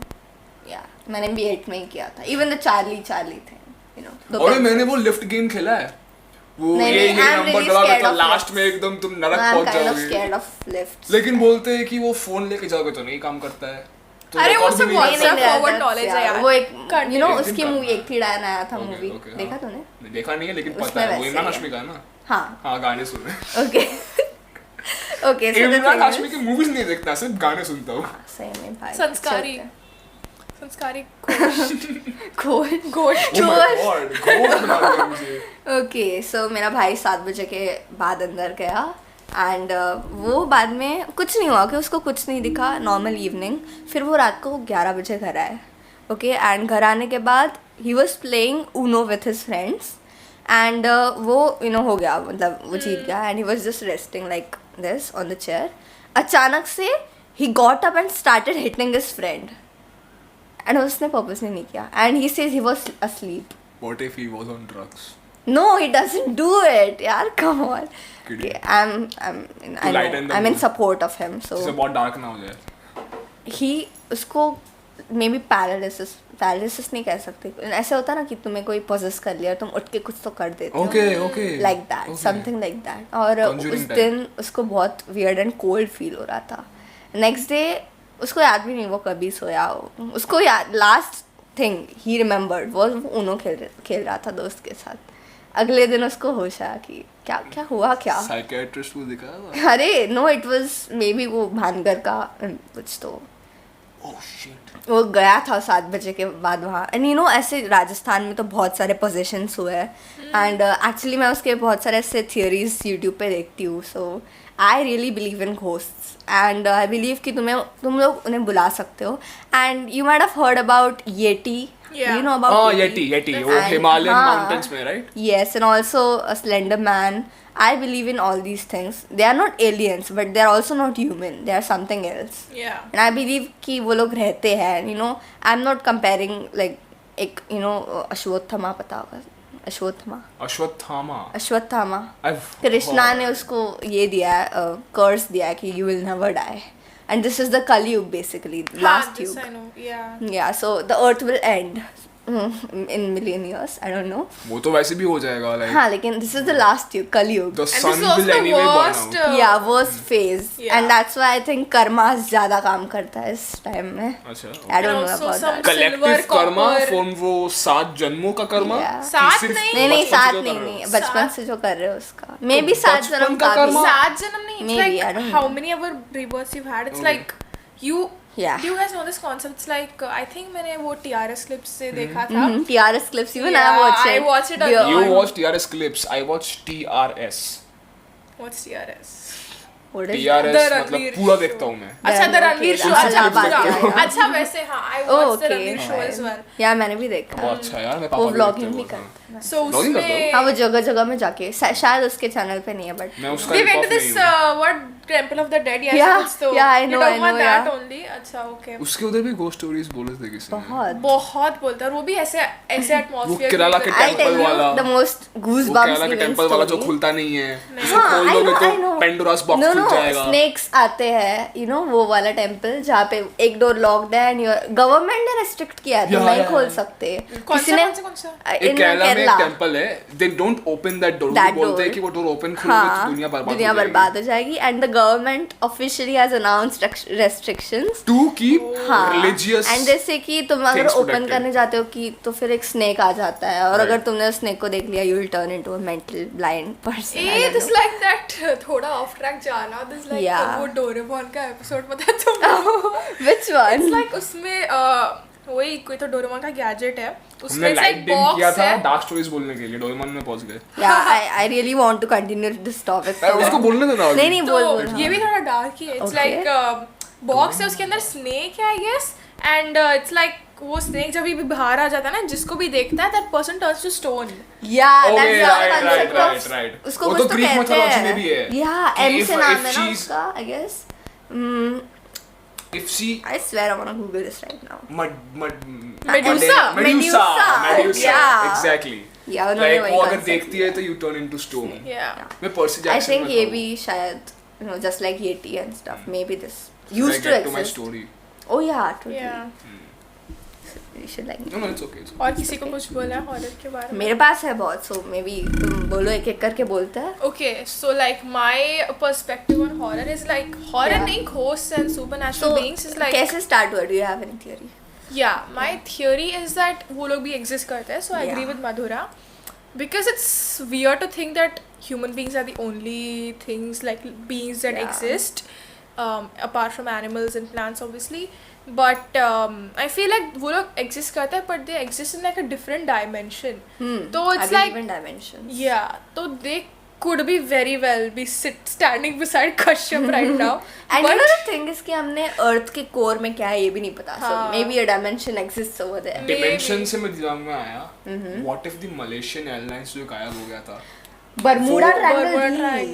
Speaker 2: yeah. मैंने भी 8 में ही किया था. Even the Charlie thing, you know. the
Speaker 1: और
Speaker 2: pencils.
Speaker 1: मैंने वो लिफ्ट गेम खेला है वो
Speaker 2: नहीं,
Speaker 1: ये
Speaker 2: नहीं, I'm
Speaker 1: नंबर
Speaker 2: really
Speaker 1: दबा
Speaker 2: scared
Speaker 1: तो
Speaker 2: of
Speaker 1: लास्ट
Speaker 2: lifts.
Speaker 1: में एकदम तुम नरक
Speaker 2: I'm
Speaker 1: पहुंच
Speaker 2: kind of
Speaker 1: जाओगे
Speaker 2: scared of lifts.
Speaker 1: लेकिन बोलते हैं कि वो फोन लेके जाओगे तो नहीं काम करता है तो
Speaker 3: अरे वो
Speaker 1: record भी
Speaker 3: सब
Speaker 1: नहीं
Speaker 3: WhatsApp
Speaker 1: करता।
Speaker 2: नहीं,
Speaker 3: forward
Speaker 2: that's-
Speaker 3: knowledge है
Speaker 2: yeah,
Speaker 3: यार.
Speaker 2: वो एक you know
Speaker 1: एक दिन
Speaker 2: उसकी
Speaker 1: का।
Speaker 2: मूवी एक थी डायन आया था
Speaker 1: Okay,
Speaker 2: मूवी
Speaker 1: okay,
Speaker 2: देखा
Speaker 1: हाँ।
Speaker 2: तूने
Speaker 1: नहीं, देखा नहीं है लेकिन
Speaker 2: उसमें
Speaker 1: पता है वो
Speaker 2: वैसे
Speaker 1: इमरान
Speaker 2: ही है।
Speaker 1: हाशमी का है ना
Speaker 2: हाँ
Speaker 1: हाँ गाने सुन रहे
Speaker 2: okay okay so the
Speaker 1: Imran
Speaker 2: thing
Speaker 1: Hashmi की मूवीज नहीं देखता सिर्फ गाने सुनता हूँ
Speaker 2: सही में भाई
Speaker 3: संस्कारी. संस्कारी
Speaker 2: खोल
Speaker 3: घोट.
Speaker 1: Oh my God, God बना दिया मुझे
Speaker 2: ओके सो मेरा भाई 7 बजे के बाद अंदर गया एंड वो बाद में कुछ नहीं हुआ कि उसको कुछ नहीं दिखा नॉर्मल इवनिंग फिर वो रात को 11 बजे घर आए ओके एंड घर आने के बाद ही was playing Uno with his friends and वो हो गया मतलब वो जीत गया and he was just resting like this on the chair अचानक से he got up and started hitting his friend and उसने पर्पसली नहीं किया and he says he was asleep.
Speaker 1: What if he was on drugs?
Speaker 2: No, he doesn't do it. यार, come on.
Speaker 1: Kidding.
Speaker 2: Okay, I
Speaker 1: lighten
Speaker 2: know.
Speaker 1: the
Speaker 2: I'm in
Speaker 1: mood.
Speaker 2: support of him.
Speaker 1: जिससे
Speaker 2: So
Speaker 1: बहुत dark ना हो जाए
Speaker 2: he उसको maybe paralysis नहीं कह सकते. ऐसे होता ना कि तुम्हें कोई possess कर लिया और तुम उठ के कुछ तो कर देते हो.
Speaker 1: okay
Speaker 2: Like that,
Speaker 1: okay.
Speaker 2: something like that. और
Speaker 1: Conjuring
Speaker 2: उस
Speaker 1: type.
Speaker 2: दिन उसको बहुत weird and cold feel हो रहा था. Next day उसको याद भी नहीं वो कभी सोया हो. उसको याद last thing he remembered was वो ऊनो खेल रहा था दोस्त के साथ. अगले दिन उसको होश आया कि क्या हुआ क्या.
Speaker 1: साइकियाट्रिस्ट को दिखाया था
Speaker 2: अरे no it was maybe वो भानगढ़ का कुछ तो
Speaker 1: ओह शिट
Speaker 2: वो गया था 7 बजे के बाद वहाँ एंड ऐसे राजस्थान में तो बहुत सारे पोजीशंस हुए हैं एंड एक्चुअली मैं उसके बहुत सारे ऐसे थियोरीज यूट्यूब पे देखती हूँ so I really believe in ghosts and I believe कि तुम लोग उन्हें बुला सकते हो and you might have heard about yeti
Speaker 3: Yeah.
Speaker 2: you know about
Speaker 1: हाँ येटी वो
Speaker 2: And-
Speaker 1: हिमालयन
Speaker 2: हाँ.
Speaker 1: माउंटेन्स में right
Speaker 2: Yes, and also a slender man. I believe in all these things. They are not aliens, but they are also not human. They are something else.
Speaker 3: Yeah.
Speaker 2: And I believe कि वो लोग रहते हैं. I'm not comparing like एक अश्वत्थामा पता होगा अश्वत्थामा कृष्णा ने उसको ये दिया है कर्स दिया है कि you will never die. And this is the Kali Yuga basically, last
Speaker 3: this
Speaker 2: Yuga.
Speaker 3: I know. Yeah.
Speaker 2: Yeah, so the earth will end in million years. I don't know.
Speaker 1: वो तो वैसे भी हो जाएगा लाइक
Speaker 2: हाँ लेकिन this is the last Yuga, Kali Yuga.
Speaker 1: the
Speaker 3: And this
Speaker 1: sun
Speaker 3: is also
Speaker 1: will
Speaker 3: the
Speaker 1: anyway burn
Speaker 3: worst.
Speaker 1: out
Speaker 2: Yeah, worst phase.
Speaker 3: Yeah.
Speaker 2: And that's why I think karma ज़्यादा काम करता है इस time में.
Speaker 1: अच्छा
Speaker 2: I don't know
Speaker 3: And also
Speaker 2: about
Speaker 3: some
Speaker 2: that.
Speaker 1: Collective
Speaker 3: Silver,
Speaker 1: Karma
Speaker 3: copper.
Speaker 1: From वो 7 जन्मों का कर्मा
Speaker 2: Yeah.
Speaker 1: कि
Speaker 3: सात
Speaker 1: सिर्फ
Speaker 3: नहीं,
Speaker 2: नहीं
Speaker 1: बचपन से
Speaker 2: 7
Speaker 1: जो कर
Speaker 2: नहीं
Speaker 1: रहे हो?
Speaker 2: नहीं बचपन से जो कर रहे हो उसका. Maybe
Speaker 1: तो
Speaker 2: 7
Speaker 1: बचपन
Speaker 2: जन्म
Speaker 1: का
Speaker 2: का भी.
Speaker 1: Karma?
Speaker 3: Sad janam nahi. It's
Speaker 2: Maybe, I
Speaker 3: like
Speaker 2: don't
Speaker 3: how
Speaker 2: know.
Speaker 3: many ever rebirths you've had. It's
Speaker 1: Okay.
Speaker 3: like you.
Speaker 2: Yeah.
Speaker 3: Do you guys know this concept? It's like I think मैंने वो TRS clips से देखा था.
Speaker 2: TRS clips even I
Speaker 3: Yeah,
Speaker 2: watch it.
Speaker 3: I watch it a
Speaker 2: Dear.
Speaker 3: lot.
Speaker 1: You watch TRS clips, I watch TRS.
Speaker 3: What's TRS?
Speaker 2: What is that?
Speaker 1: TRS
Speaker 3: The
Speaker 1: मतलब
Speaker 3: Ranveer
Speaker 1: पूरा
Speaker 3: show.
Speaker 1: देखता हूँ मैं.
Speaker 3: अच्छा
Speaker 2: Yeah,
Speaker 3: the
Speaker 2: okay,
Speaker 3: Ranveer show
Speaker 2: that's
Speaker 3: अच्छा
Speaker 2: Allahabad,
Speaker 3: पूरा
Speaker 2: yeah, yeah.
Speaker 3: अच्छा वैसे हाँ I
Speaker 2: Oh,
Speaker 3: watched the
Speaker 2: okay.
Speaker 3: Ranveer show as well.
Speaker 2: यार मैंने भी देखा.
Speaker 1: बहुत अच्छा यार मैं
Speaker 2: वो
Speaker 1: पापा
Speaker 2: vlogging भी
Speaker 1: देखते हैं
Speaker 2: करता है.
Speaker 3: So
Speaker 1: Vlogging करते हो?
Speaker 2: हाँ वो
Speaker 3: उसमें
Speaker 2: जगह जगह में जाके शायद उसके चैनल पे नहीं है बट
Speaker 1: मैं उसका
Speaker 3: they
Speaker 1: hip
Speaker 3: went
Speaker 1: hop
Speaker 3: to this
Speaker 1: नहीं हूँ.
Speaker 3: what Temple of the Dead या
Speaker 2: Yeah,
Speaker 3: कुछ तो
Speaker 2: yeah, I
Speaker 3: you
Speaker 2: know,
Speaker 3: talking about that
Speaker 2: yeah.
Speaker 3: only अच्छा okay
Speaker 1: उसके उधर भी ghost stories बोले थे किसी ने.
Speaker 2: बहुत
Speaker 3: बोलता है और वो भी ऐसे
Speaker 1: वो
Speaker 3: एटमॉस्फेयर
Speaker 1: केरला के
Speaker 2: I'll tell
Speaker 1: टेंपल
Speaker 2: you
Speaker 1: वाला
Speaker 2: the most
Speaker 1: वो
Speaker 2: goosebumps
Speaker 1: केरला के
Speaker 2: giving
Speaker 1: टेंपल वाला जो
Speaker 2: story.
Speaker 1: खुलता नहीं है उसे
Speaker 2: हाँ,
Speaker 1: खोल
Speaker 2: I
Speaker 1: दोगे
Speaker 2: know, I
Speaker 1: तो
Speaker 2: know.
Speaker 1: पेंडोरास बॉक्स
Speaker 2: No,
Speaker 1: खुल
Speaker 2: no,
Speaker 1: जाएगा.
Speaker 2: snakes आते हैं वो वाला टेंपल जहाँ पे एक डोर लॉक्ड है एंड गवर्नमेंट ने रेस्ट्रिक्ट किया है
Speaker 1: Yeah,
Speaker 2: तुम नहीं
Speaker 1: yeah,
Speaker 2: खोल
Speaker 1: yeah.
Speaker 2: सकते.
Speaker 3: कौन
Speaker 2: किसी ने
Speaker 3: सा
Speaker 2: in
Speaker 1: केरला में में एक टेंपल है, they don't open that door. वो बोलते हैं कि वो डोर ओपन खोलोगे तो दुनिया बर्बाद
Speaker 2: हो जाएगी. And the government officially has announced restrictions
Speaker 1: to keep religious.
Speaker 2: And जैसे कि तुम अगर ओपन करने जाते हो कि तो फिर एक स्नेक आ जाता है और अगर तुमने उस स्नेक को देख लिया, you will turn into a mental blind person.
Speaker 3: It's like that. थोड़ा off track जाना. This like वो डोरेमोन का एपिसोड पता है तुमको?
Speaker 2: Which one?
Speaker 3: It's like उसमें वही कोई तो डोरेमोन का गैजेट है,
Speaker 1: उसमें लाइट डिम किया था डार्क स्टोरीज बोलने के लिए, डोरेमोन में पहुंच गए.
Speaker 2: Yeah, I really want to continue this topic.
Speaker 1: उसको बोलने देना.
Speaker 2: नहीं बोल.
Speaker 3: ये भी थोड़ा डार्क ही है. It's like बॉक्स है, उसके अंदर स्नेक है I guess, and it's like वो स्नेक जब भी बाहर आ जाता है ना, जिसको भी देखता है that person turns to stone.
Speaker 2: Yeah, that's the concept of.
Speaker 1: Right.
Speaker 2: उसको कुछ तो कहते हैं. Yeah, M से नाम है ना उसका, I guess.
Speaker 1: If she,
Speaker 2: I swear I wanna Google this right now.
Speaker 3: Medusa.
Speaker 2: Yeah.
Speaker 1: Exactly.
Speaker 2: Yeah, उन्होंने वही
Speaker 1: वो अगर
Speaker 2: concept
Speaker 1: देखती है तो you turn into stone.
Speaker 3: Yeah.
Speaker 1: मैं पर्सी
Speaker 2: I
Speaker 1: जैक्सन
Speaker 2: think ये भी शायद, just like Yeti and stuff. Maybe this used to
Speaker 1: to my
Speaker 2: exist.
Speaker 1: story.
Speaker 2: Oh yeah, totally.
Speaker 3: Yeah.
Speaker 2: You should like.
Speaker 1: No, it's okay.
Speaker 3: और किसी को कुछ बोला है हॉरर के बारे में?
Speaker 2: मेरे पास है बहुत, so maybe तुम बोलो एक करके बोलते हैं.
Speaker 3: Okay, so like my perspective on horror is like horror नहीं, ghosts and supernatural beings is like.
Speaker 2: कैसे start हुआ? Do you have any theory?
Speaker 3: Yeah, my theory is that वो लोग भी exist करते हैं, so I agree with Madhura, because it's weird to think that human beings are the only things like beings that exist, apart from animals and plants obviously. But I feel like वो लोग exist करते हैं, but they exist in like a different dimension. तो it's like
Speaker 2: different dimensions.
Speaker 3: Yeah, तो they could be very well be standing beside Kashyap right now.
Speaker 2: And you know the thing is कि हमने Earth के core में क्या है ये भी नहीं पता. So maybe a dimension exists over there.
Speaker 1: Dimension से मेरे दिमाग में आया. What if the Malaysian Airlines जो गायब हो गया था?
Speaker 2: Bermuda triangle.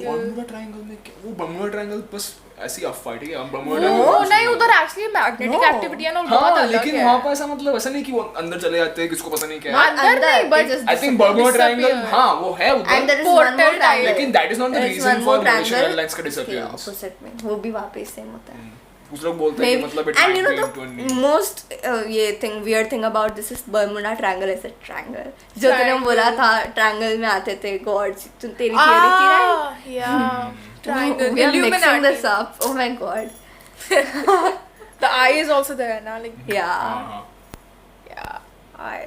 Speaker 1: बर्मुडा ट्रायंगल में क्या? वो बर्मुडा ट्रायंगल बस ऐसी अफवाह है. हम बर्मुडा
Speaker 3: नहीं, उधर एक्चुअली मैग्नेटिक एक्टिविटी है ना, बहुत अलग है.
Speaker 1: लेकिन वहाँ पर ऐसा मतलब ऐसा नहीं कि वो अंदर चले जाते हैं, किसको पता नहीं क्या है.
Speaker 3: अंदर नहीं, but
Speaker 1: I think Bermuda triangle हाँ वो है उधर.
Speaker 2: And there is one more triangle.
Speaker 1: लेकिन that is not the reason for Malaysian Airlines का disappearance.
Speaker 2: Opposite में वो भी वहाँ पे सेम होता है.
Speaker 1: कुछ लोग बोलते हैं कि मतलब it
Speaker 2: and you
Speaker 1: might
Speaker 2: know
Speaker 1: be into
Speaker 2: the most weird thing about this is Bermuda Triangle is a triangle. जो तूने बोला था triangle में आते थे gods. तेरी theory थी right?
Speaker 3: Yeah. Triangle.
Speaker 2: We are mixing this up. Oh my god.
Speaker 3: The eye is also there now. Like
Speaker 2: yeah.
Speaker 3: Yeah.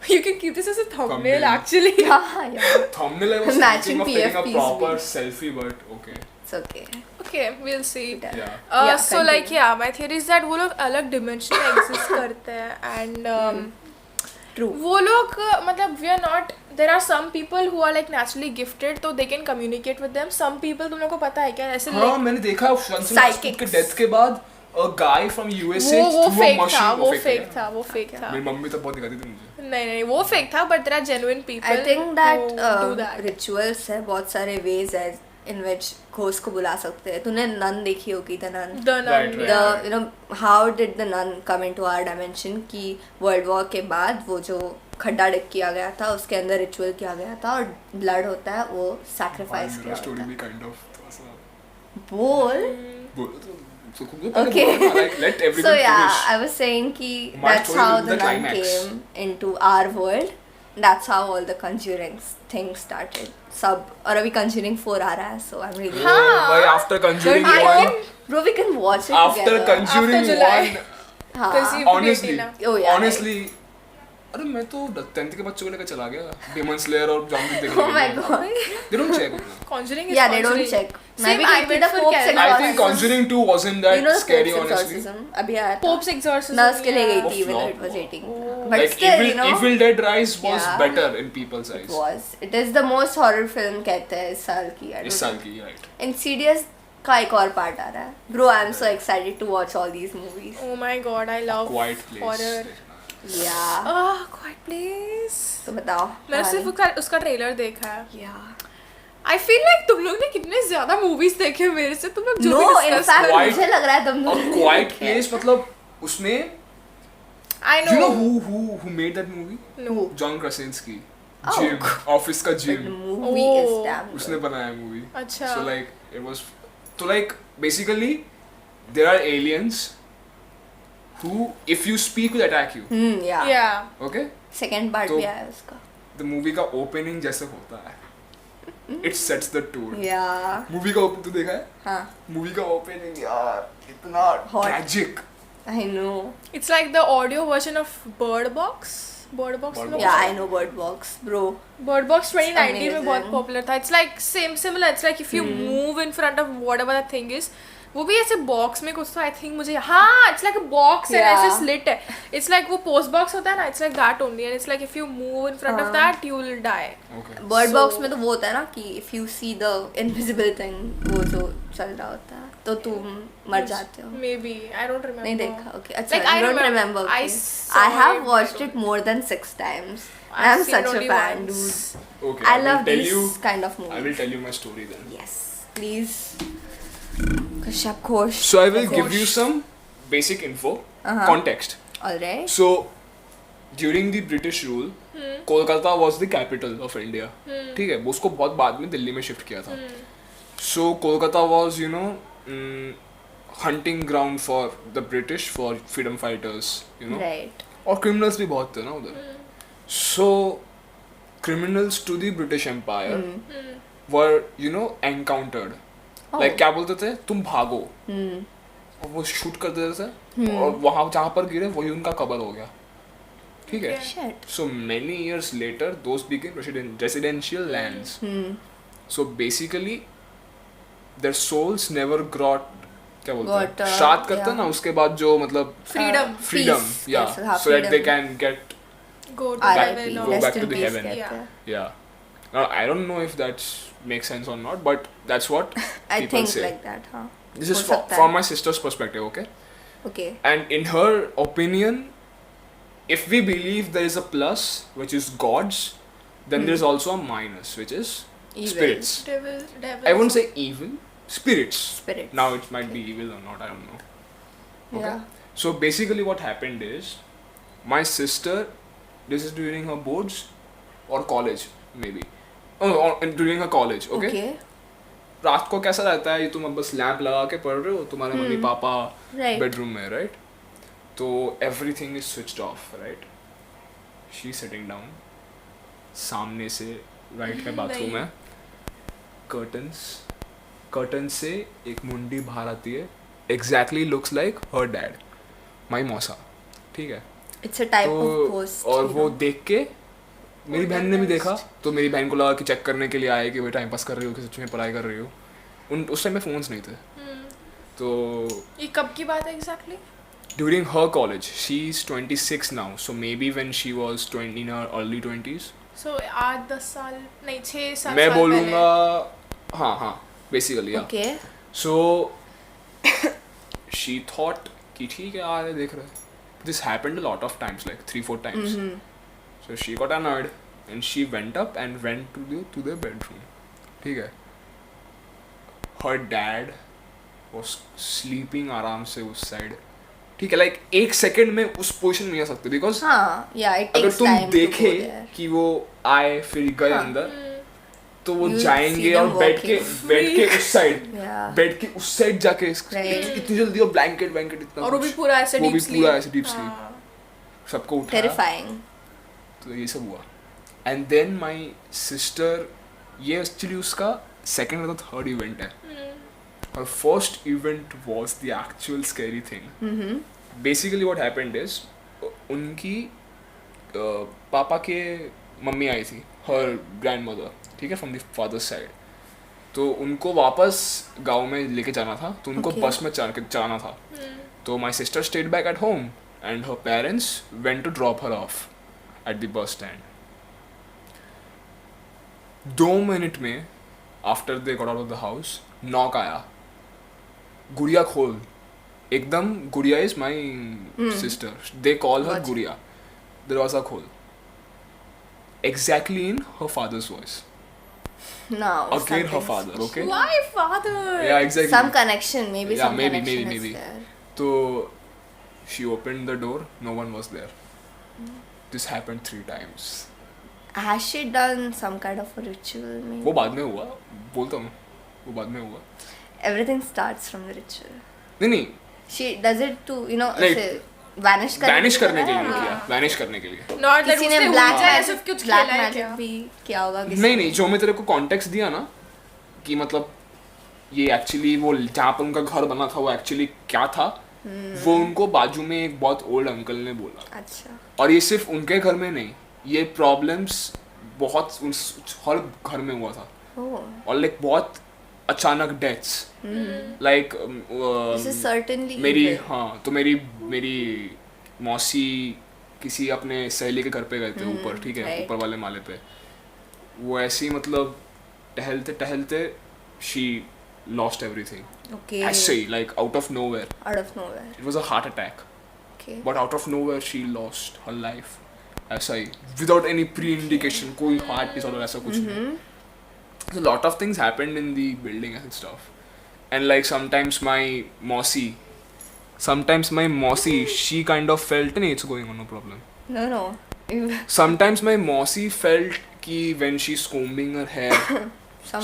Speaker 3: You can keep this as a thumbnail actually.
Speaker 2: Yeah.
Speaker 1: Thumbnail I was
Speaker 2: Matching
Speaker 1: thinking of taking a
Speaker 2: PFPs
Speaker 1: proper selfie, but okay.
Speaker 2: It's okay.
Speaker 3: Okay, we'll see.
Speaker 1: Yeah.
Speaker 3: So like my theory is that वो लोग अलग dimension में exist करते हैं and
Speaker 2: True.
Speaker 3: वो लोग मतलब we are not, there are some people who are like naturally gifted तो they can communicate with them. Some people तुम लोग को पता है क्या ऐसे
Speaker 1: हाँ मैंने देखा
Speaker 2: Psychics
Speaker 1: के डेथ के बाद a guy from USA
Speaker 3: वो
Speaker 1: threw a machine.
Speaker 3: वो fake था.
Speaker 1: मेरी मम्मी तो बहुत दिखाती थी मुझे.
Speaker 3: नहीं वो fake था, but there are genuine people.
Speaker 2: I think that
Speaker 3: who do that.
Speaker 2: rituals है, बहुत सारे ways है in which ghost को बुला सकते हैं. तूने nun देखी होगी, the nun.
Speaker 1: Right.
Speaker 2: The you know how did the nun come into our dimension कि World War के बाद वो जो खड्डा डिग किया गया था उसके अंदर रिचुअल किया गया था और ब्लड होता है वो सैक्रिफाइस किया होता
Speaker 1: story
Speaker 2: है.
Speaker 1: भी kind of
Speaker 2: बोल.
Speaker 1: Okay.
Speaker 2: Okay.
Speaker 1: Like, let everyone
Speaker 2: So yeah,
Speaker 1: finish.
Speaker 2: I was saying कि
Speaker 1: My
Speaker 2: that's
Speaker 1: story
Speaker 2: how
Speaker 1: will be
Speaker 2: the
Speaker 1: the
Speaker 2: nun
Speaker 1: climax.
Speaker 2: came into our world. That's how all the Conjuring things started. और अभी Conjuring 4 आ रहा है, so I'm really.
Speaker 1: But after Conjuring
Speaker 2: I
Speaker 1: 1,
Speaker 2: can, bro, we can watch it
Speaker 1: after
Speaker 2: together.
Speaker 1: Conjuring
Speaker 3: After July.
Speaker 1: 1,
Speaker 3: Because
Speaker 1: honestly,
Speaker 2: Oh yeah.
Speaker 1: honestly, अरे मैं तो 10th के बच्चों को लेकर चला गया Demon Slayer और Zombie देखने.
Speaker 2: Oh my god.
Speaker 1: They don't check.
Speaker 3: Conjuring is
Speaker 2: Yeah, they don't
Speaker 3: Conjuring.
Speaker 2: check.
Speaker 3: Same, I went
Speaker 2: the
Speaker 3: for
Speaker 2: Pope's
Speaker 3: Kerala.
Speaker 1: I think Conjuring 2 wasn't that
Speaker 2: you know the
Speaker 1: scary,
Speaker 2: Pope's
Speaker 1: honestly.
Speaker 2: exorcism अभी आया था.
Speaker 3: Pope's exorcism.
Speaker 2: मैं उसके लिए गई
Speaker 1: Oh,
Speaker 2: थी even though
Speaker 1: flop.
Speaker 2: it was 18. But
Speaker 1: Like
Speaker 2: still, you know.
Speaker 1: Evil Dead Rise was
Speaker 2: Yeah.
Speaker 1: better in people's eyes.
Speaker 2: It was. It is the most horror film कहते हैं इस साल की. I
Speaker 1: इस
Speaker 2: don't
Speaker 1: साल की, right?
Speaker 2: know. Insidious का एक और पार्ट आ रहा है. Bro, I'm so excited to watch all these movies.
Speaker 3: Oh my god, I love
Speaker 1: Quiet Place.
Speaker 3: horror.
Speaker 2: Yeah.
Speaker 3: Quiet Place.
Speaker 2: तो बताओ.
Speaker 3: मैंने सिर्फ उसका ट्रेलर देखा है.
Speaker 2: Yeah.
Speaker 3: I feel like तुम लोग ने कितने ज्यादा मूवीज देखे मेरे से. तुम लोग जो
Speaker 2: No,
Speaker 3: भी
Speaker 2: in
Speaker 3: discuss
Speaker 2: fact
Speaker 1: Quiet-
Speaker 2: मुझे लग रहा है तुम
Speaker 1: A Quiet Place मतलब उसमें
Speaker 3: I
Speaker 1: do you know
Speaker 3: know.
Speaker 1: who made that movie?
Speaker 3: No.
Speaker 1: John Krasinski.
Speaker 2: Oh.
Speaker 1: Jim, Office का
Speaker 2: The
Speaker 1: Jim.
Speaker 2: movie is
Speaker 3: Oh.
Speaker 2: damn
Speaker 1: उसने
Speaker 2: good.
Speaker 1: बनाया movie.
Speaker 3: अच्छा.
Speaker 1: So like it was, so like basically there are aliens who if you speak will attack you.
Speaker 2: Yeah.
Speaker 3: Yeah.
Speaker 1: Okay?
Speaker 2: Second part
Speaker 1: तो-
Speaker 2: भी आया उसका.
Speaker 1: The movie का opening जैसे होता है, it sets the tone.
Speaker 2: Yeah.
Speaker 1: Movie का open तो देखा है?
Speaker 2: हाँ.
Speaker 1: मूवी का ओपनिंग यार इतना tragic.
Speaker 2: I know.
Speaker 3: It's like the audio version of Bird Box. Bird Box.
Speaker 1: Bird
Speaker 3: लोग-
Speaker 1: Box.
Speaker 2: Yeah, I know Bird Box, bro.
Speaker 3: Bird Box 2019 में बहुत
Speaker 2: amazing.
Speaker 3: पॉपुलर था. It's like similar. It's like if you move in front of whatever that thing is, वो भी ऐसे box में कुछ तो आई थिंक मुझे हाँ it's like a box and
Speaker 2: Yeah.
Speaker 3: ऐसे स्लिट है. इट्स लाइक वो पोस्ट बॉक्स होता है ना, it's like that only and it's like if you move in front of that you will die.
Speaker 1: Okay.
Speaker 2: Bird
Speaker 3: So-
Speaker 2: Box में तो वो होता है ना कि if you see the invisible thing, वो जो चल रहा होता है तो तुम मर जाते हो.
Speaker 3: Maybe I don't remember.
Speaker 2: नहीं देखा. Okay, अच्छा.
Speaker 3: Like, I
Speaker 2: you don't
Speaker 3: remember.
Speaker 2: remember.
Speaker 3: I
Speaker 2: Okay.
Speaker 3: saw
Speaker 2: I have
Speaker 3: it,
Speaker 2: watched
Speaker 3: but-
Speaker 2: it more than 6 times.
Speaker 3: I've
Speaker 2: I'm
Speaker 3: seen
Speaker 2: such a
Speaker 3: only
Speaker 2: fan,
Speaker 3: once.
Speaker 2: dude.
Speaker 1: Okay.
Speaker 2: I
Speaker 1: will
Speaker 2: love
Speaker 1: tell
Speaker 2: these
Speaker 1: you.
Speaker 2: kind of movies.
Speaker 1: I will tell you my story then.
Speaker 2: Yes, please. Kashyap Ghosh.
Speaker 1: So I will give
Speaker 3: Gosh.
Speaker 1: you some basic info,
Speaker 2: Uh-huh.
Speaker 1: context.
Speaker 2: Alright.
Speaker 1: So during the British rule, Kolkata was the capital of India. ठीक है, उसको बहुत बाद में दिल्ली में shift किया था. So Kolkata was hunting ground for the British for freedom fighters,
Speaker 2: Right.
Speaker 1: और criminals भी बहुत थे ना उधर. So criminals to the British Empire were encountered. Like क्या बोलते थे, तुम भागो, और वो शूट कर देते थे और वहाँ जहाँ पर गिरे वही उनका कबर हो गया. ठीक है.
Speaker 2: Shit.
Speaker 1: So many years later, those became residential lands. So basically, their souls never got क्या बोलते हैं,
Speaker 2: Got,
Speaker 1: श्राद्ध करते हैं
Speaker 2: yeah.
Speaker 1: ना, उसके बाद जो मतलब
Speaker 3: Freedom.
Speaker 1: freedom,
Speaker 2: Peace.
Speaker 1: yeah,
Speaker 2: Yes, हाँ,
Speaker 1: so that they
Speaker 2: freedom.
Speaker 1: can get,
Speaker 3: Go to
Speaker 2: R.I.P.
Speaker 3: heaven
Speaker 1: Go
Speaker 3: or
Speaker 1: back
Speaker 2: Rest
Speaker 1: to
Speaker 2: in
Speaker 1: the
Speaker 2: peace
Speaker 1: heaven.
Speaker 2: कहते
Speaker 3: Yeah.
Speaker 2: हैं.
Speaker 1: yeah. Now I don't know if that makes sense or not, but that's what
Speaker 2: I
Speaker 1: people
Speaker 2: think
Speaker 1: say.
Speaker 2: like that, हाँ.
Speaker 1: This is
Speaker 2: हो
Speaker 1: from,
Speaker 2: सकता
Speaker 1: from
Speaker 2: है.
Speaker 1: my sister's perspective, okay?
Speaker 2: Okay.
Speaker 1: And in her opinion, if we believe there is a plus, which is gods, then there's also a minus, which is
Speaker 2: Evil.
Speaker 1: spirits.
Speaker 3: Devil.
Speaker 1: I won't say evil, spirits.
Speaker 2: Spirits.
Speaker 1: Now it might be evil or not, I don't know. Okay.
Speaker 2: Yeah.
Speaker 1: So basically what happened is, my sister, this is during her boards or college, maybe. Oh, or during her college, okay?
Speaker 2: Okay.
Speaker 1: रात को कैसा रहता है, तुम अब बस lamp लगा के पढ़ रहे हो, तुम्हारे मम्मी पापा
Speaker 2: Right.
Speaker 1: बेडरूम में, राइट? तो everything is switched off, right? She sitting down, सामने से राइट है बाथरूम है, कर्टन से एक मुंडी बाहर आती है, exactly looks like her dad, my मौसा. ठीक है.
Speaker 2: It's a type of
Speaker 1: तो
Speaker 2: ghost.
Speaker 1: और
Speaker 2: you
Speaker 1: वो
Speaker 2: know.
Speaker 1: देख के मेरी बहन ने भी देखा, तो मेरी बहन को लगा कि चेक करने के लिए आए कि वो टाइम पास कर रही हो कि सच में पढ़ाई कर रही हो. उस टाइम में फोन्स नहीं थे. तो
Speaker 3: ये कब की बात है exactly?
Speaker 1: during her college, she's 26 now, so maybe when she was 20 in her early 20s.
Speaker 3: सो 8-10 साल नहीं 6-7
Speaker 1: मैं
Speaker 3: साल
Speaker 1: बोलूँगा हाँ basically yeah.
Speaker 2: Okay.
Speaker 1: So she thought कि ठीक है आ रहे देख रहे. This happened a lot of times, like 3-4 times. So she got annoyed and she went up and went to the bedroom. ठीक है. Her dad was sleeping आराम से उस side. ठीक है, like एक सेकंड में उस पोजीशन में आ सकते, बिकॉज
Speaker 2: हाँ, yeah, it
Speaker 1: अगर
Speaker 2: takes
Speaker 1: तुम
Speaker 2: time to
Speaker 1: देखे
Speaker 2: go there.
Speaker 1: कि वो आए फिर गए
Speaker 2: हाँ.
Speaker 1: अंदर, तो वो
Speaker 2: You
Speaker 1: जाएंगे
Speaker 2: see
Speaker 1: और
Speaker 2: them
Speaker 1: बैठ के
Speaker 2: walking.
Speaker 1: उस साइड
Speaker 2: Yeah.
Speaker 1: बैठ के उस साइड जाके
Speaker 2: Right.
Speaker 1: इतनी जल्दी और ब्लैंकेट इतना
Speaker 3: और वो भी
Speaker 1: कुछ,
Speaker 3: पूरा ऐसे
Speaker 1: वो
Speaker 3: डीप
Speaker 1: भी
Speaker 3: स्लीप.
Speaker 1: पूरा ऐसे डीप स्लीप सबको उठाया.
Speaker 2: Terrifying.
Speaker 1: तो ये सब हुआ. एंड देन माई सिस्टर, ये एक्चुअली उसका सेकेंड या थर्ड इवेंट है. और first event was the actual scary thing. Basically what happened is, उनकी पापा के मम्मी आई थी, हर ग्रैंड मदर, ठीक है, फ्रॉम द फादर्स साइड. तो उनको वापस गांव में लेके जाना था, तो उनको
Speaker 2: Okay.
Speaker 1: बस में चलाना था. तो my sister stayed back at home and her parents went to drop her off at the bus stand. 2 minute में after they got out of the house, knock आया, गुड़िया खोल. एकदम गुड़िया is my sister, they call her
Speaker 2: What?
Speaker 1: गुड़िया. दरवाजा खोल. Exactly in her father's voice.
Speaker 2: No.
Speaker 1: Again her
Speaker 2: something's-
Speaker 1: father, okay?
Speaker 3: Why father?
Speaker 1: Yeah, exactly.
Speaker 2: Some connection, maybe
Speaker 1: Yeah,
Speaker 2: some
Speaker 1: maybe,
Speaker 2: connection
Speaker 1: maybe,
Speaker 2: is
Speaker 1: maybe.
Speaker 2: there.
Speaker 1: So she opened the door, no one was there. This happened 3 times.
Speaker 2: Has she done some kind of a ritual? Maybe?
Speaker 1: वो बाद में हुआ, बोलता हूँ, वो बाद में हुआ.
Speaker 2: Everything starts from the ritual.
Speaker 1: नहीं
Speaker 2: She does it to,
Speaker 1: Right.
Speaker 2: say, vanish
Speaker 1: करने के लिए किया, वैनिश करने के लिए।
Speaker 3: Not that
Speaker 2: किसी ने
Speaker 3: उसने
Speaker 2: ब्लैक
Speaker 3: ऊर्जा ऐसा कुछ खेला है
Speaker 2: मैजिक
Speaker 3: क्या?
Speaker 2: भी किया होगा किसी
Speaker 1: नहीं नहीं, जो मैं तेरे को कॉन्टेक्स्ट दिया ना कि मतलब ये एक्चुअली वो जहाँ पर उनका घर बना था वो एक्चुअली क्या था, वो उनको बाजू में एक बहुत ओल्ड अंकल ने बोला।
Speaker 2: अच्छा
Speaker 1: और ये सिर्फ उनके घर में नहीं, ये प्रॉब्लम्स बहुत हर घर में हुआ था। और लाइक बहुत अचानक डेथ्स, लाइक मेरी हाँ, तो मेरी मौसी किसी अपने सहेली के घर पे गए थे ऊपर, ठीक है, ऊपर वाले माले पे। वो ऐसे ही मतलब टहलते टहलते शी लॉस्ट एवरीथिंग, ऐसे ही like out of nowhere. It was a heart attack, but out of nowhere she lost her life, ऐसा ही विदाउट एनी प्री इंडिकेशन, कोई हार्ट डिसऑर्डर ऐसा कुछ नहीं। So a lot of things happened in the building and stuff, and like sometimes my Mossy, she kind of felt, "Nee, it's going on, no problem."
Speaker 2: No.
Speaker 1: Sometimes my Mossy felt कि when she's combing her hair,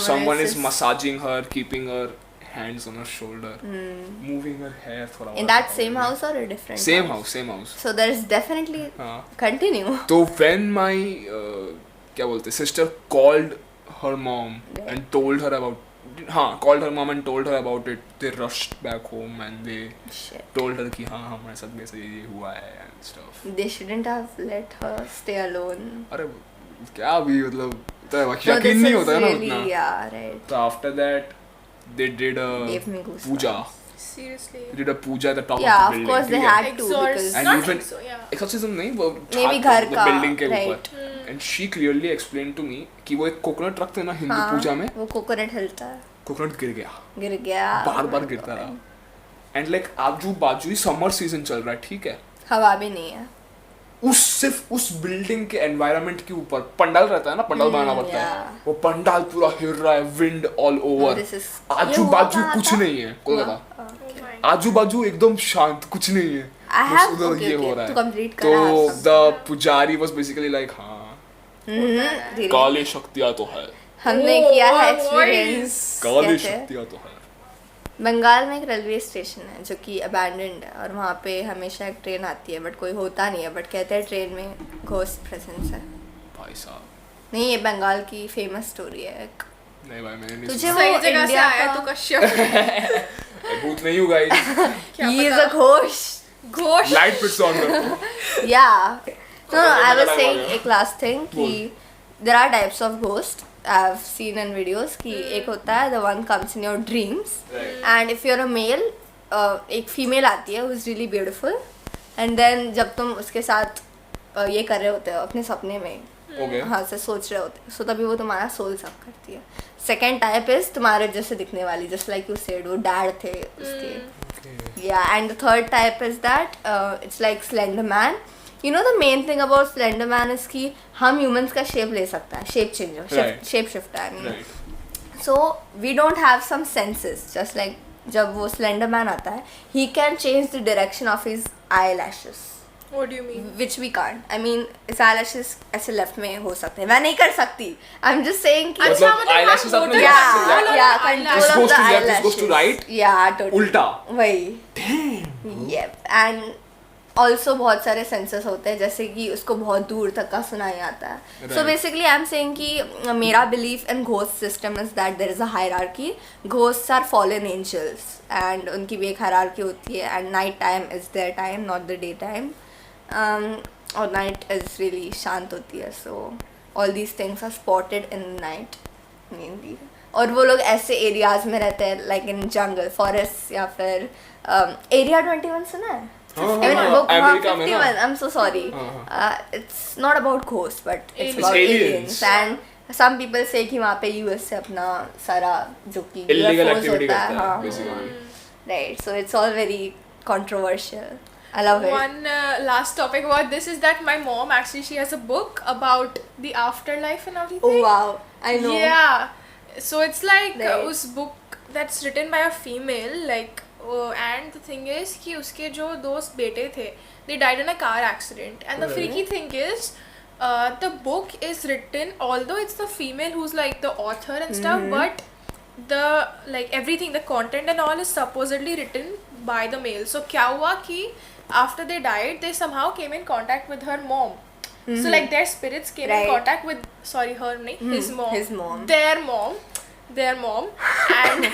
Speaker 1: someone is massaging her, keeping her hands on her shoulder, moving her hair थोड़ा।
Speaker 2: In that same house or a different?
Speaker 1: Same house.
Speaker 2: So there is definitely continue.
Speaker 1: So when my क्या बोलते sister called her mom and told her about it, they rushed back home and they told her कि हाँ हमारे साथ ऐसा ये हुआ है and stuff.
Speaker 2: They shouldn't have let her stay alone.
Speaker 1: अरे क्या भी मतलब यकीन नहीं होता है ना उतना।
Speaker 2: Yeah, right.
Speaker 1: So after that they did a puja.
Speaker 3: Seriously.
Speaker 1: They did a puja at the top
Speaker 2: Yeah,
Speaker 1: of the building.
Speaker 2: of course they had to because
Speaker 1: and
Speaker 3: not
Speaker 1: even exorcism नहीं, वो
Speaker 2: maybe घर
Speaker 1: the
Speaker 2: का
Speaker 1: building के
Speaker 2: right.
Speaker 1: ऊपर। And she clearly explained to me कि वो एक coconut रखते हैं ना हिंदू पूजा में,
Speaker 2: वो कोकोनट हिलता है,
Speaker 1: कोकोनट गिर गया बार गिरता रहा। एंड लाइक आजू बाजू ही समर सीजन चल रहा है, ठीक है,
Speaker 2: हवा भी नहीं है,
Speaker 1: सिर्फ उस बिल्डिंग के एनवायरनमेंट के ऊपर पंडाल रहता है ना, पंडाल बनाना पड़ता है, वो पंडाल पूरा हिल रहा है, विंड ऑल ओवर, आजू बाजू कुछ नहीं है कोलकाता, आजू बाजू एकदम शांत, कुछ नहीं है, बस उधर ये हो रहा है। तो द पुजारी वाज बेसिकली लाइक हाँ काली शक्तियाँ तो है,
Speaker 2: हमने किया है एक्सपीरियंस।
Speaker 1: काली शक्तियाँ तो है।
Speaker 2: बंगाल में एक रेलवे स्टेशन है जो कि अबैंडन्ड है और वहाँ पे हमेशा एक ट्रेन आती है बट कोई होता नहीं है, बट कहते हैं ट्रेन में घोस्ट प्रेजेंस है।
Speaker 1: भाई साहब
Speaker 2: नहीं, ये बंगाल की फेमस स्टोरी है एक।
Speaker 1: नहीं भाई मैंने नहीं
Speaker 2: तुझे वो
Speaker 3: सही जगह से
Speaker 2: इंडिया
Speaker 3: आया
Speaker 2: का
Speaker 3: तो कश्यप।
Speaker 1: भूत नहीं हूँ guys,
Speaker 2: he is a ghost।
Speaker 1: Light fits on कर।
Speaker 2: Yeah. No, I was saying एक last thing कि there are types of ghosts I've seen in videos कि एक होता है the one comes in your dreams and if you're a male एक female आती है who is really beautiful and then जब तुम उसके साथ ये कर रहे होते हो अपने सपने में हाँ से सोच रहे होते हो, so तभी वो तुम्हारा सोल सक करती है। सेकेंड टाइप इज तुम्हारे जैसे दिखने वाली, जस्ट लाइक यू सेड वो डैड थे उसके। या and the third type is that it's like slender man. You know the main thing about slender man is कि हम ह्यूमंस का शेप ले सकता है, shape changer, shape shifter I mean. So we don't have some senses, just like जब वो slender man आता है he can change the direction of his eye lashes.
Speaker 3: What do you mean?
Speaker 2: Which we can't. I mean, इस eyelashes ऐसे left में हो सकते हैं, मैं नहीं कर सकती। I'm just saying कि
Speaker 3: अच्छा मतलब
Speaker 1: eyelashes अपने
Speaker 2: yeah, control of the eyelashes.
Speaker 1: This goes to right.
Speaker 2: Yeah, totally.
Speaker 1: उल्टा।
Speaker 2: वही।
Speaker 3: Damn.
Speaker 2: Yep. And also बहुत सारे senses होते हैं जैसे कि उसको बहुत दूर तक का सुनाई आता है। So basically I'm saying कि मेरा belief in ghost system is that there is a hierarchy. Ghosts are fallen angels and उनकी भी एक hierarchy होती है and night time is their time, not the day time. और नाइट इज रियली शांत होती है, so all these things are spotted in night mainly. और वो लोग ऐसे एरियाज में रहते हैं लाइक इन जंगल फॉरेस्ट या फिर एरिया 21 सुना है?
Speaker 1: अमेरिका में ना?
Speaker 2: I'm so sorry. It's not about ghosts but it's about aliens and some people say कि वहाँ पे US से अपना सारा जो कि
Speaker 1: illegal
Speaker 2: UFOs
Speaker 1: activity
Speaker 2: होता है,
Speaker 1: करता है
Speaker 2: हाँ,
Speaker 1: basically.
Speaker 2: right, so it's all very controversial. I love it.
Speaker 3: One last topic about this is that my mom actually she has a book about the afterlife and everything.
Speaker 2: Oh wow, I know.
Speaker 3: Yeah, so it's like
Speaker 2: Right.
Speaker 3: उस book that's written by a female like and the thing is कि उसके जो दोस्त बेटे थे they died in a car accident and the freaky thing is the book is written although it's the female who's like the author and stuff but the like everything the content and all is supposedly written by the male. So क्या हुआ कि after they died, they somehow came in contact with her mom. So like their spirits came in contact with, sorry, her name, his mom, their mom, and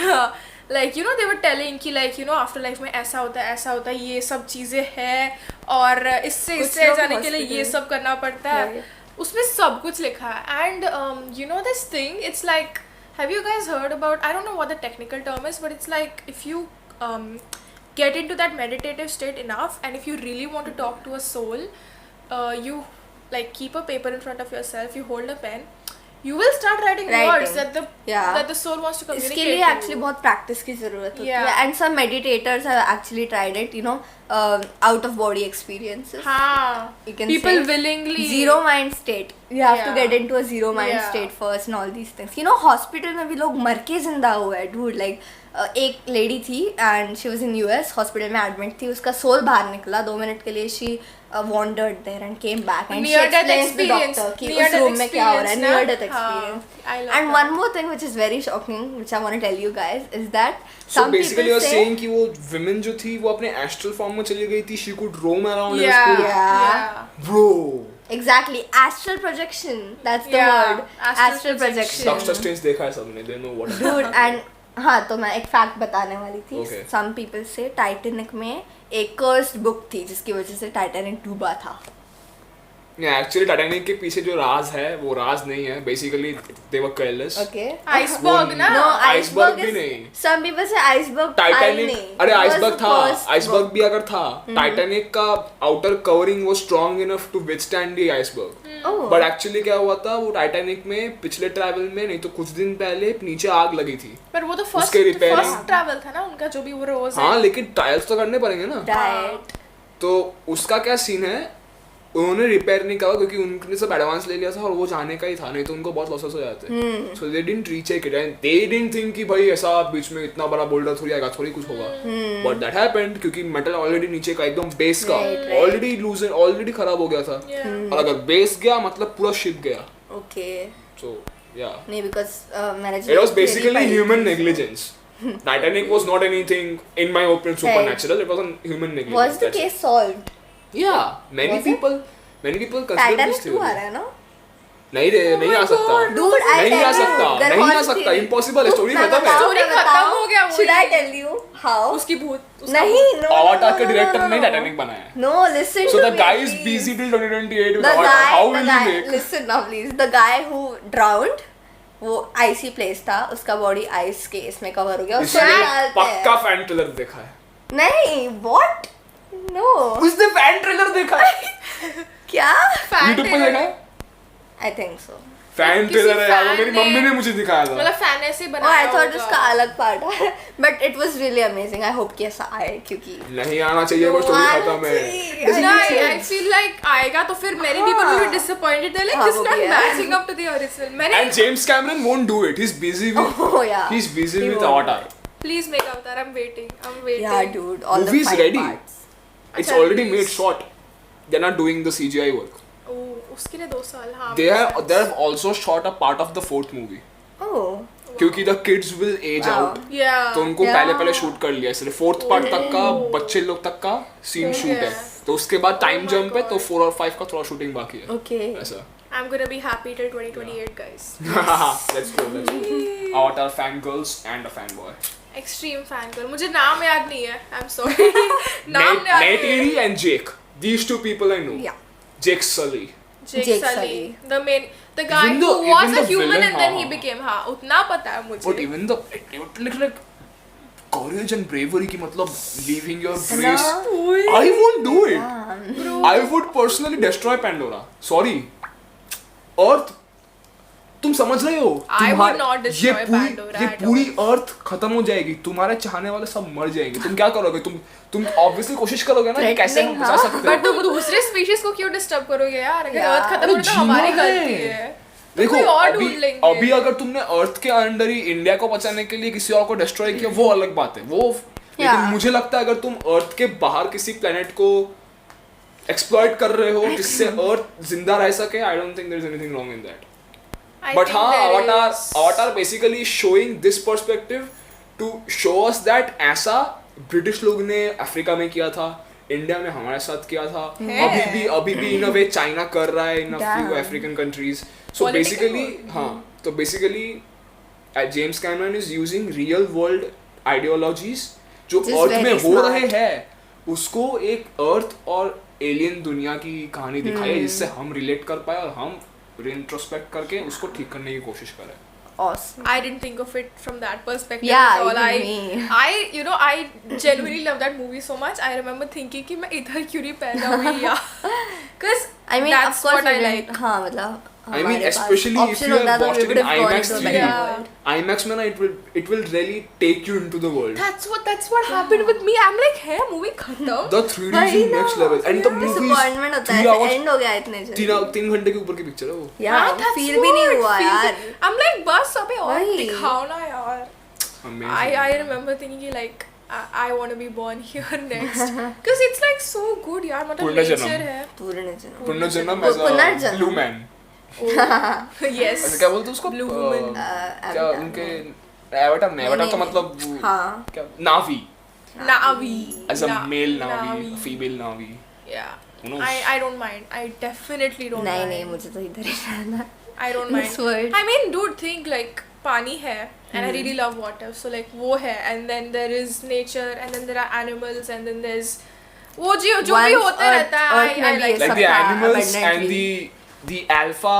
Speaker 3: like you know they were telling कि like you know afterlife में ऐसा होता है ये सब चीजें हैं और इससे जाने के लिए ये सब करना पड़ता है, उसमें सब कुछ लिखा है. And you know this thing, it's like, have you guys heard about, I don't know what the technical term is, but it's like if you get into that meditative state enough, and if you really want to talk to a soul, you like keep a paper in front of yourself, you hold a pen, you will start writing words that the soul wants to communicate.
Speaker 2: इसके लिए actually बहुत practice की ज़रूरत होती है, and some meditators have actually tried it, you know, out of body experiences.
Speaker 3: हाँ,
Speaker 2: you can
Speaker 3: people
Speaker 2: say
Speaker 3: willingly.
Speaker 2: Zero mind state. You have to get into a zero mind state first and all these things. You know, hospital में भी लोग मर के जिंदा हुए हैं, dude. Like एक lady थी and she was in US, hospital में admit थी, उसका soul बाहर निकला 2 मिनट के लिए, she wandered there and came back and she explains to the doctor कि उस room में क्या हो रहा है, near death experience. And one more thing which is very shocking, which I want to tell you guys, is that
Speaker 1: so basically you're saying कि वो women जो थी वो अपने astral form में चली गई थी, she could roam around in a spirit. Bro.
Speaker 2: Exactly, astral projection. That's the word. Astral projection.
Speaker 1: Doctor Strange देखा है सबने, they know what.
Speaker 2: Dude, and हाँ तो मैं एक फैक्ट बताने वाली थी. Some people say टाइटैनिक में एक cursed book थी जिसकी वजह से टाइटैनिक डूबा था.
Speaker 1: एक्चुअली टाइटैनिक के पीछे जो राज है वो राज नहीं है, basically they were careless.
Speaker 2: Okay,
Speaker 3: iceberg ना?
Speaker 2: नो,
Speaker 1: आइसबर्ग भी नहीं.
Speaker 2: सम पीपल से आइसबर्ग
Speaker 1: टाइटैनिक, अरे आइसबर्ग था, आइसबर्ग भी अगर था, टाइटैनिक का outer covering was strong enough to withstand the iceberg. But actually क्या हुआ था, वो टाइटैनिक में पिछले ट्रैवल में नहीं तो कुछ दिन पहले नीचे आग लगी थी.
Speaker 3: पर वो तो फर्स्ट ट्रैवल था ना उनका, जो भी वो रोज है.
Speaker 1: हाँ लेकिन ट्रायल्स तो करने पड़ेंगे ना.
Speaker 2: राइट.
Speaker 1: तो उसका क्या सीन है, उन्होंने रिपेयर नहीं करा क्योंकि उन्होंने सब एडवांस ले लिया था और वो जाने का ही था, नहीं तो उनको बहुत लॉसेस हो जाते. So they didn't recheck it and they didn't think कि भाई ऐसा बीच में इतना बड़ा बोल्डर थोड़ी आएगा, थोड़ी कुछ होगा. बट दैट हैपेंड क्योंकि मेटल ऑलरेडी नीचे का एकदम बेस का ऑलरेडी लूज ऑलरेडी खराब हो गया था. और अगर बेस गया मतलब पूरा शिप गया.
Speaker 2: ओके.
Speaker 1: सो या
Speaker 2: नहीं, बिकॉज़ मैंने
Speaker 1: it was basically human negligence. Titanic was not anything, in my opinion, supernatural. It was a human negligence.
Speaker 2: Was the case solved?
Speaker 1: Yeah, many people consider this theory.
Speaker 2: आ रहा है ना?
Speaker 1: नहीं रे, नहीं आ सकता.
Speaker 2: Dude,
Speaker 1: नहीं आ सकता. Impossible. स्टोरी खत्म है.
Speaker 3: स्टोरी खत्म हो गया.
Speaker 2: Should I tell you how?
Speaker 3: उसकी भूत.
Speaker 2: नहीं, no.
Speaker 1: Avatar के डायरेक्टर ने Titanic बनाया है.
Speaker 2: No, listen to me.
Speaker 1: So the guy is busy till 2028 with Avatar. How will he make?
Speaker 2: Listen now, please. The guy who drowned, वो आइसी place था, उसका बॉडी आइस के इसमें कवर हो गया.
Speaker 1: उसने पक्का फैन ट्रेलर देखा है.
Speaker 2: नहीं, what? No.
Speaker 1: उसने फैन ट्रेलर देखा है.
Speaker 2: क्या?
Speaker 1: YouTube पे देखा है?
Speaker 2: I think so.
Speaker 1: Fan trailer है यार, मेरी मम्मी ने मुझे दिखाया था.
Speaker 3: मतलब फैन ऐसे बनाया.
Speaker 2: I thought उसका अलग पार्ट है, but it was really amazing. I hope कि ऐसा आए, क्योंकि
Speaker 1: नहीं आना चाहिए, वो स्टोरी खत्म है.
Speaker 3: नहीं, I feel like आएगा तो फिर many people will be disappointed. They're like, it's not matching up to the original.
Speaker 1: And James Cameron won't do it. He's busy with Avatar.
Speaker 3: Please make Avatar. I'm waiting.
Speaker 2: Yeah, dude. All
Speaker 1: movie
Speaker 2: the
Speaker 1: is ready.
Speaker 2: parts.
Speaker 1: It's already made shot. They're not doing the CGI work.
Speaker 3: उसके लिए 2 साल. हाँ.
Speaker 1: They have also shot a part of the 4th movie.
Speaker 2: Oh.
Speaker 1: क्योंकि the kids will age out.
Speaker 3: Yeah.
Speaker 1: तो उनको पहले shoot कर लिया, इसलिए 4th part तक का बच्चे लोग तक का सीन शूट है. तो उसके बाद टाइम जंप है, तो 4 और 5 का थोड़ा शूटिंग बाकी है.
Speaker 2: Okay.
Speaker 1: ऐसा.
Speaker 3: I'm gonna be happy till 2028, guys.
Speaker 1: Let's go. Avatar fangirls and a fanboy.
Speaker 3: Extreme fangirl. मुझे नाम याद नहीं है. I'm sorry. नाम याद.
Speaker 1: Neytiri and Jake. These 2 people I know.
Speaker 2: Yeah.
Speaker 1: Jake Sully.
Speaker 3: Jake Sully. The guy who was a human and then he became. हाँ, उतना पता है मुझे.
Speaker 1: But even it looks like courage and bravery की मतलब leaving your brace. I won't do it. I would personally destroy Pandora. Sorry. Earth, तुम समझ रहे हो?
Speaker 3: I would not destroy Pandora.
Speaker 1: ये पूरी अर्थ खत्म हो जाएगी, तुम्हारे चाहने वाले सब मर जाएंगे. तुम क्या करोगे? तुम obviously कोशिश करोगे ना कि कैसे हम बचा सकते हैं.
Speaker 3: But तुम दूसरे स्पीशीज को क्यों डिस्टर्ब करोगे यार? अगर अर्थ खत्म हो तो हमारी गलती है.
Speaker 1: देखो अभी अगर तुमने अर्थ के अंदर ही इंडिया को बचाने के लिए किसी और को डिस्ट्रॉय किया, वो अलग बात है. वो लेकिन मुझे लगता है अगर तुम अर्थ के बाहर किसी प्लेनेट को एक्सप्लॉइट कर रहे हो जिससे अर्थ जिंदा रह सके, I don't think there is anything wrong in that. But Avatar basically showing this perspective to show us that ऐसा ब्रिटिश लोग ने अफ्रीका में किया था, इंडिया में हमारे साथ किया था,
Speaker 3: है।
Speaker 1: अभी भी इन अ वे चाइना कर रहा है in a few
Speaker 2: Damn.
Speaker 1: African countries. So
Speaker 3: Political
Speaker 1: basically
Speaker 3: war.
Speaker 1: हाँ, तो basically James Cameron is using real world ideologies जो
Speaker 2: Which is
Speaker 1: अर्थ में
Speaker 2: very
Speaker 1: हो
Speaker 2: smart.
Speaker 1: रहे हैं, उसको एक अर्थ और एलियन दुनिया की कहानी दिखाई है जिससे हम रिलेट कर पाए और हम इंट्रोस्पेक्ट करके उसको ठीक करने की कोशिश करें.
Speaker 2: Awesome.
Speaker 3: I didn't think of it from that perspective
Speaker 2: Yeah,
Speaker 3: at all.
Speaker 2: even me.
Speaker 3: I genuinely love that movie so much. I remember thinking कि मैं इधर क्यों नहीं पैदा हुई यार, because
Speaker 2: I mean,
Speaker 3: that's
Speaker 2: of course,
Speaker 3: what I
Speaker 2: we
Speaker 3: like.
Speaker 2: didn't- हाँ मतलब
Speaker 1: I mean,
Speaker 2: हमारे पास
Speaker 1: especially if
Speaker 2: option
Speaker 1: you have
Speaker 2: होता तो
Speaker 1: watched
Speaker 2: we
Speaker 1: it
Speaker 2: would
Speaker 1: in
Speaker 2: have gone
Speaker 1: IMAX
Speaker 2: into a
Speaker 1: 3D.
Speaker 2: better
Speaker 3: Yeah.
Speaker 2: world.
Speaker 1: IMAX में ना it will really take you into the world.
Speaker 3: That's what happened with me. I'm like, है movie खत्म.
Speaker 1: The 3D is
Speaker 2: वही
Speaker 1: in
Speaker 2: ना,
Speaker 1: next level and the movie is
Speaker 2: disappointment होता
Speaker 1: 3
Speaker 2: है,
Speaker 1: hours,
Speaker 2: end हो गया इतने जल्दी.
Speaker 1: 3 घंटे के ऊपर की पिक्चर है वो.
Speaker 2: यार
Speaker 3: that's
Speaker 2: फील भी नहीं
Speaker 3: what
Speaker 2: हुआ
Speaker 3: feel-
Speaker 2: यार.
Speaker 3: I'm like बस अबे और
Speaker 2: वही.
Speaker 3: दिखाओ ना यार.
Speaker 1: Amazing.
Speaker 3: I remember thinking like I want to be born here next because it's like so good यार, मतलब
Speaker 1: पुनर्जन्म.
Speaker 3: nature है.
Speaker 2: पुनर्जन्म.
Speaker 1: पुनर्जन्म as a
Speaker 2: पुनर्जन्म.
Speaker 1: blue man.
Speaker 3: Yes.
Speaker 1: ऐसे क्या बोलते हैं उसको?
Speaker 3: Blue woman.
Speaker 1: क्या उनके एवाटार तो मतलब वो-
Speaker 2: हाँ.
Speaker 1: क्या नावी
Speaker 3: Navi.
Speaker 1: as a male
Speaker 3: Navi.
Speaker 1: Navi, female Navi.
Speaker 3: Yeah.
Speaker 1: Who knows?
Speaker 3: I don't mind. I definitely don't
Speaker 2: नहीं
Speaker 3: mind.
Speaker 2: नहीं मुझे तो इधर ही रहना.
Speaker 3: I don't
Speaker 2: in
Speaker 3: mind.
Speaker 2: this world.
Speaker 3: I mean, dude, think like पानी है, and I really love water. So like वो है, and then there is nature, and then there are animals, and then there's वो जो भी
Speaker 2: Once
Speaker 3: होता रहता है.
Speaker 2: Earth में
Speaker 3: I
Speaker 2: भी
Speaker 3: like
Speaker 2: ये
Speaker 1: Like
Speaker 2: सब
Speaker 1: the
Speaker 2: था
Speaker 1: animals and
Speaker 2: abundantly.
Speaker 1: the alpha,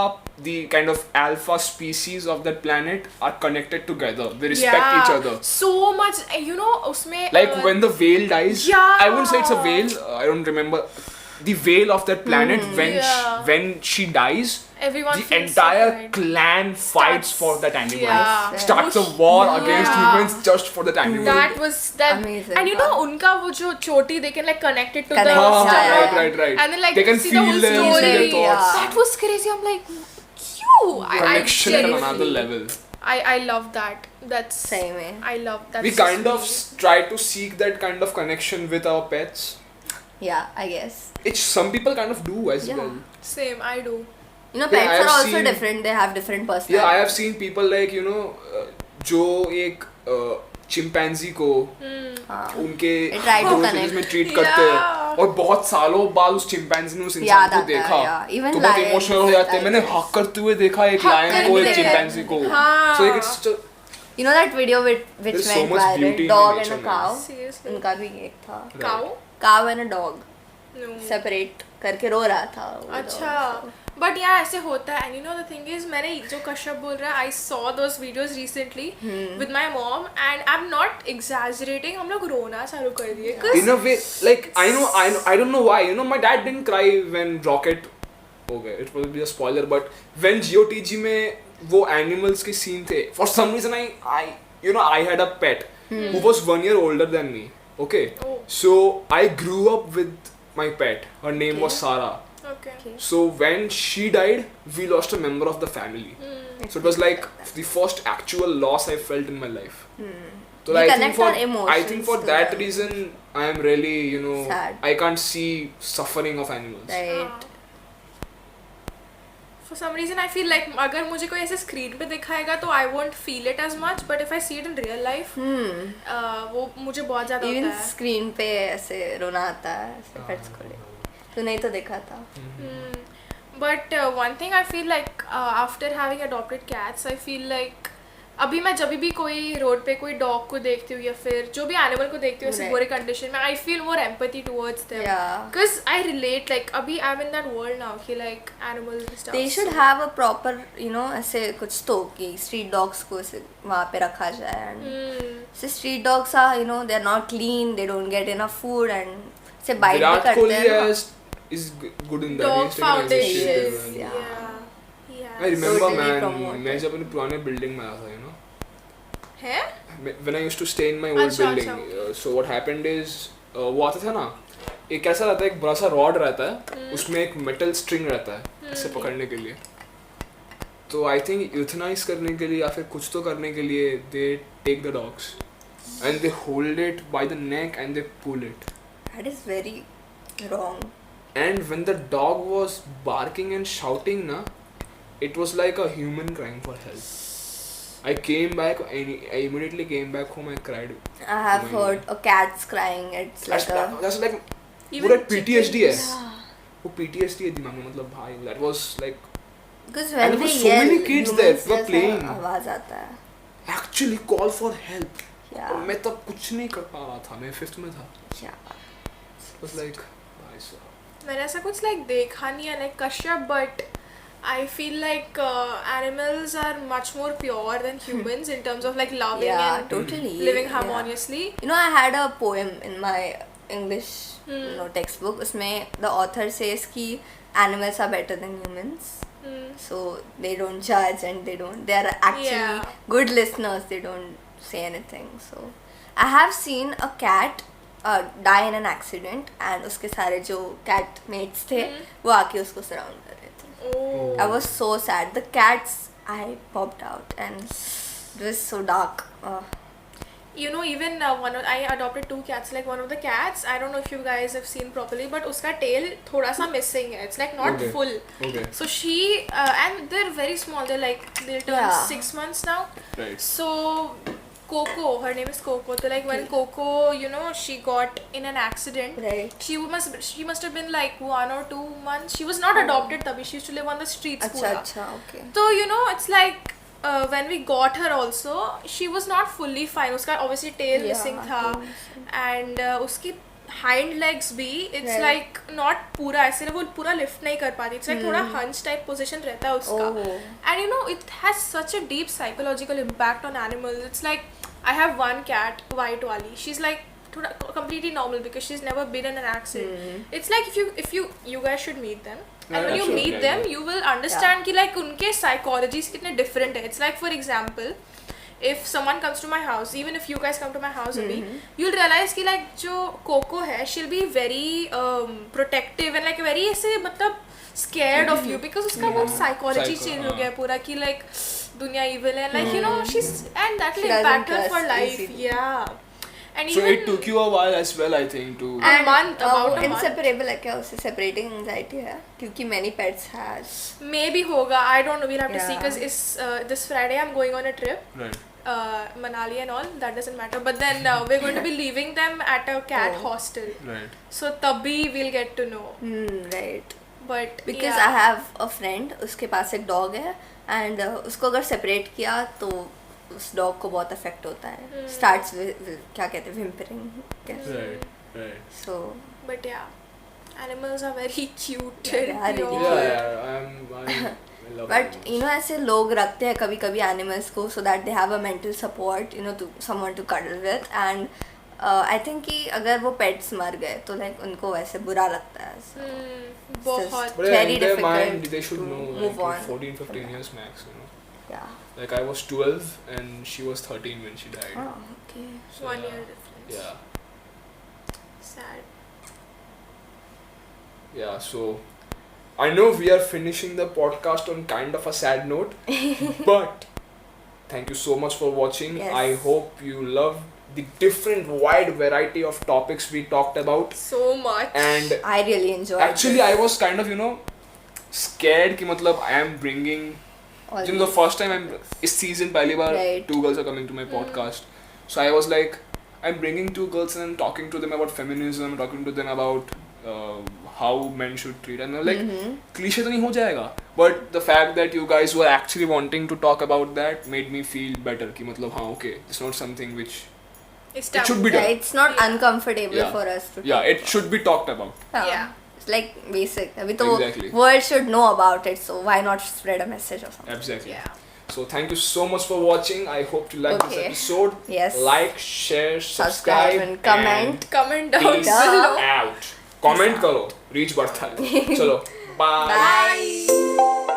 Speaker 1: the kind of alpha species of that planet are connected together. They respect each other.
Speaker 3: So much, you know, उसमें
Speaker 1: Like when the whale dies,
Speaker 3: Yeah.
Speaker 1: I wouldn't say it's a whale. I don't remember the whale of that planet. When she dies,
Speaker 3: everyone
Speaker 1: the
Speaker 3: feels
Speaker 1: entire
Speaker 3: so right.
Speaker 1: clan fights for that animal.
Speaker 3: Yeah.
Speaker 1: Starts a war against
Speaker 3: Yeah.
Speaker 1: humans just for that animal.
Speaker 3: That was that,
Speaker 2: Amazing.
Speaker 3: and you know उनका वो जो चोटी, they can like connect it to
Speaker 2: Connect,
Speaker 3: the
Speaker 1: हाँ,
Speaker 2: yeah,
Speaker 3: stomach.
Speaker 2: yeah.
Speaker 1: right.
Speaker 3: And then like
Speaker 1: They can
Speaker 3: see the
Speaker 1: feel
Speaker 3: whole
Speaker 1: them, see
Speaker 3: story.
Speaker 1: their thoughts.
Speaker 2: Yeah.
Speaker 3: That was crazy. I'm like, you.
Speaker 1: Connection at
Speaker 3: genuinely-
Speaker 1: another level.
Speaker 3: I love that. That's
Speaker 2: Same है.
Speaker 3: I love that.
Speaker 1: We kind of try to seek that kind of connection with our pets.
Speaker 2: Yeah, I guess.
Speaker 1: Which some people kind of do as
Speaker 2: Yeah.
Speaker 1: well.
Speaker 3: same. I do.
Speaker 2: You know,
Speaker 1: Yeah,
Speaker 2: pets
Speaker 1: I
Speaker 2: are
Speaker 1: have
Speaker 2: also
Speaker 1: seen-
Speaker 2: different. They have different personalities.
Speaker 1: Yeah, I have seen people like, you know, जो एक chimpanzee को उनके
Speaker 2: They try to
Speaker 1: दोस्त
Speaker 2: connect.
Speaker 1: में treat करते हैं
Speaker 3: Yeah.
Speaker 1: और बहुत सालों बाद उस चिंपैंजी ने उस इंसान
Speaker 2: याद
Speaker 1: को
Speaker 2: आता है,
Speaker 1: देखा
Speaker 2: yeah. Even
Speaker 1: तो बहुत
Speaker 2: lions,
Speaker 1: इमोशनल हो जाते हैं. मैंने
Speaker 2: tigers.
Speaker 1: हक करते हुए देखा एक
Speaker 3: हक
Speaker 1: लायन को एक
Speaker 3: करते हैं.
Speaker 1: चिंपैंजी को.
Speaker 3: हाँ.
Speaker 1: So like it's such a
Speaker 2: You know that video which
Speaker 1: There's so
Speaker 2: went
Speaker 1: much
Speaker 2: viral?
Speaker 1: beauty in
Speaker 2: Dog
Speaker 1: nature,
Speaker 2: and a
Speaker 1: man.
Speaker 2: cow.
Speaker 3: Seriously.
Speaker 2: उनका भी एक था.
Speaker 3: Cow?
Speaker 2: Cow and a dog.
Speaker 3: No.
Speaker 2: Separate करके रो रहा था. वो
Speaker 3: अच्छा.
Speaker 2: dog.
Speaker 3: But yeah, ऐसे होता है. And you know the thing is, मैंने जो कश्यप बोल रहा है, I saw those videos recently with my mom, and I'm not exaggerating. हम लोग रोना चालू कर दिए. 'Cause
Speaker 1: in a way like I don't know why, you know, my dad didn't cry when Rocket, okay, it will be a spoiler, but when GOTG में वो animals के scene थे, for some reason I you know, I had a pet who was 1 year older than me. Okay.
Speaker 3: Oh.
Speaker 1: So I grew up with my pet. Her name was Sarah.
Speaker 3: Okay.
Speaker 1: So when she died, we lost a member of the family. So it was like the first actual loss I felt in my life. So
Speaker 2: We
Speaker 1: I think
Speaker 2: connect our emotions
Speaker 1: for
Speaker 2: to
Speaker 1: that
Speaker 2: them.
Speaker 1: reason I am really, you know,
Speaker 2: Sad.
Speaker 1: I can't see suffering of animals.
Speaker 2: Right.
Speaker 3: For some reason I feel like अगर मुझे कोई ऐसे screen पे दिखाएगा तो I won't feel it as much, but if I see it in real life, वो मुझे बहुत ज़्यादा
Speaker 2: Even
Speaker 3: होता है.
Speaker 2: screen पे ऐसे रोना आता है ऐसे pets को ले. तो नहीं तो देखा था.
Speaker 3: But one thing I feel like after having adopted cats, I feel like अभी मैं जब भी कोई रोड पे कोई डॉग को देखती हूँ या फिर जो भी एनिमल को देखती हूँ ऐसे
Speaker 2: Right.
Speaker 3: बुरे कंडीशन में, I feel more empathy towards them.
Speaker 2: Yeah.
Speaker 3: Because I relate, like अभी I'm in that world now कि like animals and stuff.
Speaker 2: They should have a proper, you know, ऐसे कुछ तो कि street dogs को ऐसे वहाँ पे रखा जाए. And so street dogs are, you know, they're not clean, they don't get enough food and से bite भी
Speaker 1: Virat
Speaker 2: करते
Speaker 1: Kohli
Speaker 2: हैं ना.
Speaker 1: is good in that.
Speaker 3: Dog
Speaker 1: He's taken
Speaker 3: foundation.
Speaker 1: initiative and-
Speaker 3: Yeah. Yeah.
Speaker 1: I remember
Speaker 2: Totally
Speaker 1: man,
Speaker 2: promoted.
Speaker 1: मैं जब अपनी पुराने building में आया था, you know,
Speaker 3: है?
Speaker 1: when I used to stay in my old
Speaker 3: अच्छा,
Speaker 1: building,
Speaker 3: अच्छा.
Speaker 1: so what happened is वो आता था ना, एक ऐसा रहता है, एक बड़ा सा रॉड रहता है, उसमें एक मेटल स्ट्रिंग रहता है इसे पकड़ने के लिए. तो आई थिंक यूथनाइज करने के लिए या फिर कुछ तो करने के लिए they take the dogs and they hold it by the neck and they pull it.
Speaker 2: That is very wrong.
Speaker 1: And when the dog was barking and shouting na, it was like a human crying for help. I came back and I immediately came back home and cried.
Speaker 2: I have
Speaker 1: Oh my
Speaker 2: heard a cat's crying. It's like
Speaker 1: That's like पूरा PTSD है
Speaker 3: chickens.
Speaker 1: वो PTSD है दिमाग में मतलब भाई that was like
Speaker 2: Because
Speaker 1: And
Speaker 2: when
Speaker 1: there
Speaker 2: we
Speaker 1: were so
Speaker 2: yell,
Speaker 1: many kids there
Speaker 2: humans
Speaker 1: who were
Speaker 2: जैसा
Speaker 1: playing.
Speaker 2: आवाज आता है.
Speaker 1: actually call for help
Speaker 2: Yeah.
Speaker 1: और मैं तब कुछ नहीं कर पा रहा था मैं 5th में था
Speaker 2: Yeah.
Speaker 1: it was like भाई साहब
Speaker 3: मैंने ऐसा कुछ like देखा नहीं है like Kashyap, but I feel like animals are much more pure than humans in terms of like loving
Speaker 2: Yeah,
Speaker 3: and
Speaker 2: totally.
Speaker 3: living
Speaker 2: Yeah.
Speaker 3: harmoniously.
Speaker 2: You know, I had a poem in my English textbook. उसमें the author says कि animals are better than humans. So they don't judge and they are actually
Speaker 3: Yeah.
Speaker 2: good listeners. They don't say anything. So I have seen a cat die in an accident and उसके सारे जो cat mates थे वो आके उसको surround कर रहे थे.
Speaker 3: Oh.
Speaker 2: I was so sad. The cat's eye popped out and it was so dark.
Speaker 3: You know, even I adopted 2 cats. Like one of the cats, I don't know if you guys have seen properly, but उसका tail थोड़ा सा missing है. It's like not
Speaker 1: Okay.
Speaker 3: full.
Speaker 1: okay
Speaker 3: So she and they're very small. They'll turn
Speaker 2: Yeah.
Speaker 3: 6 months now.
Speaker 1: right
Speaker 3: So Coco, her name is Coco. So like when Coco, you know, she got in an accident.
Speaker 2: Right.
Speaker 3: She must have been like 1 or 2 months. She was not adopted तभी. She used to live on the streets.
Speaker 2: अच्छा
Speaker 3: पूरा.
Speaker 2: अच्छा okay.
Speaker 3: So you know, it's like when we got her also, she was not fully fine. उसका obviously tail
Speaker 2: Yeah,
Speaker 3: missing था,
Speaker 2: tail missing.
Speaker 3: and उसकी hind legs भी it's
Speaker 2: Right.
Speaker 3: like not पूरा ऐसे वो पूरा lift नहीं कर पाती. It's like थोड़ा hunch type position रहता है उसका.
Speaker 2: Oh.
Speaker 3: And you know, it has such a deep psychological impact on animals. It's like I have one cat, white wali. She's like completely normal because she's never been in an accident. It's like if you guys should meet them. And when you
Speaker 1: sure,
Speaker 3: meet them, you will understand कि like उनके psychologies कितने different है. It's like for example, if someone comes to my house, even if you guys come to my house अभी, you'll realize कि like जो Coco है, she'll be very protective and like very ऐसे मतलब scared of you because उसका वो psychology change हो गया है पूरा कि like दुनिया evil है, like you know and that will
Speaker 2: She
Speaker 3: impact
Speaker 2: doesn't
Speaker 3: her for
Speaker 2: trust
Speaker 3: life.
Speaker 2: easily.
Speaker 3: Yeah. And
Speaker 1: so
Speaker 3: even
Speaker 1: it took you a while as well I think to
Speaker 3: a month, about a month.
Speaker 2: inseparable है क्या उससे separating anxiety है क्योंकि many pets has
Speaker 3: maybe होगा, I don't know, we'll have to see
Speaker 2: Yeah.
Speaker 3: because this Friday I'm going on a trip.
Speaker 1: right
Speaker 3: Manali and all, that doesn't matter, but then we're going to be leaving them at a cat hostel,
Speaker 1: right
Speaker 3: so tabhi we'll get to know.
Speaker 2: right
Speaker 3: But
Speaker 2: because
Speaker 3: yeah.
Speaker 2: I have a friend उसके पास एक dog है and उसको अगर separate किया तो उस dog को बहुत affect होता है. Starts with क्या कहते हैं whimpering.
Speaker 1: right
Speaker 2: So
Speaker 3: But yeah, animals are very cute.
Speaker 2: Yeah, they are
Speaker 3: and
Speaker 2: really
Speaker 3: pure.
Speaker 1: yeah I love
Speaker 2: but
Speaker 1: animals.
Speaker 2: you know ऐसे लोग रखते हैं कभी कभी animals को so that they have a mental support, you know, to someone to cuddle with, and I think कि अगर वो pets मर गए तो like उनको वैसे बुरा लगता है. So it's
Speaker 3: बहुत.
Speaker 2: just
Speaker 1: but yeah,
Speaker 2: very
Speaker 1: in their
Speaker 2: difficult
Speaker 1: mind they should
Speaker 2: to
Speaker 1: know
Speaker 2: move
Speaker 1: like
Speaker 2: on
Speaker 1: 14-15 years max, you know.
Speaker 2: Yeah.
Speaker 1: Like I was 12 and she was 13 when she died.
Speaker 2: Oh, okay.
Speaker 1: So,
Speaker 3: 1
Speaker 1: yeah.
Speaker 3: year difference.
Speaker 1: Yeah.
Speaker 3: Sad.
Speaker 1: Yeah, so I know we are finishing the podcast on kind of a sad note, but thank you so much for watching.
Speaker 2: Yes.
Speaker 1: I hope you love the different wide variety of topics we talked about,
Speaker 3: So much.
Speaker 1: and
Speaker 2: I really enjoyed
Speaker 1: actually I was kind of, you know, scared कि मतलब I am bringing
Speaker 2: all
Speaker 1: you know, the
Speaker 2: these.
Speaker 1: first time I'm इस season पहली बार
Speaker 2: Right.
Speaker 1: 2 girls are coming to my podcast, so I was like I'm bringing 2 girls and I'm talking to them about feminism, talking to them about how men should treat, and I'm like cliche तो नहीं हो जाएगा, but the fact that you guys were actually wanting to talk about that made me feel better कि मतलब हाँ okay, it's not something which
Speaker 3: It's
Speaker 1: it should
Speaker 3: taboo.
Speaker 1: be done.
Speaker 2: Yeah, it's not
Speaker 3: Yeah.
Speaker 2: uncomfortable
Speaker 1: Yeah.
Speaker 2: for us to
Speaker 1: Yeah,
Speaker 2: talk
Speaker 1: it should be talked about.
Speaker 2: about.
Speaker 3: Yeah.
Speaker 2: It's like basic. अभी तो
Speaker 1: Exactly.
Speaker 2: world should know about it, so why not spread a message or something?
Speaker 1: Exactly.
Speaker 3: Yeah.
Speaker 1: So thank you so much for watching. I hope you liked this
Speaker 2: Okay.
Speaker 1: episode.
Speaker 2: Yes.
Speaker 1: Like, share, subscribe
Speaker 2: and comment.
Speaker 3: Comment down
Speaker 1: peace
Speaker 3: below.
Speaker 1: out. Comment करो. Reach बढ़ता है. चलो. Bye.
Speaker 2: Bye.